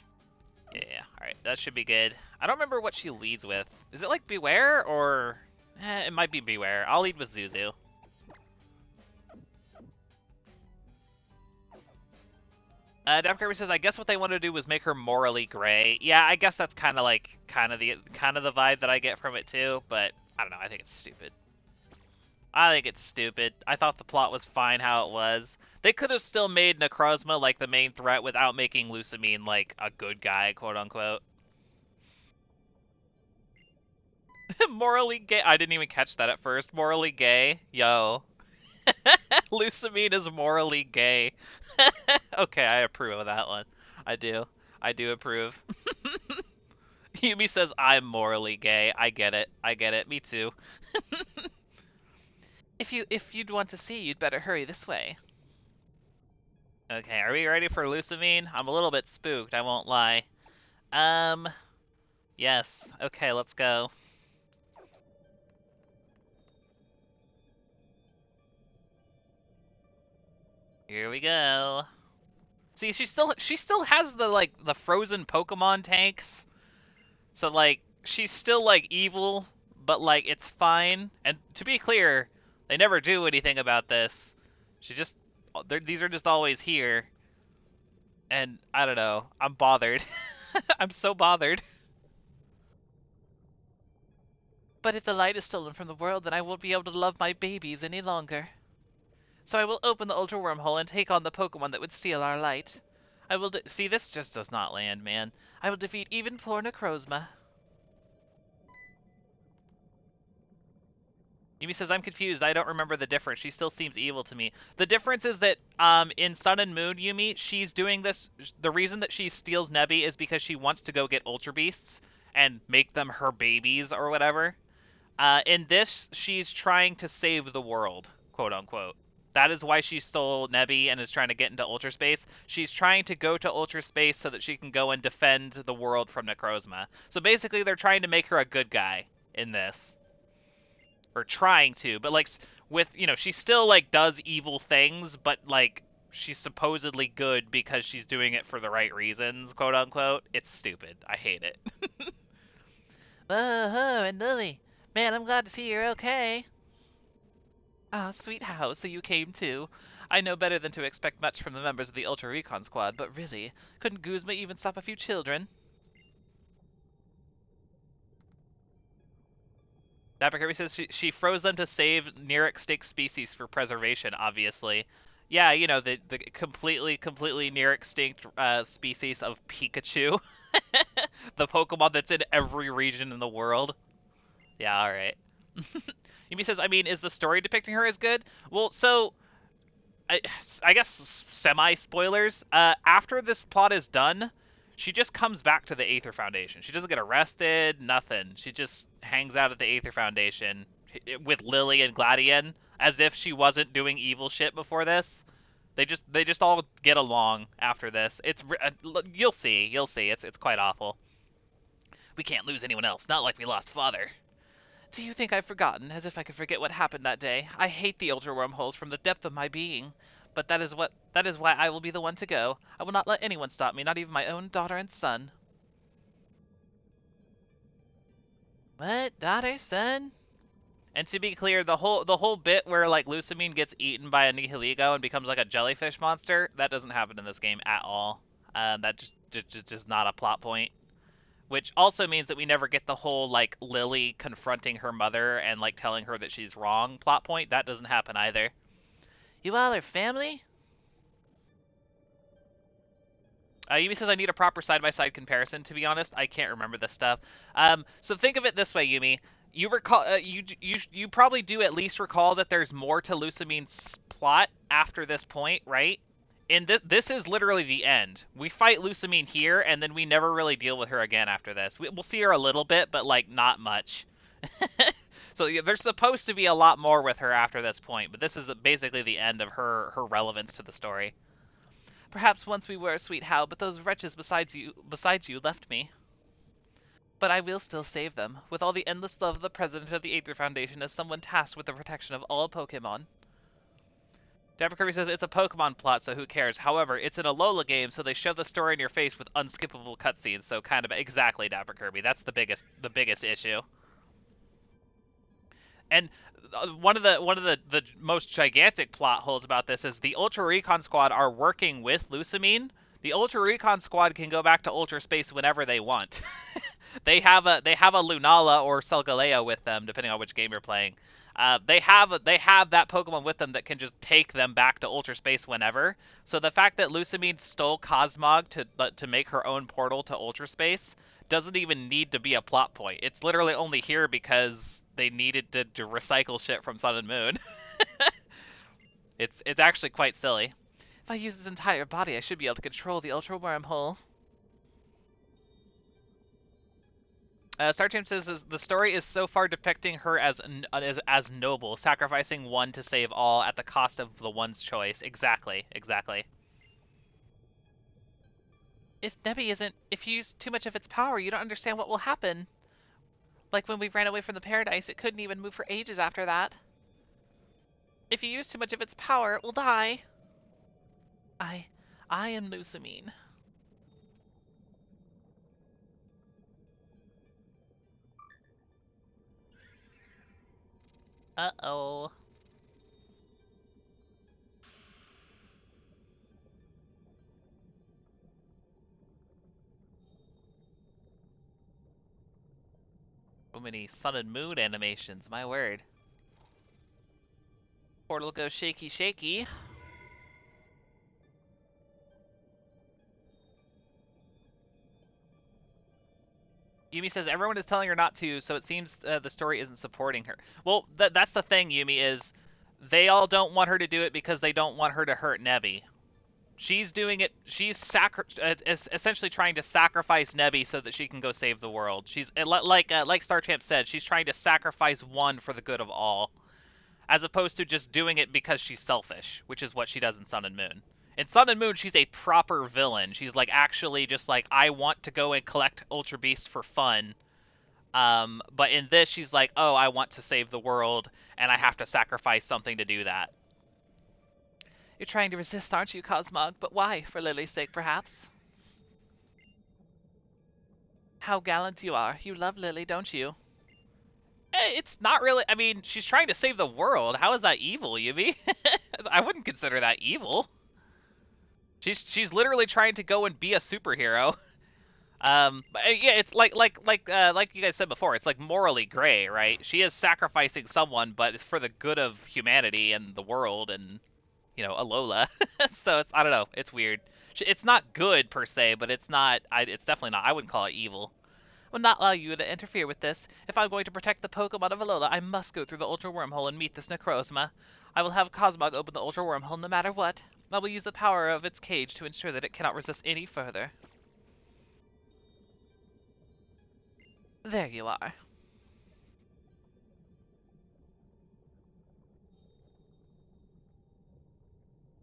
yeah, all right, that should be good. I don't remember what she leads with. Is it like Beware or? It might be Beware. I'll lead with Zuzu. Def Kirby says, I guess what they wanted to do was make her morally gray. Yeah, I guess that's kind of the vibe that I get from it too. But I don't know. I think it's stupid. I think it's stupid. I thought the plot was fine how it was. They could have still made Necrozma like the main threat without making Lusamine like a good guy, quote unquote. Morally gay. I didn't even catch that at first. Morally gay. Yo. Lusamine is morally gay. Okay, I approve of that one. I do. I do approve. Yumi says I'm morally gay. I get it. I get it. Me too. If you'd want to see, you'd better hurry this way. Okay, are we ready for Lusamine? I'm a little bit spooked, I won't lie. Yes. Okay, let's go. Here we go. See, she still has the frozen Pokemon tanks. So like she's still like evil, but like it's fine. And to be clear, they never do anything about this. She just these are just always here. And I don't know. I'm bothered. I'm so bothered. But if the light is stolen from the world, then I won't be able to love my babies any longer. So I will open the Ultra Wormhole and take on the Pokemon that would steal our light. I will see, this just does not land, man. I will defeat even poor Necrozma. Yumi says, I'm confused. I don't remember the difference. She still seems evil to me. The difference is that in Sun and Moon, Yumi, she's doing this. The reason that she steals Nebby is because she wants to go get Ultra Beasts and make them her babies or whatever. In this, she's trying to save the world, quote unquote. That is why she stole Nebby and is trying to get into Ultra Space. She's trying to go to Ultra Space so that she can go and defend the world from Necrozma. So basically, they're trying to make her a good guy in this. Or trying to, but like with, she still like does evil things, but like she's supposedly good because she's doing it for the right reasons, quote unquote. It's stupid. I hate it. Oh, and Lily. Man, I'm glad to see you're okay. Ah, sweet how, so you came too. I know better than to expect much from the members of the Ultra Recon Squad, but really, couldn't Guzma even stop a few children? Dapper Kirby says she froze them to save near-extinct species for preservation, obviously. Yeah, the completely near-extinct species of Pikachu. The Pokemon that's in every region in the world. Yeah, alright. Yumi says, I mean, is the story depicting her as good? Well, so, I guess semi-spoilers. After this plot is done, she just comes back to the Aether Foundation. She doesn't get arrested, nothing. She just hangs out at the Aether Foundation with Lily and Gladian, as if she wasn't doing evil shit before this. They just all get along after this. It's you'll see. It's quite awful. We can't lose anyone else, not like we lost Father. Do you think I've forgotten, as if I could forget what happened that day? I hate the ultra wormholes from the depth of my being. But that is why I will be the one to go. I will not let anyone stop me, not even my own daughter and son. What? Daughter, son? And to be clear, the whole bit where like Lusamine gets eaten by a Nihiligo and becomes like a jellyfish monster, that doesn't happen in this game at all. That just not a plot point. Which also means that we never get the whole, like, Lily confronting her mother and, like, telling her that she's wrong plot point. That doesn't happen either. You all are family? Yumi says I need a proper side-by-side comparison. To be honest, I can't remember this stuff. So think of it this way, Yumi. You recall you probably do at least recall that there's more to Lusamine's plot after this point, right? And this is literally the end. We fight Lusamine here, and then we never really deal with her again after this. We'll see her a little bit, but like not much. So yeah, there's supposed to be a lot more with her after this point, but this is basically the end of her relevance to the story. Perhaps once we were a sweet Hal, but those wretches besides you left me. But I will still save them, with all the endless love of the president of the Aether Foundation as someone tasked with the protection of all Pokemon. Dapper Kirby says it's a Pokemon plot, so who cares? However, it's an Alola game, so they shove the story in your face with unskippable cutscenes. So kind of exactly, Dapper Kirby. That's the biggest issue. And one of the most gigantic plot holes about this is the Ultra Recon Squad are working with Lusamine. The Ultra Recon Squad can go back to Ultra Space whenever they want. They have a Lunala or Solgaleo with them, depending on which game you're playing. They have that Pokemon with them that can just take them back to Ultra Space whenever. So the fact that Lusamine stole Cosmog to make her own portal to Ultra Space doesn't even need to be a plot point. It's literally only here because they needed to recycle shit from Sun and Moon. It's actually quite silly. If I use his entire body, I should be able to control the Ultra Wormhole. Starchamp says the story is so far depicting her as noble, sacrificing one to save all at the cost of the one's choice. Exactly. If you use too much of its power, you don't understand what will happen. Like when we ran away from the paradise, it couldn't even move for ages after that. If you use too much of its power, it will die. I am Lusamine. Uh-oh. So many Sun and Moon animations, my word. Portal goes shaky shaky. Yumi says everyone is telling her not to, so it seems the story isn't supporting her. Well, that's the thing, Yumi, is they all don't want her to do it because they don't want her to hurt Nebby. She's doing it. She's essentially trying to sacrifice Nebby so that she can go save the world. She's like Starchamp said, she's trying to sacrifice one for the good of all, as opposed to just doing it because she's selfish, which is what she does in Sun and Moon. In Sun and Moon, she's a proper villain. She's like actually just like, I want to go and collect Ultra Beasts for fun. But in this, she's like, oh, I want to save the world, and I have to sacrifice something to do that. You're trying to resist, aren't you, Cosmog? But why? For Lily's sake, perhaps? How gallant you are. You love Lily, don't you? It's not really... I mean, she's trying to save the world. How is that evil, Yumi? I wouldn't consider that evil. She's literally trying to go and be a superhero. But yeah, it's like you guys said before, it's like morally gray, right? She is sacrificing someone, but it's for the good of humanity and the world and, you know, Alola. So it's, I don't know, it's weird. It's not good per se, but it's not, it's definitely not, I wouldn't call it evil. I will not allow you to interfere with this. If I'm going to protect the Pokemon of Alola, I must go through the Ultra Wormhole and meet this Necrozma. I will have Cosmog open the Ultra Wormhole no matter what. I will use the power of its cage to ensure that it cannot resist any further. There you are.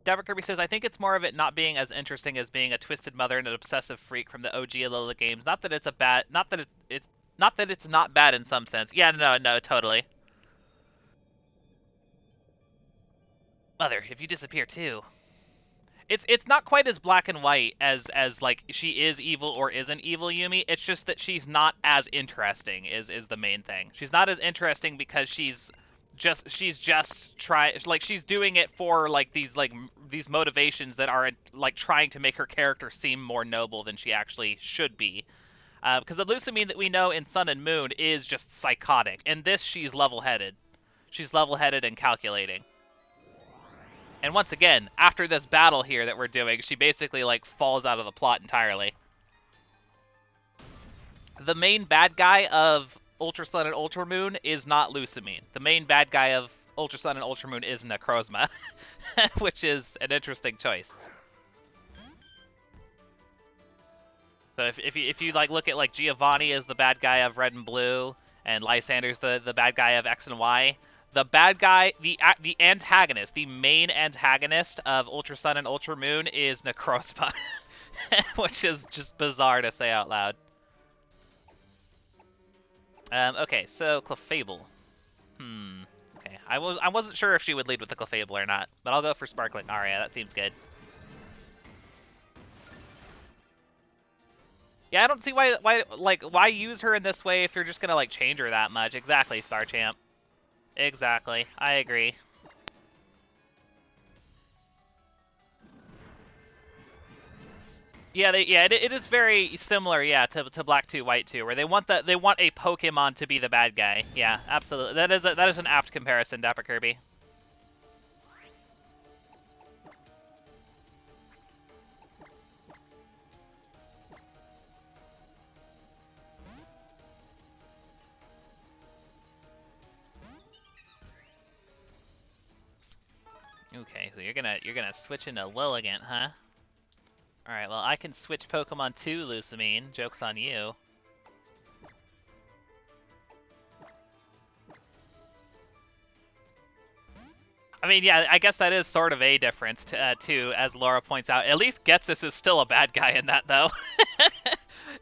Dapper Kirby says, I think it's more of it not being as interesting as being a twisted mother and an obsessive freak from the OG Alola games. Not that it's a bad, not that it's not bad in some sense. Yeah, no, totally. Mother, if you disappear too. It's not quite as black and white as like she is evil or isn't evil, Yumi. It's just that she's not as interesting is the main thing. She's not as interesting because she's just she's doing it for like these motivations that are like trying to make her character seem more noble than she actually should be. Because the Lusamine that we know in Sun and Moon is just psychotic. In this, she's level-headed. She's level-headed and calculating. And once again, after this battle here that we're doing, she basically like falls out of the plot entirely. The main bad guy of Ultra Sun and Ultra Moon is not Lusamine. The main bad guy of Ultra Sun and Ultra Moon is Necrozma, which is an interesting choice. So if you like look at like Giovanni as the bad guy of Red and Blue, and Lysander's the bad guy of X and Y, the bad guy, the antagonist, the main antagonist of Ultra Sun and Ultra Moon is Necrozma, which is just bizarre to say out loud. Okay, so Clefable. Okay, I wasn't sure if she would lead with the Clefable or not, but I'll go for Sparkling Aria. That seems good. Yeah, I don't see why use her in this way if you're just gonna like change her that much. Exactly, Star Champ. Exactly, I agree. Yeah, it is very similar, yeah, to Black 2, White 2, where they want a Pokemon to be the bad guy. Yeah, absolutely. That is an apt comparison, Dapper Kirby. Okay, so you're gonna switch into Lilligant, huh? Alright, well I can switch Pokemon to Lusamine. Joke's on you. I mean, yeah, I guess that is sort of a difference, too, as Laura points out. At least Getsus is still a bad guy in that, though.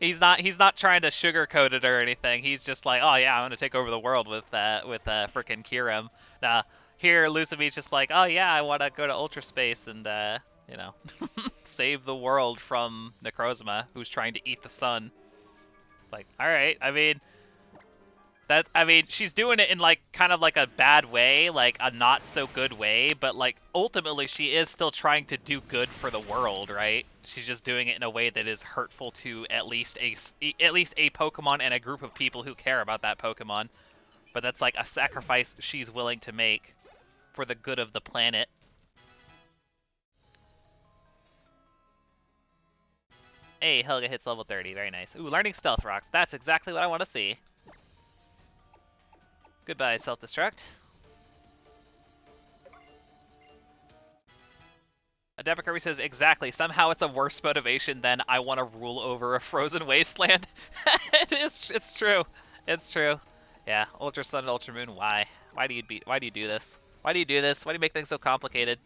He's not trying to sugarcoat it or anything. He's just like, oh yeah, I'm gonna take over the world with frickin' Kyurem. Nah, here Lusamine's just like, oh yeah, I want to go to Ultra Space and you know, save the world from Necrozma, who's trying to eat the sun. Like, all right, I mean, she's doing it in like kind of like a bad way, like a not so good way, but like ultimately she is still trying to do good for the world, right? She's just doing it in a way that is hurtful to at least a Pokemon and a group of people who care about that Pokemon. But that's like a sacrifice she's willing to make for the good of the planet. Hey, Helga hits level 30. Very nice. Ooh, learning Stealth Rocks. That's exactly what I want to see. Goodbye, self-destruct. Adeptic Kirby says, exactly. Somehow it's a worse motivation than I want to rule over a frozen wasteland. It's true. It's true. Yeah, Ultra Sun and Ultra Moon, why? Why do you do this? Why do you do this? Why do you make things so complicated?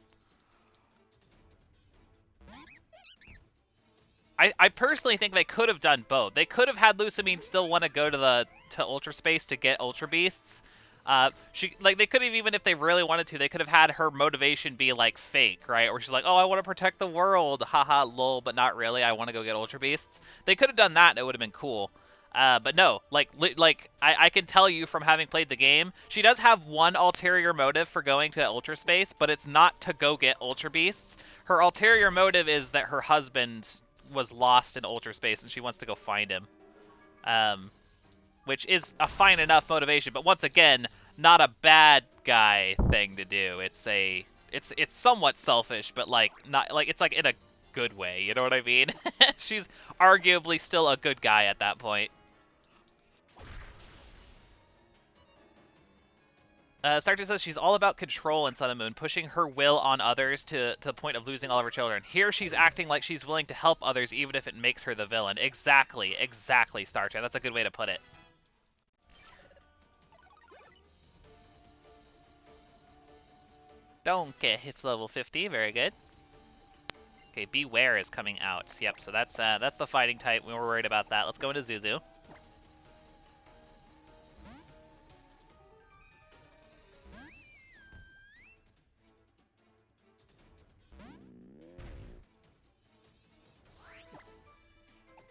I personally think they could have done both. They could have had Lusamine still want to go to Ultra Space to get Ultra Beasts. They could have, even if they really wanted to, they could have had her motivation be like fake, right? Where she's like, oh, I want to protect the world, haha, lol, but not really. I want to go get Ultra Beasts. They could have done that, and it would have been cool. But no, I can tell you from having played the game, she does have one ulterior motive for going to Ultra Space, but it's not to go get Ultra Beasts. Her ulterior motive is that her husband was lost in Ultra Space and she wants to go find him. Which is a fine enough motivation, but once again, not a bad guy thing to do. It's somewhat selfish, but it's like in a good way, you know what I mean? She's arguably still a good guy at that point. Sartre says she's all about control in Sun and Moon, pushing her will on others to the point of losing all of her children. Here she's acting like she's willing to help others even if it makes her the villain. Exactly, Sartre. That's a good way to put it. Donkey hits level 50, very good. Okay, Beware is coming out. Yep, so that's the fighting type. We were worried about that. Let's go into Zuzu.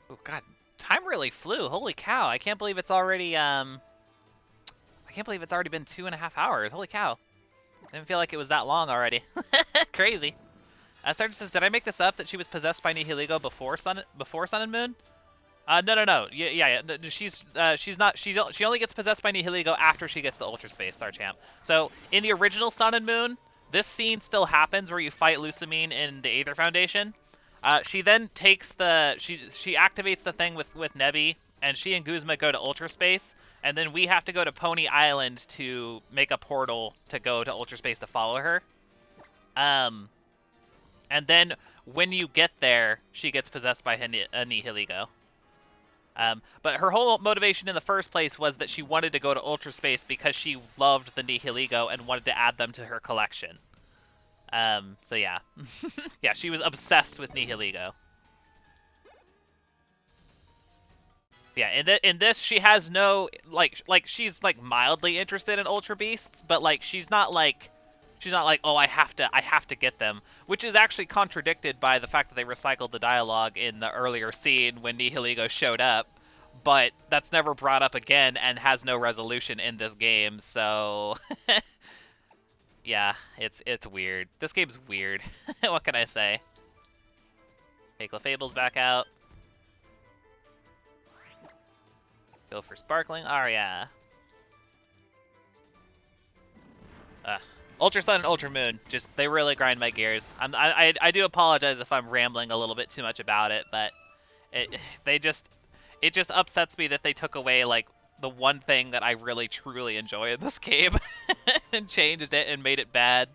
Oh god, time really flew. Holy cow! I can't believe it's already been 2.5 hours. Holy cow! I didn't feel like it was that long already. Crazy. Sarge says, did I make this up that she was possessed by Nihilego before Sun and Moon? No. Yeah. She only gets possessed by Nihilego after she gets to Ultra Space, Sarchamp. So in the original Sun and Moon, this scene still happens where you fight Lusamine in the Aether Foundation. She then takes she activates the thing with Nebby, and she and Guzma go to Ultra Space, and then we have to go to Pony Island to make a portal to go to Ultra Space to follow her. And then when you get there, she gets possessed by a Nihiligo. But her whole motivation in the first place was that she wanted to go to Ultra Space because she loved the Nihiligo and wanted to add them to her collection. So yeah. Yeah, she was obsessed with Nihiligo. Yeah, in this she has no like she's like mildly interested in Ultra Beasts, but like she's not like oh I have to get them, which is actually contradicted by the fact that they recycled the dialogue in the earlier scene when Nihiligo showed up, but that's never brought up again and has no resolution in this game. So yeah, it's weird. This game's weird. What can I say? Take Clefable's back out. Go for Sparkling. Oh, yeah. Ultra Sun and Ultra Moon, just, they really grind my gears. I do apologize if I'm rambling a little bit too much about it, but it just upsets me that they took away, like, the one thing that I really, truly enjoy in this game and changed it and made it bad.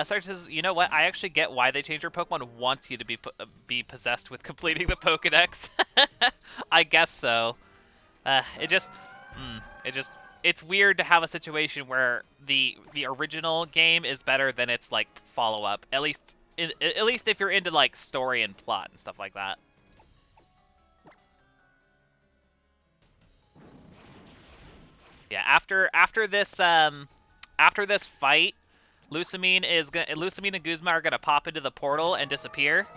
Sarge says, you know what? I actually get why they changed her. Pokemon wants you to be possessed with completing the Pokedex. I guess so. It's weird to have a situation where the original game is better than its like follow up. At least if you're into like story and plot and stuff like that. Yeah. After this fight. Lusamine and Guzma are gonna pop into the portal and disappear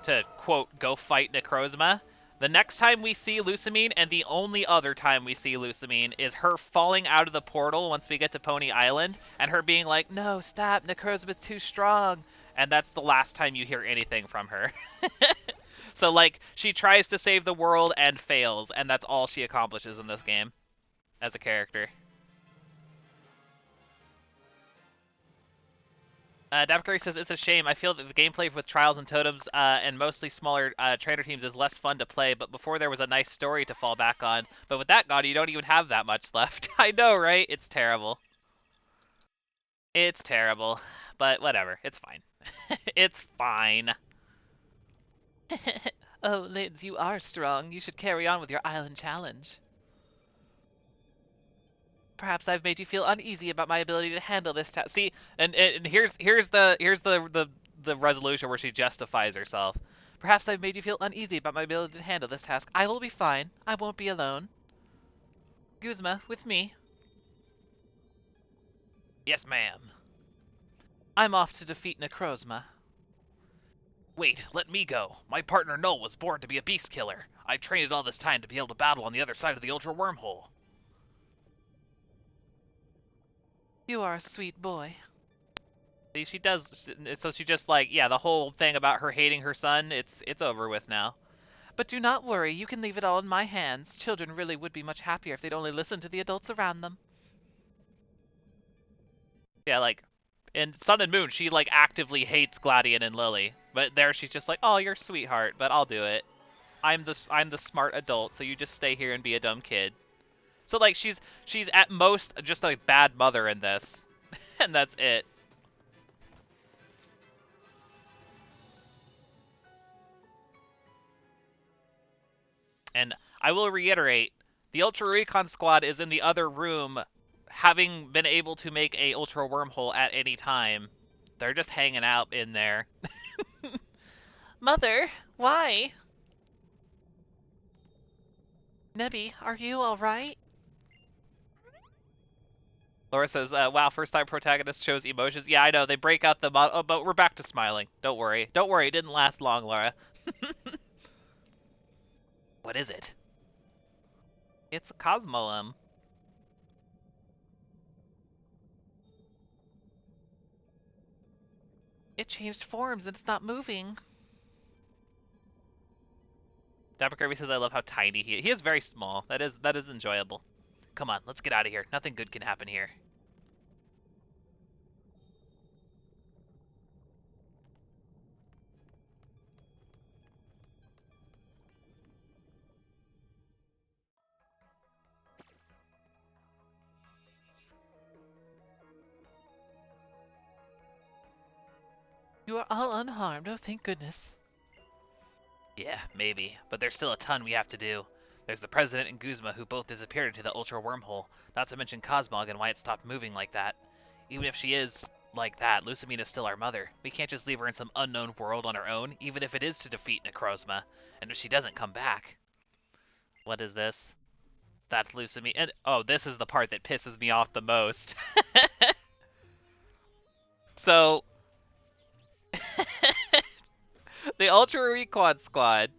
to, quote, go fight Necrozma. The next time we see Lusamine, and the only other time we see Lusamine, is her falling out of the portal once we get to Pony Island, and her being like, no, stop, Necrozma's too strong. And that's the last time you hear anything from her. So, like, she tries to save the world and fails, and that's all she accomplishes in this game as a character. Dabkari says, it's a shame. I feel that the gameplay with Trials and Totems and mostly smaller trainer teams is less fun to play, but before there was a nice story to fall back on. But with that god, you don't even have that much left. I know, right? It's terrible. It's terrible. But whatever. It's fine. It's fine. Oh, Lids, you are strong. You should carry on with your island challenge. Perhaps I've made you feel uneasy about my ability to handle this task. See, and here's the resolution where she justifies herself. Perhaps I've made you feel uneasy about my ability to handle this task. I will be fine. I won't be alone. Guzma, with me. Yes, ma'am. I'm off to defeat Necrozma. Wait, let me go. My partner Null was born to be a beast killer. I trained it all this time to be able to battle on the other side of the Ultra Wormhole. You are a sweet boy. See, she does, so she just like, yeah, the whole thing about her hating her son, it's over with now. But do not worry, you can leave it all in my hands. Children really would be much happier if they'd only listen to the adults around them. Yeah, like, in Sun and Moon, she like actively hates Gladian and Lily. But there she's just like, oh, you're a sweetheart, but I'll do it. I'm the smart adult, so you just stay here and be a dumb kid. So like she's at most just a bad mother in this. And that's it. And I will reiterate, the Ultra Recon Squad is in the other room, having been able to make a Ultra Wormhole at any time. They're just hanging out in there. Mother, why? Nebby, are you alright? Laura says, wow, first time protagonist shows emotions. Yeah, I know, they break out the model, oh, but we're back to smiling. Don't worry. Don't worry, it didn't last long, Laura. What is it? It's a Cosmoem. It changed forms and it's not moving. Dapper Kirby says, I love how tiny he is. He is very small. That is enjoyable. Come on, let's get out of here. Nothing good can happen here. You are all unharmed, oh thank goodness. Yeah, maybe, but there's still a ton we have to do. There's the President and Guzma who both disappeared into the Ultra Wormhole, not to mention Cosmog and why it stopped moving like that. Even if she is like that, Lusamine is still our mother. We can't just leave her in some unknown world on her own, even if it is to defeat Necrozma, and if she doesn't come back. What is this? That's Lusamine, and oh, this is the part that pisses me off the most. So, the Ultra Recon Squad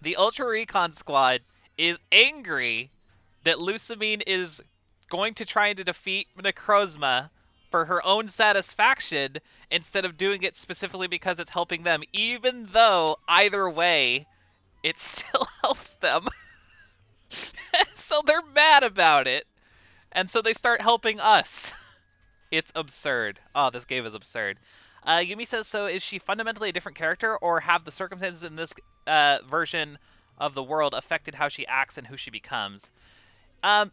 the Ultra Recon Squad is angry that Lusamine is going to try to defeat Necrozma for her own satisfaction instead of doing it specifically because it's helping them, even though either way, it still helps them. So they're mad about it, and so they start helping us. It's absurd. Oh, this game is absurd. Yumi says, so is she fundamentally a different character, or have the circumstances in this version of the world affected how she acts and who she becomes?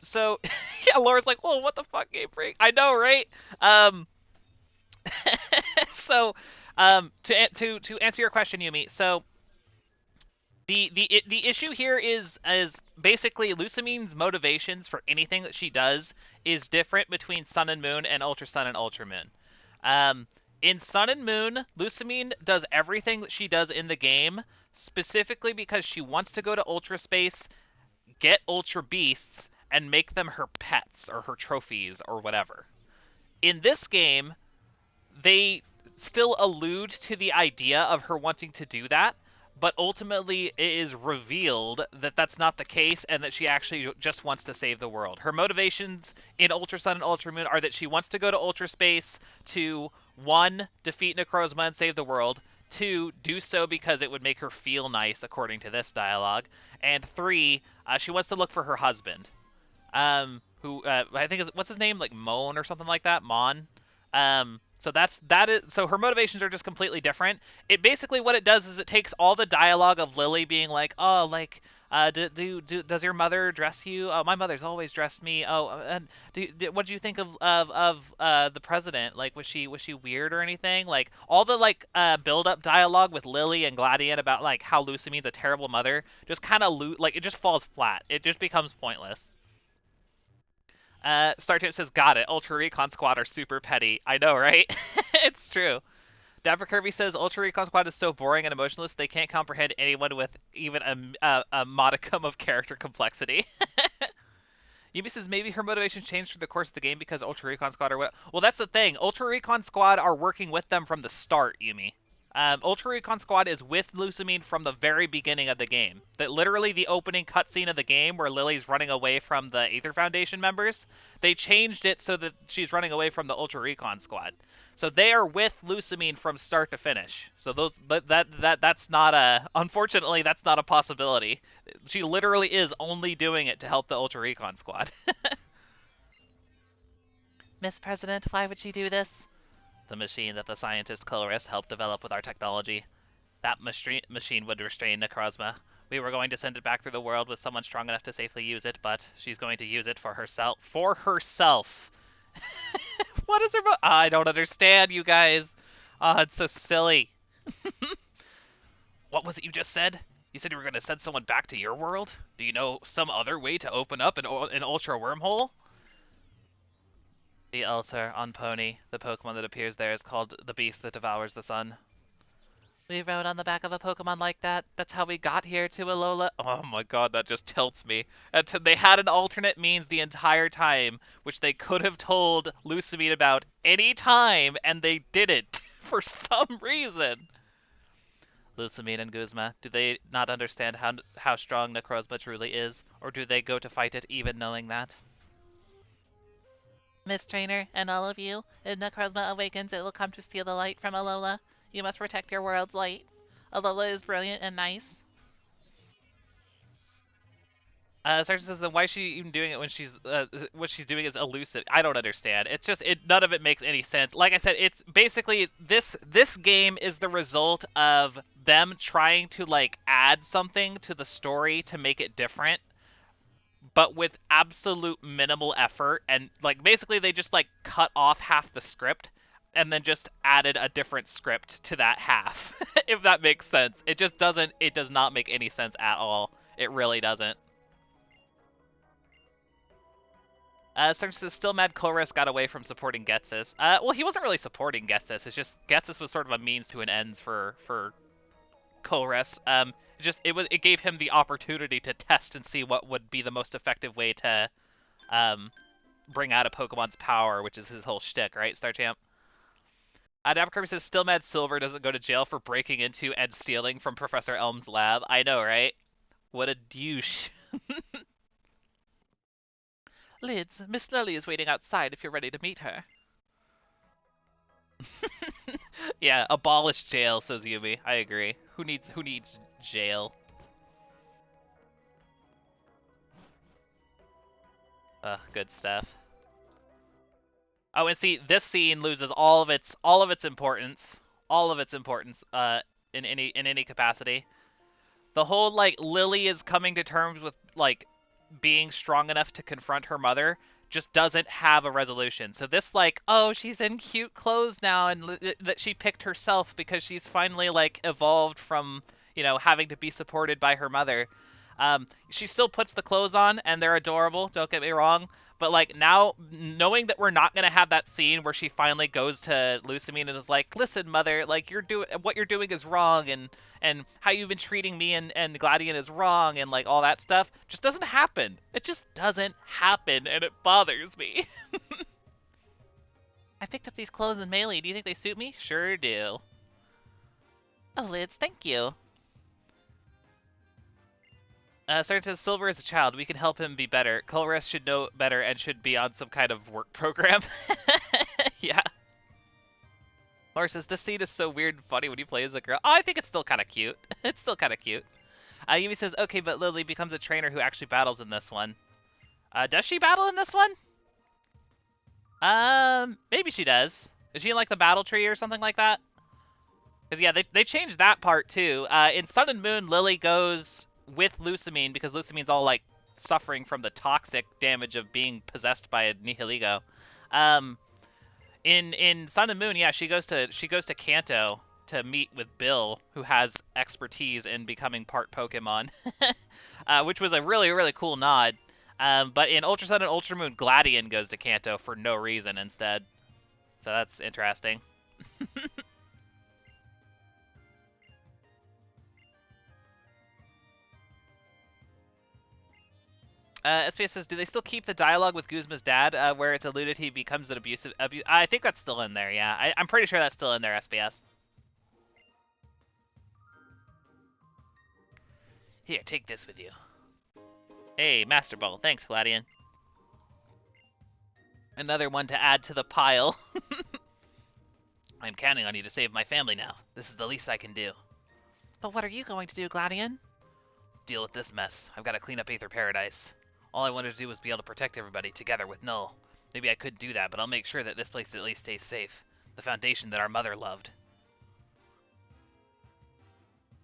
So, yeah, Laura's like, whoa, what the fuck, Game Freak? I know, right? So, to answer your question, Yumi, so the issue here is basically Lusamine's motivations for anything that she does is different between Sun and Moon and Ultra Sun and Ultra Moon. In Sun and Moon, Lusamine does everything that she does in the game specifically because she wants to go to Ultra Space, get Ultra Beasts, and make them her pets or her trophies or whatever. In this game, they still allude to the idea of her wanting to do that, but ultimately it is revealed that that's not the case and that she actually just wants to save the world. Her motivations in Ultra Sun and Ultra Moon are that she wants to go to Ultra Space to, 1, defeat Necrozma and save the world, 2, do so because it would make her feel nice, according to this dialogue, and 3, she wants to look for her husband, who I think is, what's his name, like Mon or something like that, Mon. So her motivations are just completely different. It basically, what it does is it takes all the dialogue of Lily being like, oh, like, does your mother dress you? Oh, my mother's always dressed me. Oh, and what do you think of the president? Like, was she weird or anything? Like, all the like build up dialogue with Lily and Gladian about like how Lusamine's a terrible mother just kind of like it just falls flat. It just becomes pointless. StarTip says, got it. Ultra Recon Squad are super petty. I know, right? It's true. Dapper Kirby says, Ultra Recon Squad is so boring and emotionless, they can't comprehend anyone with even a modicum of character complexity. Yumi says, maybe her motivation changed through the course of the game because Ultra Recon Squad are what? Well, that's the thing. Ultra Recon Squad are working with them from the start, Yumi. Ultra Recon Squad is with Lusamine from the very beginning of the game. That literally the opening cutscene of the game where Lily's running away from the Aether Foundation members, they changed it so that she's running away from the Ultra Recon Squad. So they are with Lusamine from start to finish. So that's not a, unfortunately that's not a possibility. She literally is only doing it to help the Ultra Recon Squad. Miss President, why would she do this? The machine that the scientist Coloris helped develop with our technology. That machine would restrain Necrozma. We were going to send it back through the world with someone strong enough to safely use it, but she's going to use it for herself. For herself! What is her I don't understand, you guys! Oh, it's so silly. What was it you just said? You said you were going to send someone back to your world? Do you know some other way to open up an Ultra Wormhole? The altar on Pony. The Pokemon that appears there is called the Beast that Devours the Sun. We rode on the back of a Pokemon like that. That's how we got here to Alola. Oh my god, that just tilts me. They had an alternate means the entire time, which they could have told Lusamine about any time, and they didn't, for some reason. Lusamine and Guzma, do they not understand how strong Necrozma truly is, or do they go to fight it even knowing that? Miss Trainer, and all of you, if Necrozma awakens, it will come to steal the light from Alola. You must protect your world's light. Alola is brilliant and nice. Sergeant says, then why is she even doing it when she's, what she's doing is elusive? I don't understand. It's just, none of it makes any sense. Like I said, it's basically, this game is the result of them trying to, like, add something to the story to make it different, but with absolute minimal effort, and like basically they just like cut off half the script. and then just added a different script to that half, if that makes sense. It just doesn't. It does not make any sense at all. It really doesn't. Sergeant says, still mad Chorus got away from supporting Getsus. Well, he wasn't really supporting Getsus. It's just Getsus was sort of a means to an ends for Chorus. It gave him the opportunity to test and see what would be the most effective way to bring out a Pokemon's power, which is his whole shtick, right, Star Champ? Abercrombie says, still mad Silver doesn't go to jail for breaking into and stealing from Professor Elm's lab. I know, right? What a douche. Lids, Miss Lily is waiting outside if you're ready to meet her. Yeah, abolish jail, says Yumi. I agree. Who needs jail? Good stuff. Oh, and see, this scene loses all of its importance. All of its importance, in any capacity. The whole, like, Lily is coming to terms with, like, being strong enough to confront her mother just doesn't have a resolution. So this, like, oh, she's in cute clothes now and that she picked herself because she's finally, like, evolved from, you know, having to be supported by her mother. She still puts the clothes on and they're adorable, don't get me wrong. But, like, now, knowing that we're not going to have that scene where she finally goes to Lusamine and is like, listen, mother, like, what you're doing is wrong, and how you've been treating me and Gladian is wrong, and, like, all that stuff, just doesn't happen. It just doesn't happen, and it bothers me. I picked up these clothes in Melee. Do you think they suit me? Sure do. Oh, Lids, thank you. Sergeant says, Silver is a child. We can help him be better. Colress should know better and should be on some kind of work program. Yeah. Laura says, this scene is so weird and funny when you play as a girl. Oh, I think it's still kind of cute. It's still kind of cute. Yumi says, okay, but Lily becomes a trainer who actually battles in this one. Does she battle in this one? Maybe she does. Is she in, like, the battle tree or something like that? Because, yeah, they changed that part, too. In Sun and Moon, Lily goes with Lusamine because Lusamine's all, like, suffering from the toxic damage of being possessed by a Nihiligo. In Sun and Moon, yeah, she goes to Kanto to meet with Bill, who has expertise in becoming part Pokemon, which was a really, really cool nod. But in Ultra Sun and Ultra Moon, Gladian goes to Kanto for no reason instead. So that's interesting. SPS says, do they still keep the dialogue with Guzma's dad, where it's alluded he becomes an abusive... I think that's still in there, yeah. I'm pretty sure that's still in there, SPS. Here, take this with you. Hey, Master Ball. Thanks, Gladian. Another one to add to the pile. I'm counting on you to save my family now. This is the least I can do. But what are you going to do, Gladian? Deal with this mess. I've got to clean up Aether Paradise. All I wanted to do was be able to protect everybody together with Null. Maybe I could do that, but I'll make sure that this place at least stays safe. The foundation that our mother loved.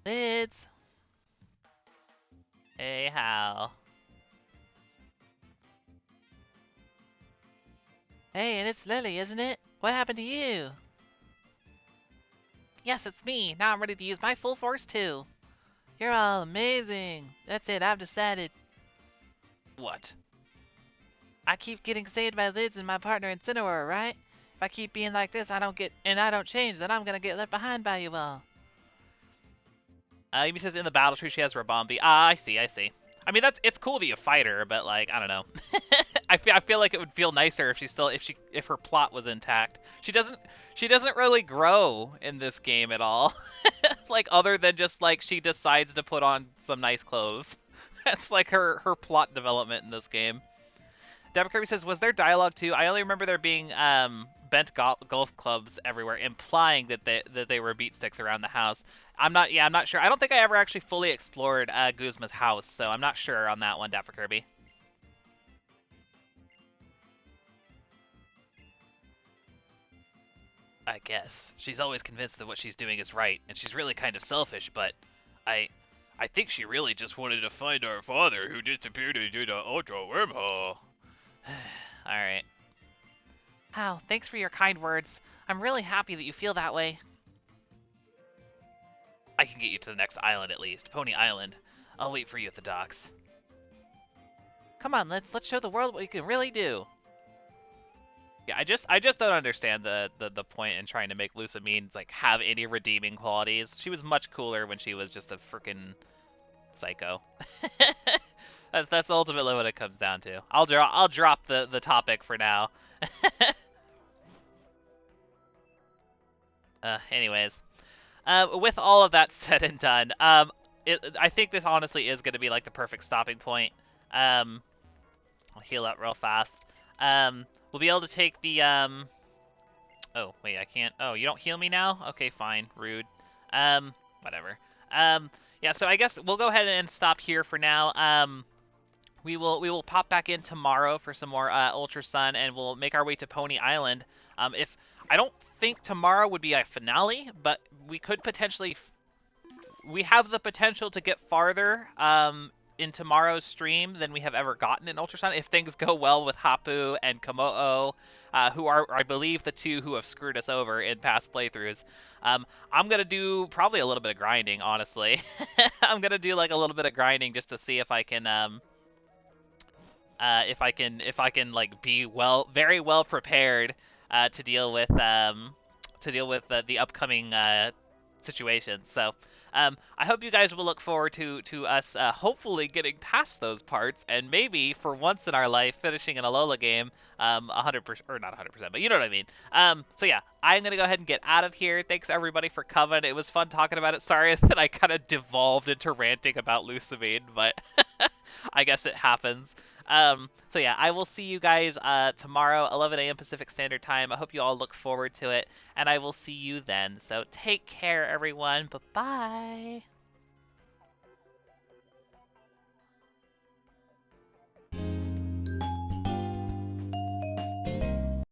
Lids! Hey, Hal. Hey, and it's Lily, isn't it? What happened to you? Yes, it's me. Now I'm ready to use my full force too. You're all amazing. That's it, I've decided. What? I keep getting saved by Lids and my partner Incineroar, right? If I keep being like this, I don't change, then I'm gonna get left behind by you all. Yumi says in the battle tree she has Rabombi. Ah, I see. I mean, it's cool that you fight her, but, like, I don't know. I feel like it would feel nicer if her plot was intact. She doesn't really grow in this game at all. Like, other than just, like, she decides to put on some nice clothes. That's like her plot development in this game. Deborah Kirby says, was there dialogue too? I only remember there being bent golf clubs everywhere, implying that they were beat sticks around the house. I'm not sure. I don't think I ever actually fully explored Guzma's house, so I'm not sure on that one, Dapper Kirby. I guess. She's always convinced that what she's doing is right, and she's really kind of selfish, but I think she really just wanted to find our father who disappeared into the Ultra Wormhole. Alright. Wow, thanks for your kind words. I'm really happy that you feel that way. I can get you to the next island at least, Pony Island. I'll wait for you at the docks. Come on, let's show the world what we can really do. Yeah, I just don't understand the point in trying to make Lusamine like have any redeeming qualities. She was much cooler when she was just a freaking psycho. That's ultimately what it comes down to. I'll drop the topic for now. Anyways, with all of that said and done, I think this honestly is going to be like the perfect stopping point. I'll heal up real fast. We'll be able to take the Oh wait, I can't. Oh, you don't heal me now? Okay, fine. Rude. Whatever. Yeah. So I guess we'll go ahead and stop here for now. We will pop back in tomorrow for some more Ultra Sun, and we'll make our way to Pony Island. If I don't think tomorrow would be a finale, but we could potentially. We have the potential to get farther in tomorrow's stream than we have ever gotten in Ultra Sun if things go well with Hapu and Komo'o, who are, I believe, the two who have screwed us over in past playthroughs. I'm gonna do probably a little bit of grinding, honestly. I'm gonna do like a little bit of grinding just to see if I can like be very well prepared to deal with the upcoming situations. So I hope you guys will look forward to us hopefully getting past those parts, and maybe for once in our life finishing an Alola game 100%, or not 100%, but you know what I mean. So yeah, I'm gonna go ahead and get out of here. Thanks everybody for coming. It was fun talking about it. Sorry that I kind of devolved into ranting about Lusamine, but I guess it happens. So yeah, I will see you guys tomorrow, 11 a.m. Pacific Standard Time. I hope you all look forward to it, and I will see you then. So take care, everyone. Bye-bye.